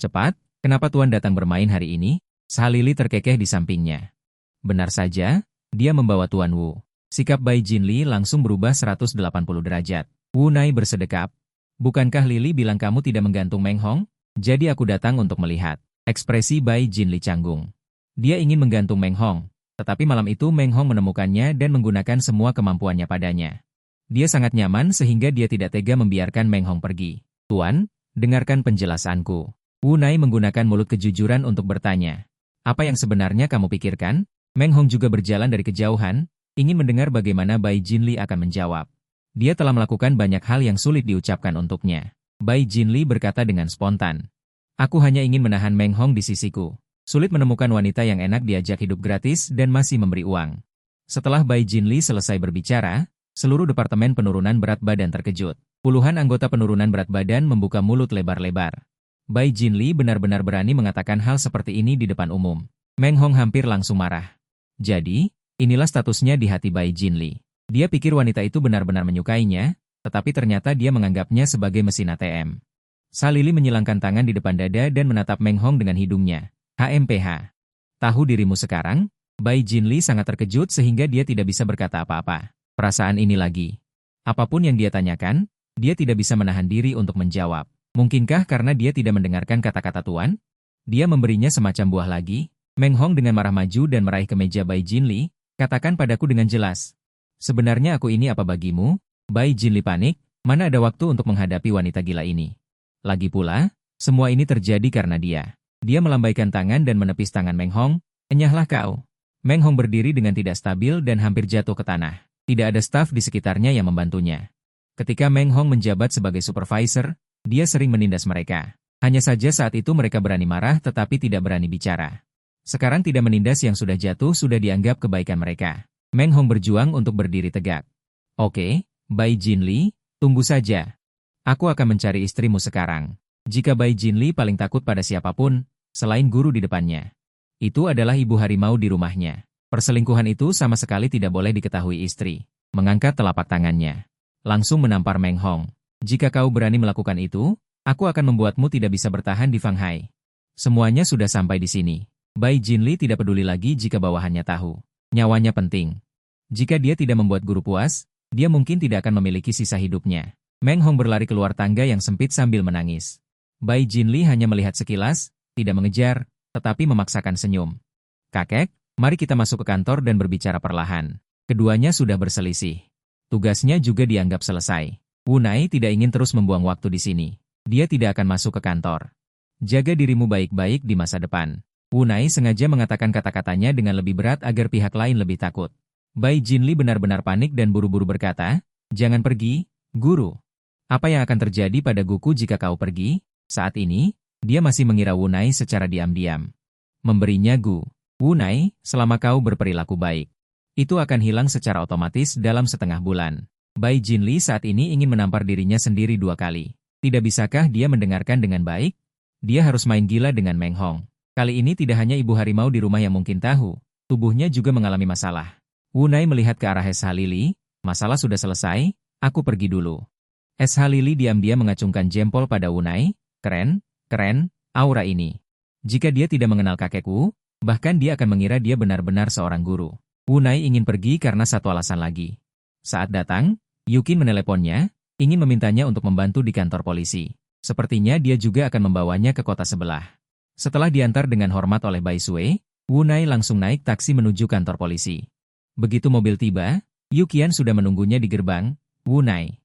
Cepat, kenapa Tuan datang bermain hari ini? Xia Lili terkekeh di sampingnya. Benar saja, dia membawa Tuan Wu. Sikap Bai Jinli langsung berubah 180 derajat. Wu Nai bersedekap. Bukankah Lili bilang kamu tidak menggantung Meng Hong? Jadi aku datang untuk melihat. Ekspresi Bai Jinli canggung. Dia ingin menggantung Meng Hong, tetapi malam itu Meng Hong menemukannya dan menggunakan semua kemampuannya padanya. Dia sangat nyaman sehingga dia tidak tega membiarkan Meng Hong pergi. Tuan, dengarkan penjelasanku. Wu Nai menggunakan mulut kejujuran untuk bertanya. Apa yang sebenarnya kamu pikirkan? Meng Hong juga berjalan dari kejauhan, ingin mendengar bagaimana Bai Jinli akan menjawab. Dia telah melakukan banyak hal yang sulit diucapkan untuknya. Bai Jinli berkata dengan spontan. Aku hanya ingin menahan Meng Hong di sisiku. Sulit menemukan wanita yang enak diajak hidup gratis dan masih memberi uang. Setelah Bai Jinli selesai berbicara, seluruh departemen penurunan berat badan terkejut. Puluhan anggota penurunan berat badan membuka mulut lebar-lebar. Bai Jinli benar-benar berani mengatakan hal seperti ini di depan umum. Meng Hong hampir langsung marah. Jadi, inilah statusnya di hati Bai Jinli. Dia pikir wanita itu benar-benar menyukainya, tetapi ternyata dia menganggapnya sebagai mesin ATM. Xia Lili menyilangkan tangan di depan dada dan menatap Meng Hong dengan hidungnya. HMPH. Tahu dirimu sekarang? Bai Jinli sangat terkejut sehingga dia tidak bisa berkata apa-apa. Perasaan ini lagi. Apapun yang dia tanyakan, dia tidak bisa menahan diri untuk menjawab. Mungkinkah karena dia tidak mendengarkan kata-kata Tuan? Dia memberinya semacam buah lagi. Meng Hong dengan marah maju dan meraih ke meja Bai Jinli. Katakan padaku dengan jelas. Sebenarnya aku ini apa bagimu? Bai Jinli panik, mana ada waktu untuk menghadapi wanita gila ini. Lagi pula, semua ini terjadi karena dia. Dia melambaikan tangan dan menepis tangan Meng Hong. Enyahlah kau. Meng Hong berdiri dengan tidak stabil dan hampir jatuh ke tanah. Tidak ada staf di sekitarnya yang membantunya. Ketika Meng Hong menjabat sebagai supervisor, dia sering menindas mereka. Hanya saja saat itu mereka berani marah tetapi tidak berani bicara. Sekarang tidak menindas yang sudah jatuh sudah dianggap kebaikan mereka. Meng Hong berjuang untuk berdiri tegak. Oke, Bai Jinli, tunggu saja. Aku akan mencari istrimu sekarang. Jika Bai Jinli paling takut pada siapapun, selain guru di depannya, itu adalah ibu harimau di rumahnya. Perselingkuhan itu sama sekali tidak boleh diketahui istri. Mengangkat telapak tangannya. Langsung menampar Meng Hong. Jika kau berani melakukan itu, aku akan membuatmu tidak bisa bertahan di Fanghai. Semuanya sudah sampai di sini. Bai Jinli tidak peduli lagi jika bawahannya tahu. Nyawanya penting. Jika dia tidak membuat guru puas, dia mungkin tidak akan memiliki sisa hidupnya. Meng Hong berlari keluar tangga yang sempit sambil menangis. Bai Jinli hanya melihat sekilas, tidak mengejar, tetapi memaksakan senyum. Kakek, mari kita masuk ke kantor dan berbicara perlahan. Keduanya sudah berselisih. Tugasnya juga dianggap selesai. Wu Nai tidak ingin terus membuang waktu di sini. Dia tidak akan masuk ke kantor. Jaga dirimu baik-baik di masa depan. Wu Nai sengaja mengatakan kata-katanya dengan lebih berat agar pihak lain lebih takut. Bai Jinli benar-benar panik dan buru-buru berkata, jangan pergi, guru. Apa yang akan terjadi pada Guku jika kau pergi? Saat ini, dia masih mengira Wu Nai secara diam-diam. Memberinya Gu. Wu Nai, selama kau berperilaku baik, itu akan hilang secara otomatis dalam setengah bulan. Bai Jinli saat ini ingin menampar dirinya sendiri 2 kali. Tidak bisakah dia mendengarkan dengan baik? Dia harus main gila dengan Meng Hong. Kali ini tidak hanya ibu harimau di rumah yang mungkin tahu, tubuhnya juga mengalami masalah. Wu Nai melihat ke arah Xia Lili, masalah sudah selesai, aku pergi dulu. Xia Lili diam-diam mengacungkan jempol pada Wu Nai, keren, aura ini. Jika dia tidak mengenal kakekku, bahkan dia akan mengira dia benar-benar seorang guru. Wu Nai ingin pergi karena satu alasan lagi. Saat datang, Yukin meneleponnya, ingin memintanya untuk membantu di kantor polisi. Sepertinya dia juga akan membawanya ke kota sebelah. Setelah diantar dengan hormat oleh Bai Sui, Wu Nai langsung naik taksi menuju kantor polisi. Begitu mobil tiba, Yu Qian sudah menunggunya di gerbang. Wu Nai,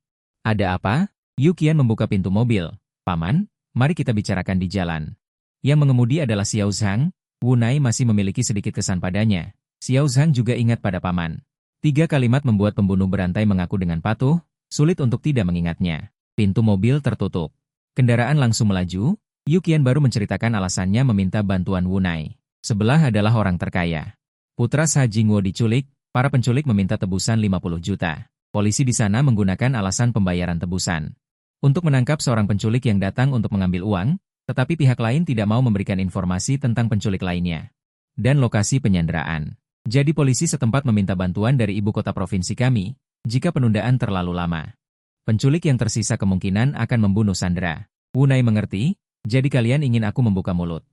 ada apa? Yu Qian membuka pintu mobil. Paman, mari kita bicarakan di jalan. Yang mengemudi adalah Xiao Zhang. Wu Nai masih memiliki sedikit kesan padanya. Xiao Zhang juga ingat pada paman. 3 kalimat membuat pembunuh berantai mengaku dengan patuh, sulit untuk tidak mengingatnya. Pintu mobil tertutup. Kendaraan langsung melaju. Yu Qian baru menceritakan alasannya meminta bantuan Wu Nai. Sebelah adalah orang terkaya. Putra Sa Jingwo diculik, para penculik meminta tebusan 50 juta. Polisi di sana menggunakan alasan pembayaran tebusan. Untuk menangkap seorang penculik yang datang untuk mengambil uang, tetapi pihak lain tidak mau memberikan informasi tentang penculik lainnya. Dan lokasi penyanderaan. Jadi polisi setempat meminta bantuan dari ibu kota provinsi kami, jika penundaan terlalu lama. Penculik yang tersisa kemungkinan akan membunuh Sandra. Wu Nai mengerti, jadi kalian ingin aku membuka mulut.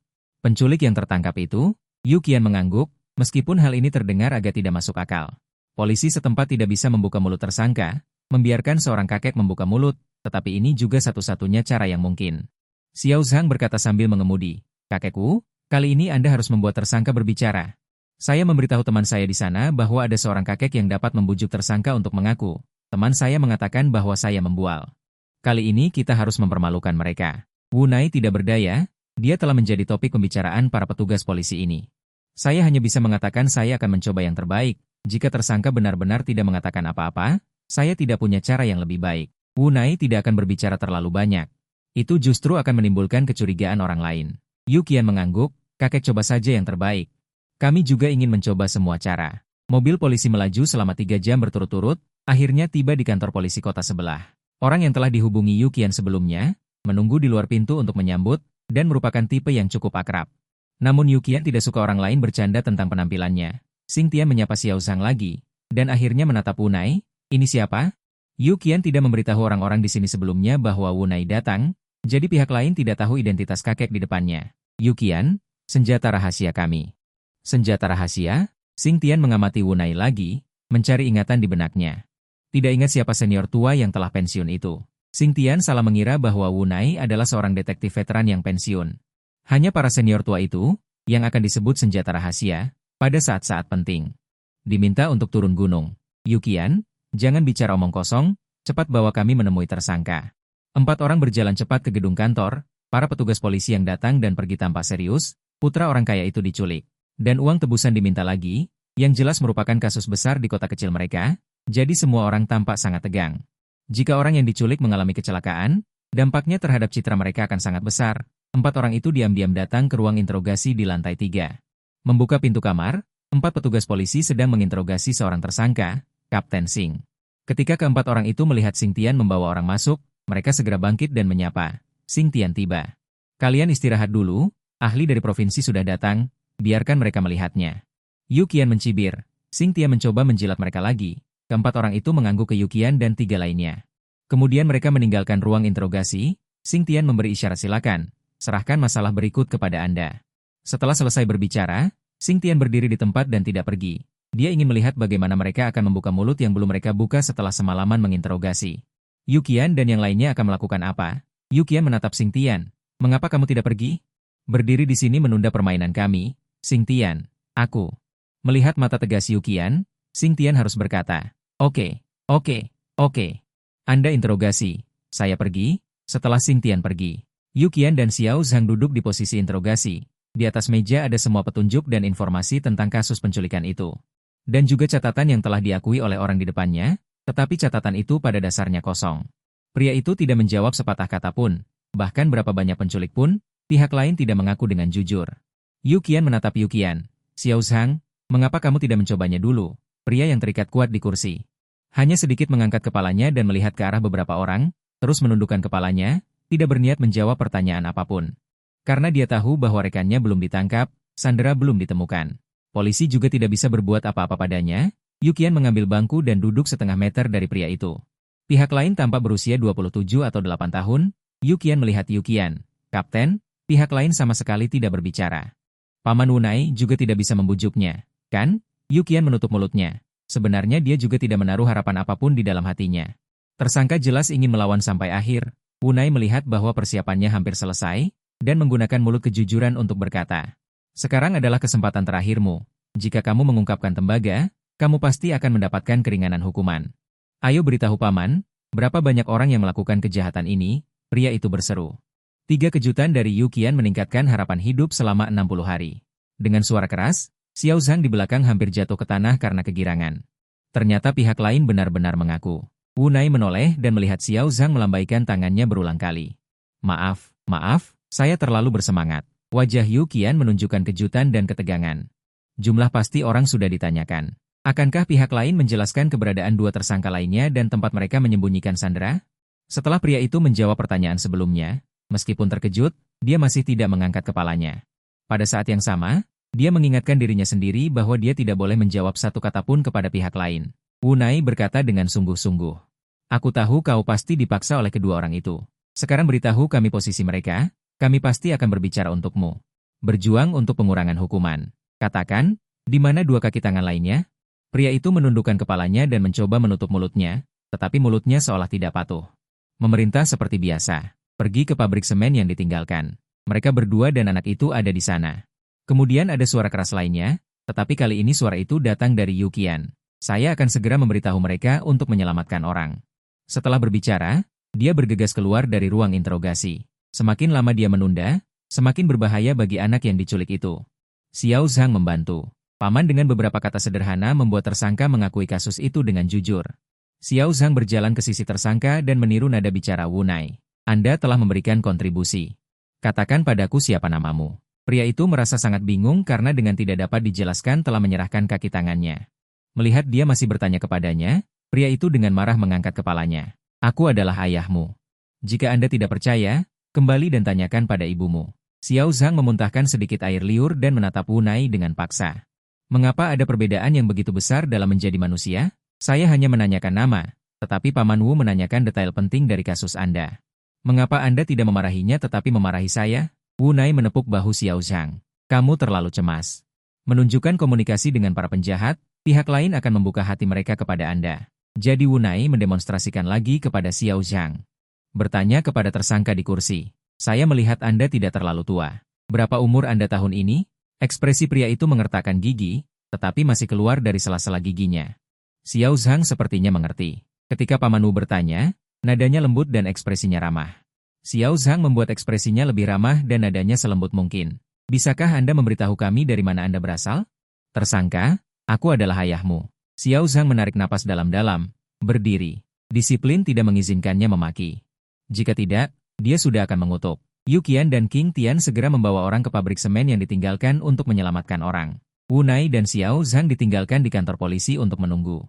Penculik yang tertangkap itu, Yu Qian mengangguk, meskipun hal ini terdengar agak tidak masuk akal. Polisi setempat tidak bisa membuka mulut tersangka, membiarkan seorang kakek membuka mulut, tetapi ini juga satu-satunya cara yang mungkin. Xiao Zhang berkata sambil mengemudi, kakekku, kali ini Anda harus membuat tersangka berbicara. Saya memberitahu teman saya di sana bahwa ada seorang kakek yang dapat membujuk tersangka untuk mengaku. Teman saya mengatakan bahwa saya membual. Kali ini kita harus mempermalukan mereka. Wu Nai tidak berdaya, dia telah menjadi topik pembicaraan para petugas polisi ini. Saya hanya bisa mengatakan saya akan mencoba yang terbaik. Jika tersangka benar-benar tidak mengatakan apa-apa, saya tidak punya cara yang lebih baik. Wu Nai tidak akan berbicara terlalu banyak. Itu justru akan menimbulkan kecurigaan orang lain. Yu Qian mengangguk, kakek coba saja yang terbaik. Kami juga ingin mencoba semua cara. Mobil polisi melaju selama 3 jam berturut-turut, akhirnya tiba di kantor polisi kota sebelah. Orang yang telah dihubungi Yu Qian sebelumnya, menunggu di luar pintu untuk menyambut, dan merupakan tipe yang cukup akrab. Namun Yu Qian tidak suka orang lain bercanda tentang penampilannya. Xing Tian menyapa Xiao Zhang lagi, dan akhirnya menatap Wu Nai. Ini siapa? Yu Qian tidak memberitahu orang-orang di sini sebelumnya bahwa Wu Nai datang, jadi pihak lain tidak tahu identitas kakek di depannya. Yu Qian, senjata rahasia kami. Senjata rahasia? Xing Tian mengamati Wu Nai lagi, mencari ingatan di benaknya. Tidak ingat siapa senior tua yang telah pensiun itu. Xing Tian salah mengira bahwa Wu Nai adalah seorang detektif veteran yang pensiun. Hanya para senior tua itu, yang akan disebut senjata rahasia, pada saat-saat penting. Diminta untuk turun gunung. Yu Qian, jangan bicara omong kosong, cepat bawa kami menemui tersangka. 4 orang berjalan cepat ke gedung kantor, para petugas polisi yang datang dan pergi tanpa serius, putra orang kaya itu diculik. Dan uang tebusan diminta lagi, yang jelas merupakan kasus besar di kota kecil mereka, jadi semua orang tampak sangat tegang. Jika orang yang diculik mengalami kecelakaan, dampaknya terhadap citra mereka akan sangat besar. 4 orang itu diam-diam datang ke ruang interogasi di lantai 3. Membuka pintu kamar, 4 petugas polisi sedang menginterogasi seorang tersangka, Kapten Xing. Ketika keempat orang itu melihat Xing Tian membawa orang masuk, mereka segera bangkit dan menyapa. Xing Tian tiba. Kalian istirahat dulu, ahli dari provinsi sudah datang, biarkan mereka melihatnya. Yu Qian mencibir. Xing Tian mencoba menjilat mereka lagi. Keempat orang itu mengangguk ke Yu Qian dan 3 lainnya. Kemudian mereka meninggalkan ruang interogasi. Xing Tian memberi isyarat silakan. Serahkan masalah berikut kepada Anda. Setelah selesai berbicara, Xing Tian berdiri di tempat dan tidak pergi. Dia ingin melihat bagaimana mereka akan membuka mulut yang belum mereka buka setelah semalaman menginterogasi. Yu Qian dan yang lainnya akan melakukan apa? Yu Qian menatap Xing Tian. Mengapa kamu tidak pergi? Berdiri di sini menunda permainan kami. Xing Tian, aku. Melihat mata tegas Yu Qian, Xing Tian harus berkata, Oke. Anda interogasi. Saya pergi. Setelah Xing Tian pergi, Yu Qian dan Xiao Zhang duduk di posisi interogasi. Di atas meja ada semua petunjuk dan informasi tentang kasus penculikan itu. Dan juga catatan yang telah diakui oleh orang di depannya, tetapi catatan itu pada dasarnya kosong. Pria itu tidak menjawab sepatah kata pun, bahkan berapa banyak penculik pun, pihak lain tidak mengaku dengan jujur. Yu Qian menatap Yu Qian. Xiao Zhang, mengapa kamu tidak mencobanya dulu? Pria yang terikat kuat di kursi. Hanya sedikit mengangkat kepalanya dan melihat ke arah beberapa orang, terus menundukkan kepalanya, tidak berniat menjawab pertanyaan apapun. Karena dia tahu bahwa rekannya belum ditangkap, Sandra belum ditemukan. Polisi juga tidak bisa berbuat apa-apa padanya. Yu Qian mengambil bangku dan duduk setengah meter dari pria itu. Pihak lain tampak berusia 27 atau 8 tahun. Yu Qian melihat Yu Qian. Kapten, pihak lain sama sekali tidak berbicara. Paman Wu Nai juga tidak bisa membujuknya, kan? Yu Qian menutup mulutnya. Sebenarnya dia juga tidak menaruh harapan apapun di dalam hatinya. Tersangka jelas ingin melawan sampai akhir. Wunai melihat bahwa persiapannya hampir selesai, dan menggunakan mulut kejujuran untuk berkata, "Sekarang adalah kesempatan terakhirmu. Jika kamu mengungkapkan tembaga, kamu pasti akan mendapatkan keringanan hukuman. Ayo beritahu paman, berapa banyak orang yang melakukan kejahatan ini?" Pria itu berseru. 3 kejutan dari Yu Qian meningkatkan harapan hidup selama 60 hari. Dengan suara keras, Xiao Zhang di belakang hampir jatuh ke tanah karena kegirangan. Ternyata pihak lain benar-benar mengaku. Wunai menoleh dan melihat Xiao Zhang melambaikan tangannya berulang kali. Maaf, saya terlalu bersemangat." Wajah Yu Qian menunjukkan kejutan dan ketegangan. Jumlah pasti orang sudah ditanyakan. Akankah pihak lain menjelaskan keberadaan 2 tersangka lainnya dan tempat mereka menyembunyikan sandera? Setelah pria itu menjawab pertanyaan sebelumnya, meskipun terkejut, dia masih tidak mengangkat kepalanya. Pada saat yang sama, dia mengingatkan dirinya sendiri bahwa dia tidak boleh menjawab satu kata pun kepada pihak lain. Wunai berkata dengan sungguh-sungguh, "Aku tahu kau pasti dipaksa oleh kedua orang itu. Sekarang beritahu kami posisi mereka, kami pasti akan berbicara untukmu. Berjuang untuk pengurangan hukuman. Katakan, di mana 2 kaki tangan lainnya?" Pria itu menundukkan kepalanya dan mencoba menutup mulutnya, tetapi mulutnya seolah tidak patuh. Memerintah seperti biasa. Pergi ke pabrik semen yang ditinggalkan. Mereka berdua dan anak itu ada di sana. Kemudian ada suara keras lainnya, tetapi kali ini suara itu datang dari Yu Qian. "Saya akan segera memberitahu mereka untuk menyelamatkan orang." Setelah berbicara, dia bergegas keluar dari ruang interogasi. Semakin lama dia menunda, semakin berbahaya bagi anak yang diculik itu. Xiao Zhang membantu. Paman dengan beberapa kata sederhana membuat tersangka mengakui kasus itu dengan jujur. Xiao Zhang berjalan ke sisi tersangka dan meniru nada bicara Wunai. "Anda telah memberikan kontribusi. Katakan padaku siapa namamu." Pria itu merasa sangat bingung karena dengan tidak dapat dijelaskan telah menyerahkan kaki tangannya. Melihat dia masih bertanya kepadanya, pria itu dengan marah mengangkat kepalanya. "Aku adalah ayahmu. Jika Anda tidak percaya, kembali dan tanyakan pada ibumu." Xiao Zhang memuntahkan sedikit air liur dan menatap Wunai dengan paksa. "Mengapa ada perbedaan yang begitu besar dalam menjadi manusia? Saya hanya menanyakan nama, tetapi Paman Wu menanyakan detail penting dari kasus Anda. Mengapa Anda tidak memarahinya tetapi memarahi saya?" Wunai menepuk bahu Xiao Zhang. "Kamu terlalu cemas. Menunjukkan komunikasi dengan para penjahat, pihak lain akan membuka hati mereka kepada Anda." Jadi Wunai mendemonstrasikan lagi kepada Xiao Zhang. Bertanya kepada tersangka di kursi. "Saya melihat Anda tidak terlalu tua. Berapa umur Anda tahun ini?" Ekspresi pria itu mengertakkan gigi, tetapi masih keluar dari sela-sela giginya. Xiao Zhang sepertinya mengerti. Ketika Paman Wu bertanya, nadanya lembut dan ekspresinya ramah. Xiao Zhang membuat ekspresinya lebih ramah dan nadanya selembut mungkin. "Bisakah Anda memberitahu kami dari mana Anda berasal?" Tersangka, "Aku adalah ayahmu." Xiao Zhang menarik napas dalam-dalam, berdiri. Disiplin tidak mengizinkannya memaki. Jika tidak, dia sudah akan mengutuk. Yu Qian dan King Tian segera membawa orang ke pabrik semen yang ditinggalkan untuk menyelamatkan orang. Wunai dan Xiao Zhang ditinggalkan di kantor polisi untuk menunggu.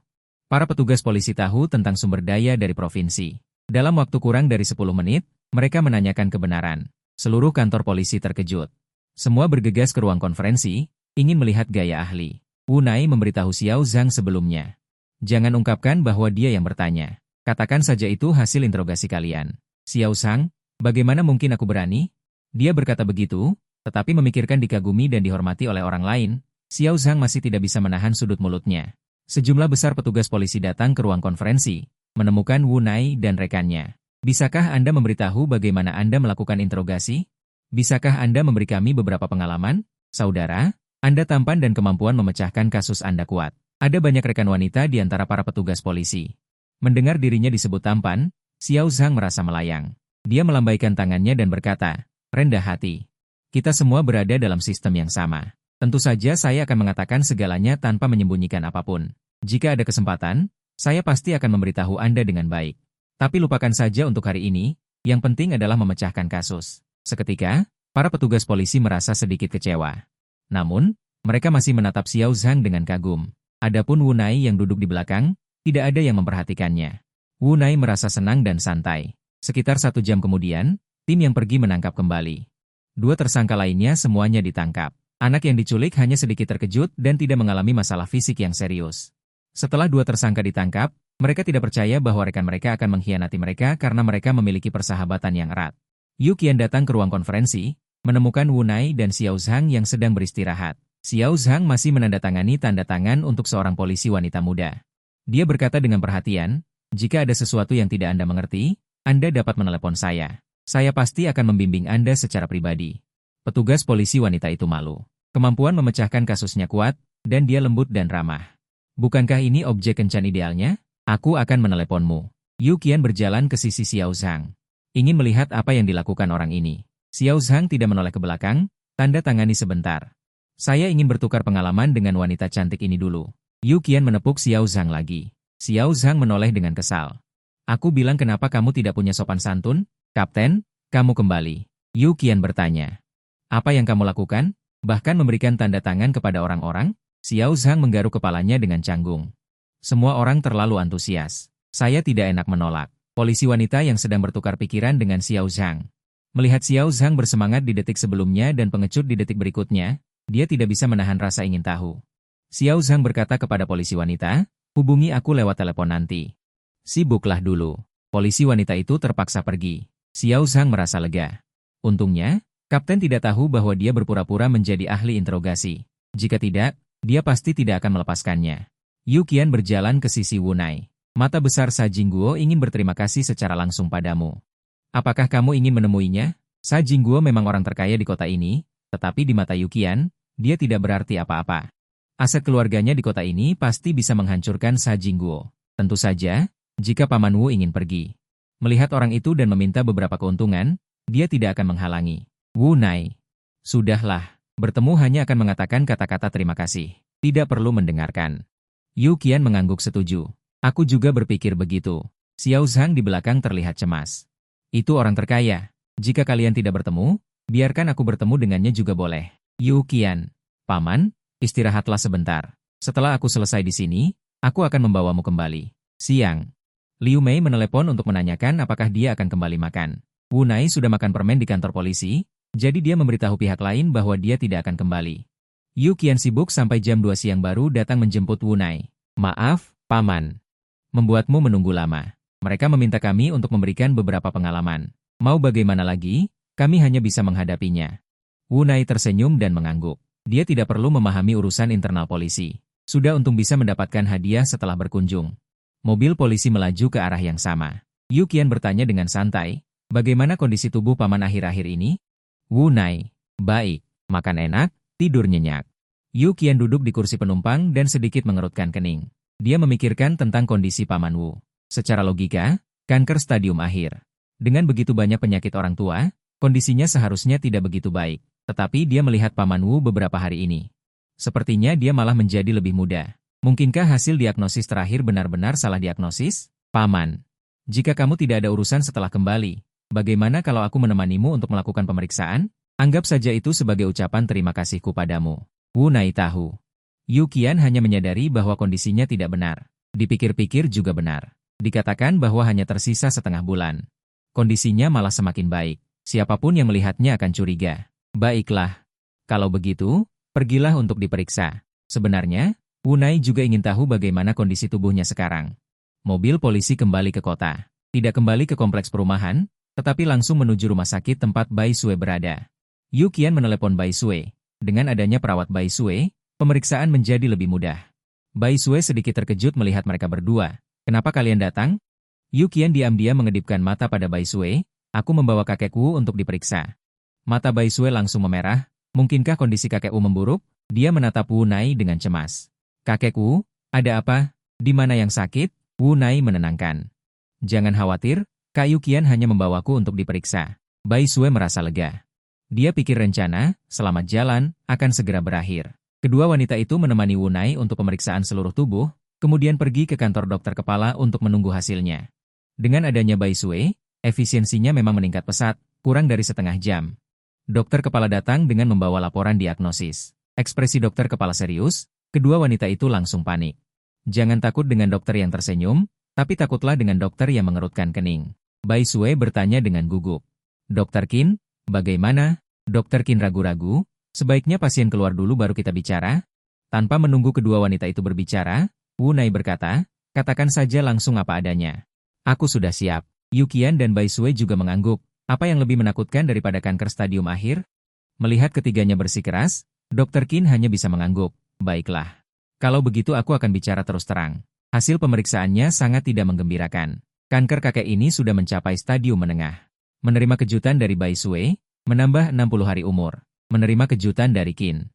Para petugas polisi tahu tentang sumber daya dari provinsi. Dalam waktu kurang dari 10 menit, mereka menanyakan kebenaran. Seluruh kantor polisi terkejut. Semua bergegas ke ruang konferensi, ingin melihat gaya ahli. Wunai memberitahu Xiao Zhang sebelumnya. "Jangan ungkapkan bahwa dia yang bertanya. Katakan saja itu hasil interogasi kalian." "Xiao Zhang, bagaimana mungkin aku berani?" Dia berkata begitu, tetapi memikirkan dikagumi dan dihormati oleh orang lain, Xiao Zhang masih tidak bisa menahan sudut mulutnya. Sejumlah besar petugas polisi datang ke ruang konferensi, menemukan Wunai dan rekannya. "Bisakah Anda memberitahu bagaimana Anda melakukan interogasi? Bisakah Anda memberi kami beberapa pengalaman? Saudara, Anda tampan dan kemampuan memecahkan kasus Anda kuat." Ada banyak rekan wanita di antara para petugas polisi. Mendengar dirinya disebut tampan, Xiao Zhang merasa melayang. Dia melambaikan tangannya dan berkata, "Rendah hati. Kita semua berada dalam sistem yang sama. Tentu saja saya akan mengatakan segalanya tanpa menyembunyikan apapun. Jika ada kesempatan, saya pasti akan memberitahu Anda dengan baik. Tapi lupakan saja untuk hari ini, yang penting adalah memecahkan kasus." Seketika, para petugas polisi merasa sedikit kecewa. Namun, mereka masih menatap Xiao Zhang dengan kagum. Adapun Wunai yang duduk di belakang, tidak ada yang memperhatikannya. Wunai merasa senang dan santai. Sekitar 1 jam kemudian, tim yang pergi menangkap kembali. 2 tersangka lainnya semuanya ditangkap. Anak yang diculik hanya sedikit terkejut dan tidak mengalami masalah fisik yang serius. Setelah 2 tersangka ditangkap, mereka tidak percaya bahwa rekan mereka akan mengkhianati mereka karena mereka memiliki persahabatan yang erat. Yu Qian datang ke ruang konferensi, menemukan Wunai dan Xiao Zhang yang sedang beristirahat. Xiao Zhang masih menandatangani tanda tangan untuk seorang polisi wanita muda. Dia berkata dengan perhatian, Jika ada sesuatu yang tidak Anda mengerti, Anda dapat menelepon saya. Saya pasti akan membimbing Anda secara pribadi. Petugas polisi wanita itu malu. Kemampuan memecahkan kasusnya kuat, dan dia lembut dan ramah. Bukankah ini objek kencan idealnya? Aku akan meneleponmu. Yu Qian berjalan ke sisi Xiao Zhang. Ingin melihat apa yang dilakukan orang ini. Xiao Zhang tidak menoleh ke belakang, tanda tangani sebentar. Saya ingin bertukar pengalaman dengan wanita cantik ini dulu. Yu Qian menepuk Xiao Zhang lagi. Xiao Zhang menoleh dengan kesal. Aku bilang kenapa kamu tidak punya sopan santun? Kapten, kamu kembali. Yu Qian bertanya. Apa yang kamu lakukan? Bahkan memberikan tanda tangan kepada orang-orang? Xiao Zhang menggaruk kepalanya dengan canggung. Semua orang terlalu antusias. Saya tidak enak menolak. Polisi wanita yang sedang bertukar pikiran dengan Xiao Zhang. Melihat Xiao Zhang bersemangat di detik sebelumnya dan pengecut di detik berikutnya, dia tidak bisa menahan rasa ingin tahu. Xiao Zhang berkata kepada polisi wanita, hubungi aku lewat telepon nanti. Sibuklah dulu. Polisi wanita itu terpaksa pergi. Xiao Zhang merasa lega. Untungnya, Kapten tidak tahu bahwa dia berpura-pura menjadi ahli interogasi. Jika tidak, dia pasti tidak akan melepaskannya. Yu Qian berjalan ke sisi Wunai. Mata besar Sa Jingguo ingin berterima kasih secara langsung padamu. Apakah kamu ingin menemuinya? Sa Jingguo memang orang terkaya di kota ini, tetapi di mata Yu Qian, dia tidak berarti apa-apa. Aset keluarganya di kota ini pasti bisa menghancurkan Sa Jingguo. Tentu saja, jika Paman Wu ingin pergi. Melihat orang itu dan meminta beberapa keuntungan, dia tidak akan menghalangi. Wu Nai. Sudahlah, bertemu hanya akan mengatakan kata-kata terima kasih. Tidak perlu mendengarkan. Yu Qian mengangguk setuju. Aku juga berpikir begitu. Xiao Zhang di belakang terlihat cemas. Itu orang terkaya. Jika kalian tidak bertemu, biarkan aku bertemu dengannya juga boleh. Yu Qian. Paman, istirahatlah sebentar. Setelah aku selesai di sini, aku akan membawamu kembali. Siang. Liu Mei menelepon untuk menanyakan apakah dia akan kembali makan. Wu Nai sudah makan permen di kantor polisi, jadi dia memberitahu pihak lain bahwa dia tidak akan kembali. Yu Qian sibuk sampai jam 2 siang baru datang menjemput Wu Nai. Maaf, Paman. Membuatmu menunggu lama. Mereka meminta kami untuk memberikan beberapa pengalaman. Mau bagaimana lagi, kami hanya bisa menghadapinya. Wu Nai tersenyum dan mengangguk. Dia tidak perlu memahami urusan internal polisi. Sudah untung bisa mendapatkan hadiah setelah berkunjung. Mobil polisi melaju ke arah yang sama. Yu Qian bertanya dengan santai, bagaimana kondisi tubuh Paman akhir-akhir ini? Wu Nai, baik, makan enak, tidur nyenyak. Yu Qian duduk di kursi penumpang dan sedikit mengerutkan kening. Dia memikirkan tentang kondisi Paman Wu. Secara logika, kanker stadium akhir. Dengan begitu banyak penyakit orang tua, kondisinya seharusnya tidak begitu baik. Tetapi dia melihat Paman Wu beberapa hari ini. Sepertinya dia malah menjadi lebih muda. Mungkinkah hasil diagnosis terakhir benar-benar salah diagnosis? Paman, jika kamu tidak ada urusan setelah kembali, bagaimana kalau aku menemanimu untuk melakukan pemeriksaan? Anggap saja itu sebagai ucapan terima kasihku padamu. Wu Nai tahu. Yu Qian hanya menyadari bahwa kondisinya tidak benar. Dipikir-pikir juga benar. Dikatakan bahwa hanya tersisa setengah bulan. Kondisinya malah semakin baik. Siapapun yang melihatnya akan curiga. Baiklah. Kalau begitu, pergilah untuk diperiksa. Sebenarnya, Wu Nai juga ingin tahu bagaimana kondisi tubuhnya sekarang. Mobil polisi kembali ke kota. Tidak kembali ke kompleks perumahan, tetapi langsung menuju rumah sakit tempat Bai Sue berada. Yu Qian menelepon Bai Sue. Dengan adanya perawat Bai Sue, pemeriksaan menjadi lebih mudah. Bai Sue sedikit terkejut melihat mereka berdua. Kenapa kalian datang? Yu Qian diam-diam mengedipkan mata pada Bai Sue. Aku membawa kakekku untuk diperiksa. Mata Bai Sue langsung memerah. Mungkinkah kondisi kakekku memburuk? Dia menatap Wu Nai dengan cemas. Kakekku, ada apa? Di mana yang sakit? Wu Nai menenangkan. Jangan khawatir, Kak Yu Qian hanya membawaku untuk diperiksa. Bai Sue merasa lega. Dia pikir rencana, selamat jalan, akan segera berakhir. Kedua wanita itu menemani Wu Nai untuk pemeriksaan seluruh tubuh, kemudian pergi ke kantor dokter kepala untuk menunggu hasilnya. Dengan adanya Bai Sue, efisiensinya memang meningkat pesat, kurang dari setengah jam. Dokter kepala datang dengan membawa laporan diagnosis. Ekspresi dokter kepala serius, kedua wanita itu langsung panik. Jangan takut dengan dokter yang tersenyum, tapi takutlah dengan dokter yang mengerutkan kening. Bai Sue bertanya dengan gugup. Dokter Qin, bagaimana? Dokter Qin ragu-ragu, sebaiknya pasien keluar dulu baru kita bicara. Tanpa menunggu kedua wanita itu berbicara, Wu Nai berkata, katakan saja langsung apa adanya. Aku sudah siap. Yu Qian dan Bai Sue juga mengangguk. Apa yang lebih menakutkan daripada kanker stadium akhir? Melihat ketiganya bersikeras, Dokter Qin hanya bisa mengangguk. Baiklah. Kalau begitu aku akan bicara terus terang. Hasil pemeriksaannya sangat tidak menggembirakan. Kanker kakek ini sudah mencapai stadium menengah. Menerima kejutan dari Bai Sue, menambah 60 hari umur. Menerima kejutan dari Qin,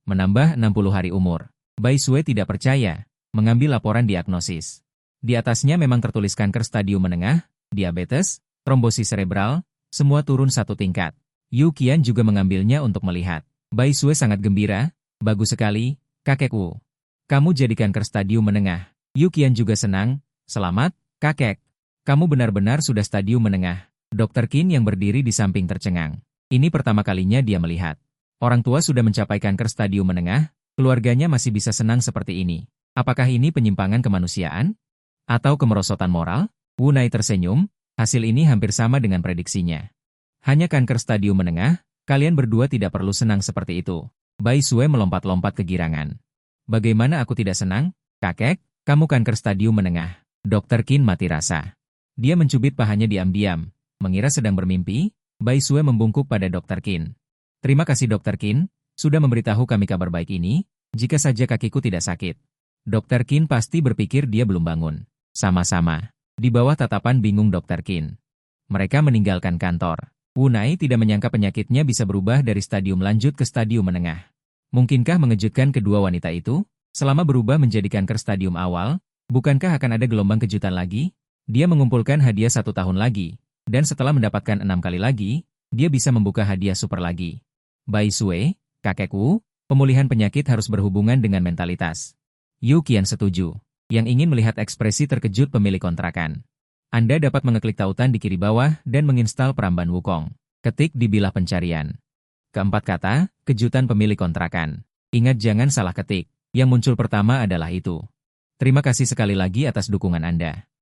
menambah 60 hari umur. Bai Sue tidak percaya, mengambil laporan diagnosis. Di atasnya memang tertulis kanker stadium menengah, diabetes, trombosis cerebral, semua turun satu tingkat. Yu Qian juga mengambilnya untuk melihat. Bai Sue sangat gembira, bagus sekali, kakekku. Kamu jadi kanker stadium menengah. Yu Qian juga senang, selamat, kakek. Kamu benar-benar sudah stadium menengah. Dokter Qin yang berdiri di samping tercengang. Ini pertama kalinya dia melihat. Orang tua sudah mencapai kanker stadium menengah, keluarganya masih bisa senang seperti ini. Apakah ini penyimpangan kemanusiaan? Atau kemerosotan moral? Wu Nai tersenyum, hasil ini hampir sama dengan prediksinya. Hanya kanker stadium menengah, kalian berdua tidak perlu senang seperti itu. Bai Sue melompat-lompat kegirangan. Bagaimana aku tidak senang? Kakek, kamu kanker stadium menengah. Dokter Qin mati rasa. Dia mencubit pahanya diam-diam. Mengira sedang bermimpi, Bai Sue membungkuk pada Dokter Qin. Terima kasih Dokter Qin, sudah memberitahu kami kabar baik ini, jika saja kakiku tidak sakit. Dokter Qin pasti berpikir dia belum bangun. Sama-sama. Di bawah tatapan bingung Dokter Qin. Mereka meninggalkan kantor. Wu Nai tidak menyangka penyakitnya bisa berubah dari stadium lanjut ke stadium menengah. Mungkinkah mengejutkan kedua wanita itu? Selama berubah menjadi kanker stadium awal, bukankah akan ada gelombang kejutan lagi? Dia mengumpulkan hadiah 1 tahun lagi. Dan setelah mendapatkan 6 kali lagi, dia bisa membuka hadiah super lagi. Bai Sue, kakekku, pemulihan penyakit harus berhubungan dengan mentalitas. Yu Qian setuju. Yang ingin melihat ekspresi terkejut pemilik kontrakan. Anda dapat mengeklik tautan di kiri bawah dan menginstal Peramban Wukong. Ketik di bilah pencarian. Keempat kata, kejutan pemilik kontrakan. Ingat jangan salah ketik. Yang muncul pertama adalah itu. Terima kasih sekali lagi atas dukungan Anda.